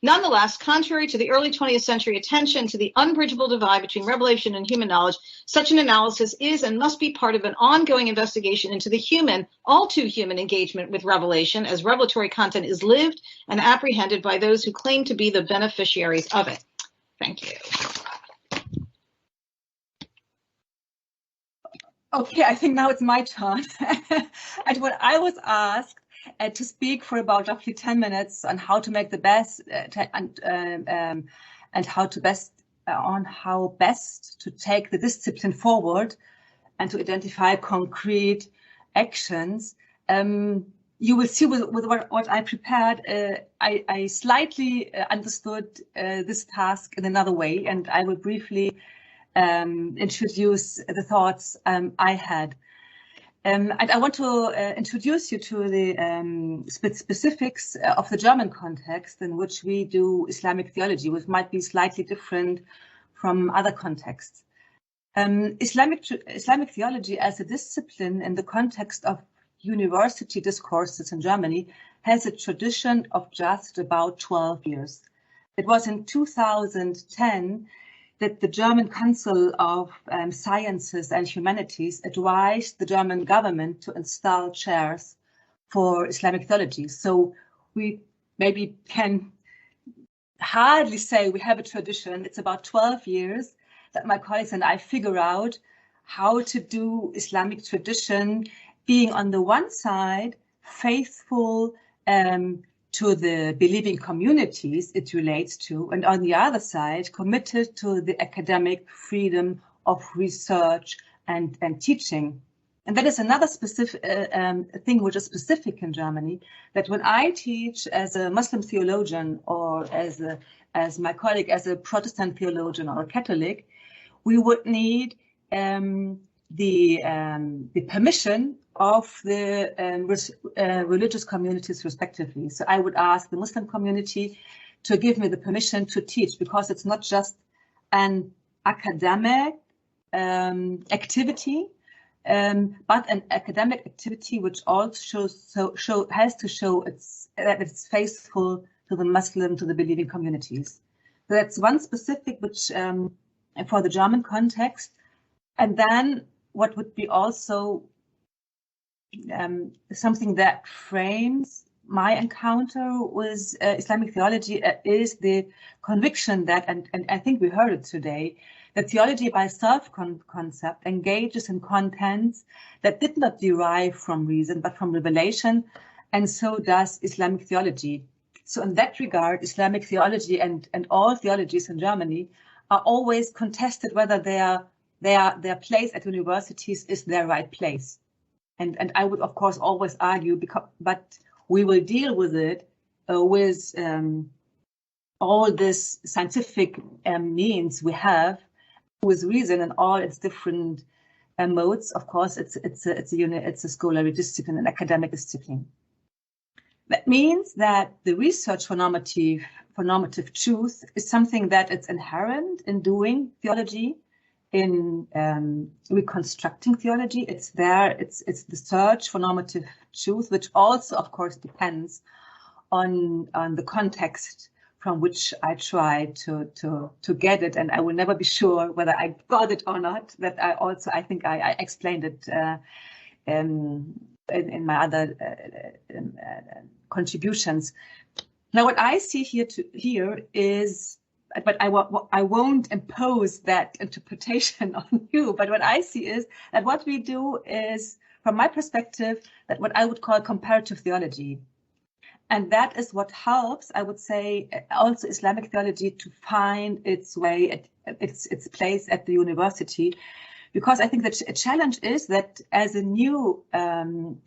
Nonetheless, contrary to the early 20th century attention to the unbridgeable divide between revelation and human knowledge, such an analysis is and must be part of an ongoing investigation into the human, all too human engagement with revelation as revelatory content is lived and apprehended by those who claim to be the beneficiaries of it. Thank you. Okay, I think now it's my turn. And when I was asked to speak for about roughly 10 minutes on how to make the best and how best to take the discipline forward and to identify concrete actions, you will see with what I prepared, I slightly understood this task in another way, and I will briefly introduce the thoughts I had. And I want to introduce you to the specifics of the German context in which we do Islamic theology, which might be slightly different from other contexts. Islamic theology as a discipline in the context of university discourses in Germany has a tradition of just about 12 years. It was in 2010 that the German Council of Sciences and Humanities advised the German government to install chairs for Islamic theology. So we maybe can hardly say we have a tradition. It's about 12 years that my colleagues and I figure out how to do Islamic tradition, being on the one side faithful to the believing communities it relates to, and on the other side, committed to the academic freedom of research and teaching. And that is another specific thing which is specific in Germany, that when I teach as a Muslim theologian or as my colleague as a Protestant theologian or a Catholic, we would need the permission of the religious communities respectively. So I would ask the Muslim community to give me the permission to teach, because it's not just an academic activity, but an academic activity which also has to show that it's faithful to the Muslim, to the believing communities. So that's one specific which for the German context. And then what would be also something that frames my encounter with Islamic theology is the conviction that, and I think we heard it today, that theology by self-concept engages in contents that did not derive from reason, but from revelation, and so does Islamic theology. So in that regard, Islamic theology and all theologies in Germany are always contested whether their place at universities is their right place. And I would, of course, always argue, but we will deal with it with all this scientific means we have, with reason and all its different modes. Of course, it's a scholarly discipline, an academic discipline. That means that the research for normative truth is something that it's inherent in doing theology, in reconstructing theology. It's there. It's the search for normative truth, which also, of course, depends on the context from which I try to get it, and I will never be sure whether I got it or not. That I think I explained it in my other contributions. Now, what I see here is, but I won't impose that interpretation on you. But what I see is that what we do is, from my perspective, that what I would call comparative theology. And that is what helps, I would say, also Islamic theology to find its way, its place at the university. Because I think that a challenge is that as a new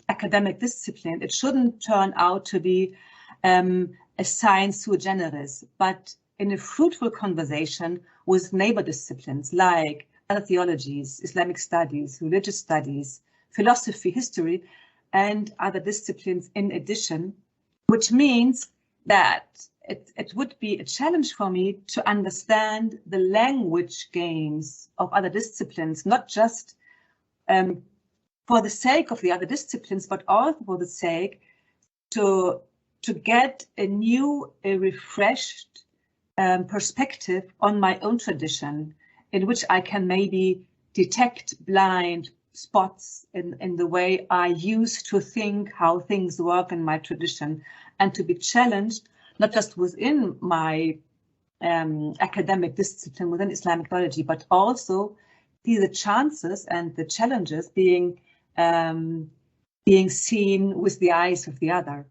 academic discipline, it shouldn't turn out to be a science sui generis, but in a fruitful conversation with neighbor disciplines like other theologies, Islamic studies, religious studies, philosophy, history, and other disciplines in addition, which means that it would be a challenge for me to understand the language games of other disciplines, not just for the sake of the other disciplines, but also for the sake to get a refreshed perspective on my own tradition, in which I can maybe detect blind spots in the way I used to think how things work in my tradition, and to be challenged not just within my academic discipline within Islamic theology, but also see the chances and the challenges being seen with the eyes of the other,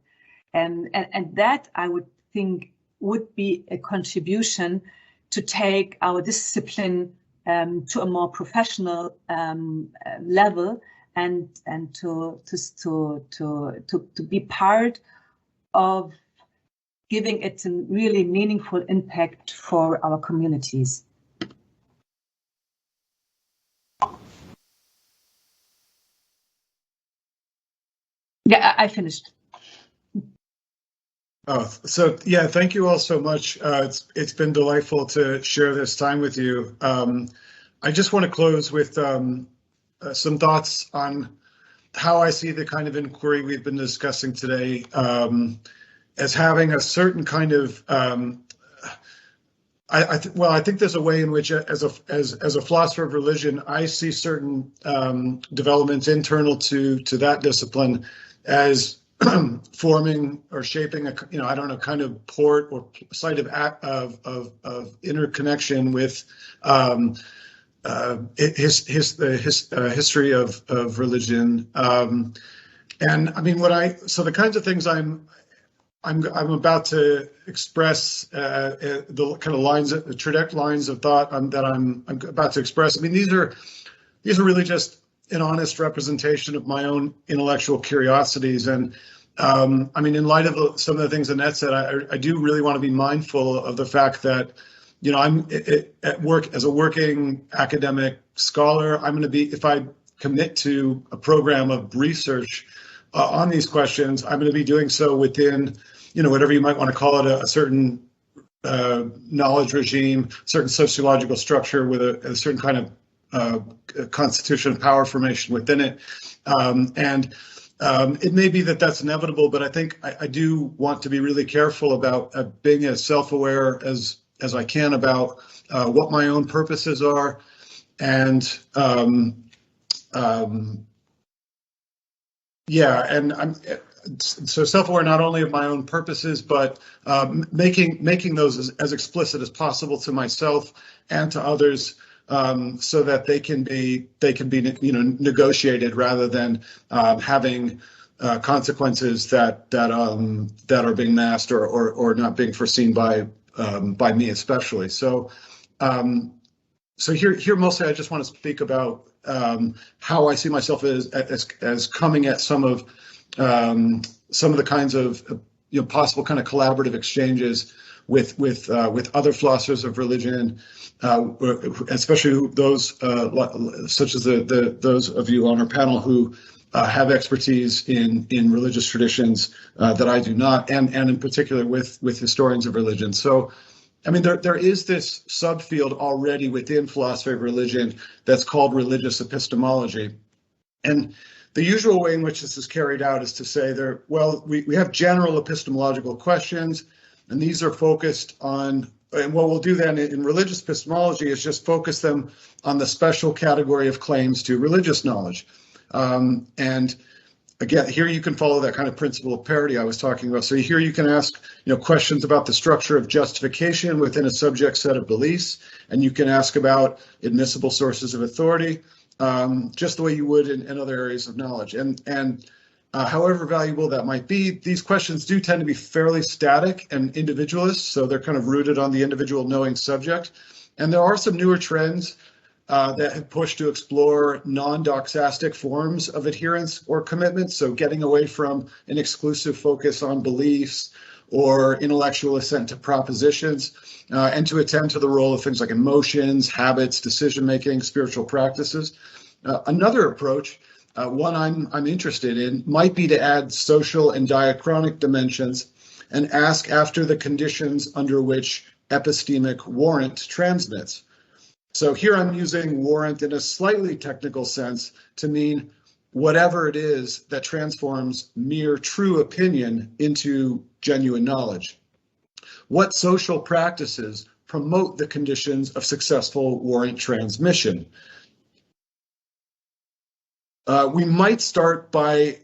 and that I would think would be a contribution to take our discipline to a more professional level, and to be part of giving it a really meaningful impact for our communities. Yeah, I finished. Oh, so yeah, thank you all so much. It's been delightful to share this time with you. I just want to close with some thoughts on how I see the kind of inquiry we've been discussing today as having a certain kind of I think there's a way in which, as a philosopher of religion, I see certain developments internal to that discipline as forming or shaping a kind of port or site of interconnection with the history of religion, and I mean so the kinds of things I'm about to express, the kind of lines, the direct lines of thought that I'm about to express. I mean, these are really just an honest representation of my own intellectual curiosities. And I mean, in light of some of the things Annette said, I do really want to be mindful of the fact that, you know, I'm at work as a working academic scholar. I'm going to be, if I commit to a program of research on these questions, I'm going to be doing so within, you know, whatever you might want to call it, a certain knowledge regime, certain sociological structure with a certain kind of constitution of power formation within it. It may be that that's inevitable, but I think I do want to be really careful about being as self-aware as I can about what my own purposes are, and yeah, and I'm so self-aware not only of my own purposes, but making those as explicit as possible to myself and to others, so that they can be negotiated rather than having consequences that are being masked or not being foreseen by me especially. So here mostly I just want to speak about how I see myself as coming at some of the kinds of possible kind of collaborative exchanges with other philosophers of religion, especially those such as those of you on our panel who have expertise in religious traditions that I do not, and in particular with historians of religion. So, I mean, there is this subfield already within philosophy of religion that's called religious epistemology, and the usual way in which this is carried out is to say we have general epistemological questions, and these are focused on, and what we'll do then in religious epistemology is just focus them on the special category of claims to religious knowledge. And again, here you can follow that kind of principle of parity I was talking about. So here you can ask, questions about the structure of justification within a subject set of beliefs, and you can ask about admissible sources of authority, just the way you would in other areas of knowledge. And however valuable that might be, these questions do tend to be fairly static and individualist, so they're kind of rooted on the individual knowing subject. And there are some newer trends that have pushed to explore non-doxastic forms of adherence or commitment, so getting away from an exclusive focus on beliefs or intellectual assent to propositions, and to attend to the role of things like emotions, habits, decision-making, spiritual practices. Another approach, one I'm interested in, might be to add social and diachronic dimensions and ask after the conditions under which epistemic warrant transmits. So here I'm using warrant in a slightly technical sense to mean whatever it is that transforms mere true opinion into genuine knowledge. What social practices promote the conditions of successful warrant transmission? We might start by,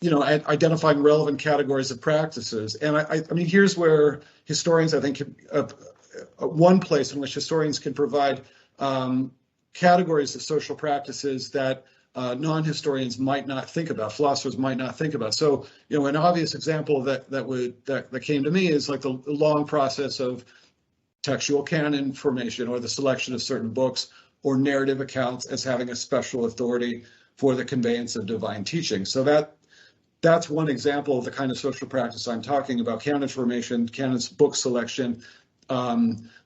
identifying relevant categories of practices. And I mean, here's where historians, I think, one place in which historians can provide categories of social practices that non-historians might not think about, philosophers might not think about. So, an obvious example that came to me is like the long process of textual canon formation, or the selection of certain books or narrative accounts as having a special authority for the conveyance of divine teaching. So that's one example of the kind of social practice I'm talking about: canon formation, canon's book selection.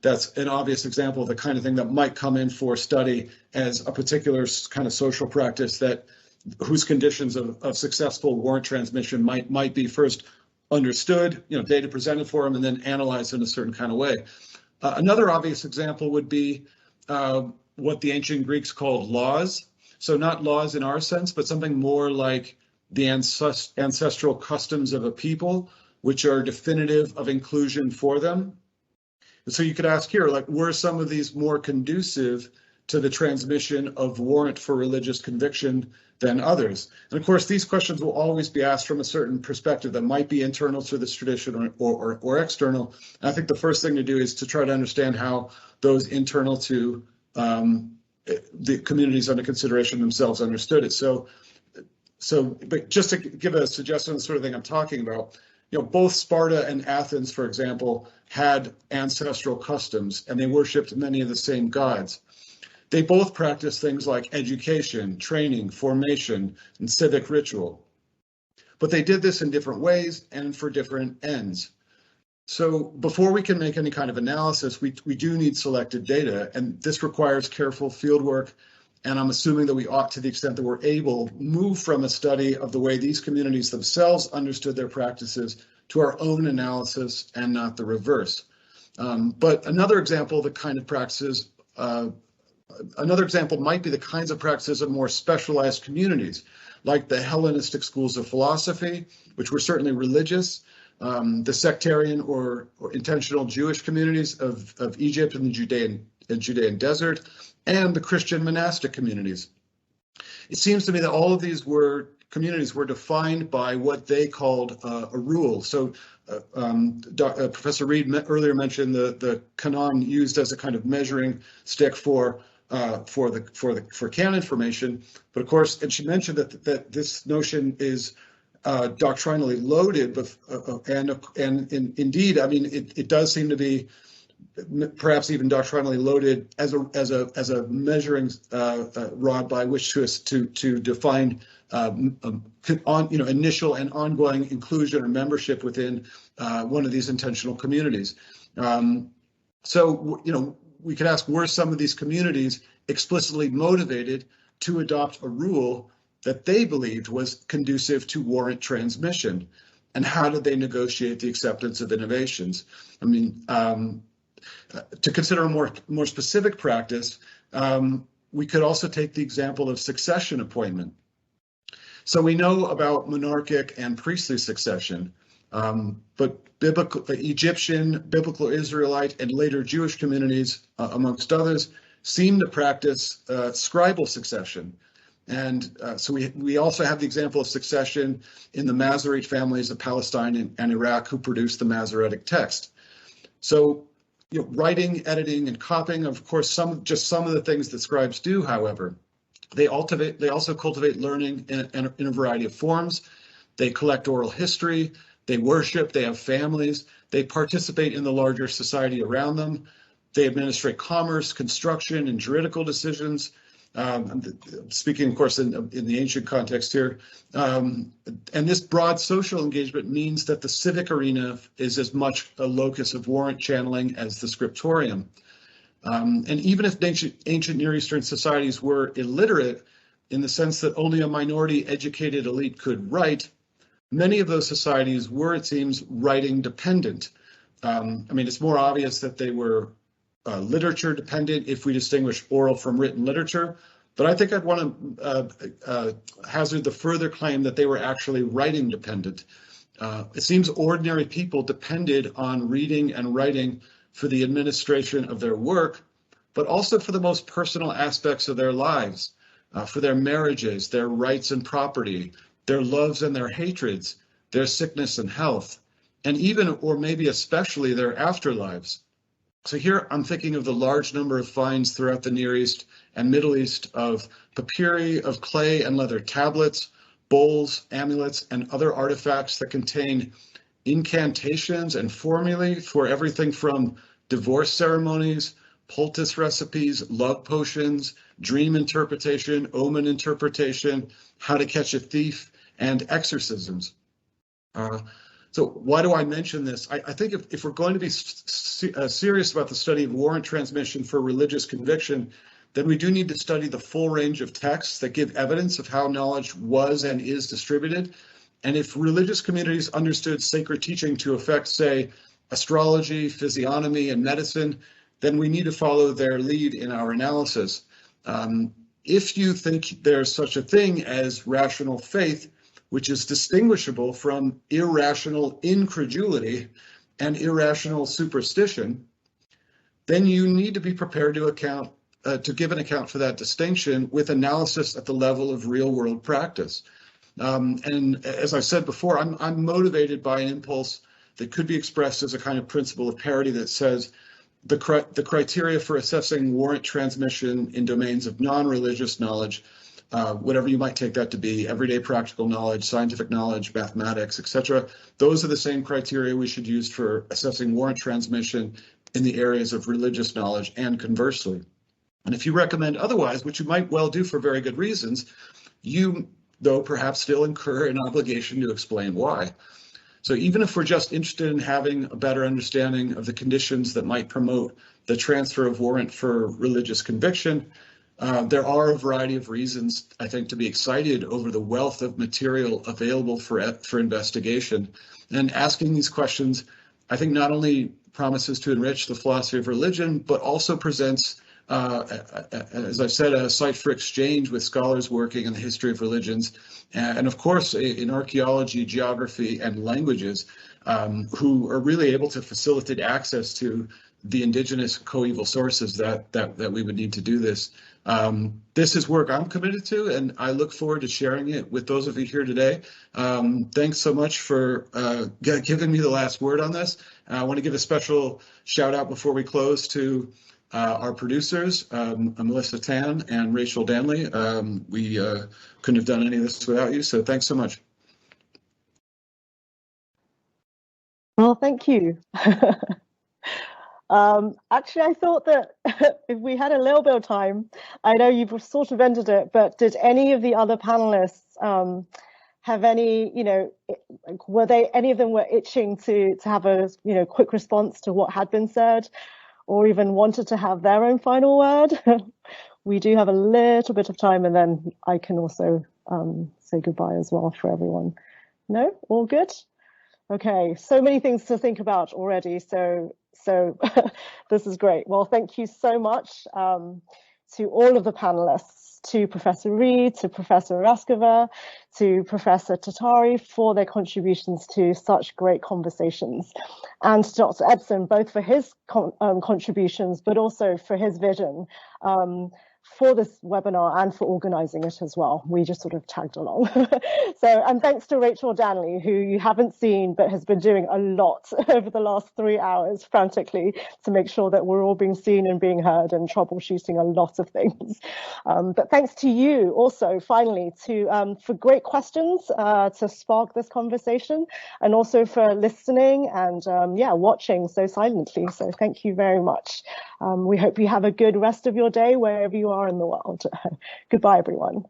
That's an obvious example of the kind of thing that might come in for study as a particular kind of social practice whose conditions of successful warrant transmission might be first understood, data presented for them, and then analyzed in a certain kind of way. Another obvious example would be what the ancient Greeks called laws. So not laws in our sense, but something more like the ancestral customs of a people, which are definitive of inclusion for them. So you could ask here, were some of these more conducive to the transmission of warrant for religious conviction than others? And of course, these questions will always be asked from a certain perspective that might be internal to this tradition or external. And I think the first thing to do is to try to understand how those internal to the communities under consideration themselves understood it. So, but just to give a suggestion of the sort of thing I'm talking about, both Sparta and Athens, for example, had ancestral customs, and they worshipped many of the same gods. They both practiced things like education, training, formation, and civic ritual. But they did this in different ways and for different ends. So before we can make any kind of analysis, we do need selected data, and this requires careful fieldwork. And I'm assuming that we ought, to the extent that we're able, move from a study of the way these communities themselves understood their practices to our own analysis and not the reverse. But another example of the kind of practices, another example might be the kinds of practices of more specialized communities, like the Hellenistic schools of philosophy, which were certainly religious, the sectarian or intentional Jewish communities of Egypt and the Judean desert, and the Christian monastic communities. It seems to me that all of these communities were defined by what they called a rule. So Professor Reed earlier mentioned the canon used as a kind of measuring stick for canon formation. But of course, and she mentioned that this notion is doctrinally loaded, but and indeed, I mean, it does seem to be perhaps even doctrinally loaded as a measuring rod by which to define initial and ongoing inclusion or membership within one of these intentional communities. So we could ask, were some of these communities explicitly motivated to adopt a rule that they believed was conducive to warrant transmission, and how did they negotiate the acceptance of innovations? I mean, to consider a more specific practice, we could also take the example of succession appointment. So we know about monarchic and priestly succession, but Egyptian, biblical Israelite, and later Jewish communities, amongst others, seem to practice scribal succession. And so we also have the example of succession in the Masoretic families of Palestine and Iraq who produced the Masoretic text. So writing, editing, and copying, of course, some of the things that scribes do, however. They also cultivate learning in a variety of forms. They collect oral history, they worship, they have families, they participate in the larger society around them. They administrate commerce, construction, and juridical decisions. Speaking, of course, in the ancient context here. And this broad social engagement means that the civic arena is as much a locus of warrant channeling as the scriptorium. And even if ancient Near Eastern societies were illiterate in the sense that only a minority educated elite could write, many of those societies were, it seems, writing dependent. I mean, it's more obvious that they were literature dependent if we distinguish oral from written literature, but I think I'd want to hazard the further claim that they were actually writing dependent. It seems ordinary people depended on reading and writing for the administration of their work, but also for the most personal aspects of their lives, for their marriages, their rights and property, their loves and their hatreds, their sickness and health, and even, or maybe especially, their afterlives. So here I'm thinking of the large number of finds throughout the Near East and Middle East of papyri, of clay and leather tablets, bowls, amulets, and other artifacts that contain incantations and formulae for everything from divorce ceremonies, poultice recipes, love potions, dream interpretation, omen interpretation, how to catch a thief, and exorcisms. So why do I mention this? I think if we're going to be serious about the study of warrant transmission for religious conviction, then we do need to study the full range of texts that give evidence of how knowledge was and is distributed. And if religious communities understood sacred teaching to affect, say, astrology, physiognomy, and medicine, then we need to follow their lead in our analysis. If you think there's such a thing as rational faith, which is distinguishable from irrational incredulity and irrational superstition, then you need to be prepared to give an account for that distinction with analysis at the level of real-world practice. And as I said before, I'm motivated by an impulse that could be expressed as a kind of principle of parity that says the criteria for assessing warrant transmission in domains of non-religious knowledge, whatever you might take that to be, everyday practical knowledge, scientific knowledge, mathematics, etc. Those are the same criteria we should use for assessing warrant transmission in the areas of religious knowledge and conversely. And if you recommend otherwise, which you might well do for very good reasons, you, though, perhaps still incur an obligation to explain why. So even if we're just interested in having a better understanding of the conditions that might promote the transfer of warrant for religious conviction, there are a variety of reasons, I think, to be excited over the wealth of material available for investigation. And asking these questions, I think, not only promises to enrich the philosophy of religion, but also presents, as I've said, a site for exchange with scholars working in the history of religions, and of course in archaeology, geography, and languages, who are really able to facilitate access to the indigenous coeval sources that we would need to do this. This is work I'm committed to, and I look forward to sharing it with those of you here today. Thanks so much for giving me the last word on this. I want to give a special shout out before we close to our producers, Melissa Tan and Rachel Danley. We couldn't have done any of this without you, so thanks so much. Well, thank you. Actually, I thought that if we had a little bit of time, I know you've sort of ended it, but did any of the other panelists have any, were they, any of them were itching to have a, quick response to what had been said, or even wanted to have their own final word? We do have a little bit of time, and then I can also say goodbye as well for everyone. No, all good? Okay, so many things to think about already. So this is great. Well, thank you so much to all of the panelists, to Professor Reed, to Professor Rashkover, to Professor Tatari for their contributions to such great conversations, and to Dr. Epsen, both for his contributions, but also for his vision for this webinar and for organizing it as well. We just sort of tagged along. And thanks to Rachel Danley, who you haven't seen, but has been doing a lot over the last 3 hours frantically to make sure that we're all being seen and being heard and troubleshooting a lot of things. But thanks to you also, finally, for great questions to spark this conversation, and also for listening and watching so silently. So thank you very much. We hope you have a good rest of your day wherever you are in the world. Goodbye, everyone.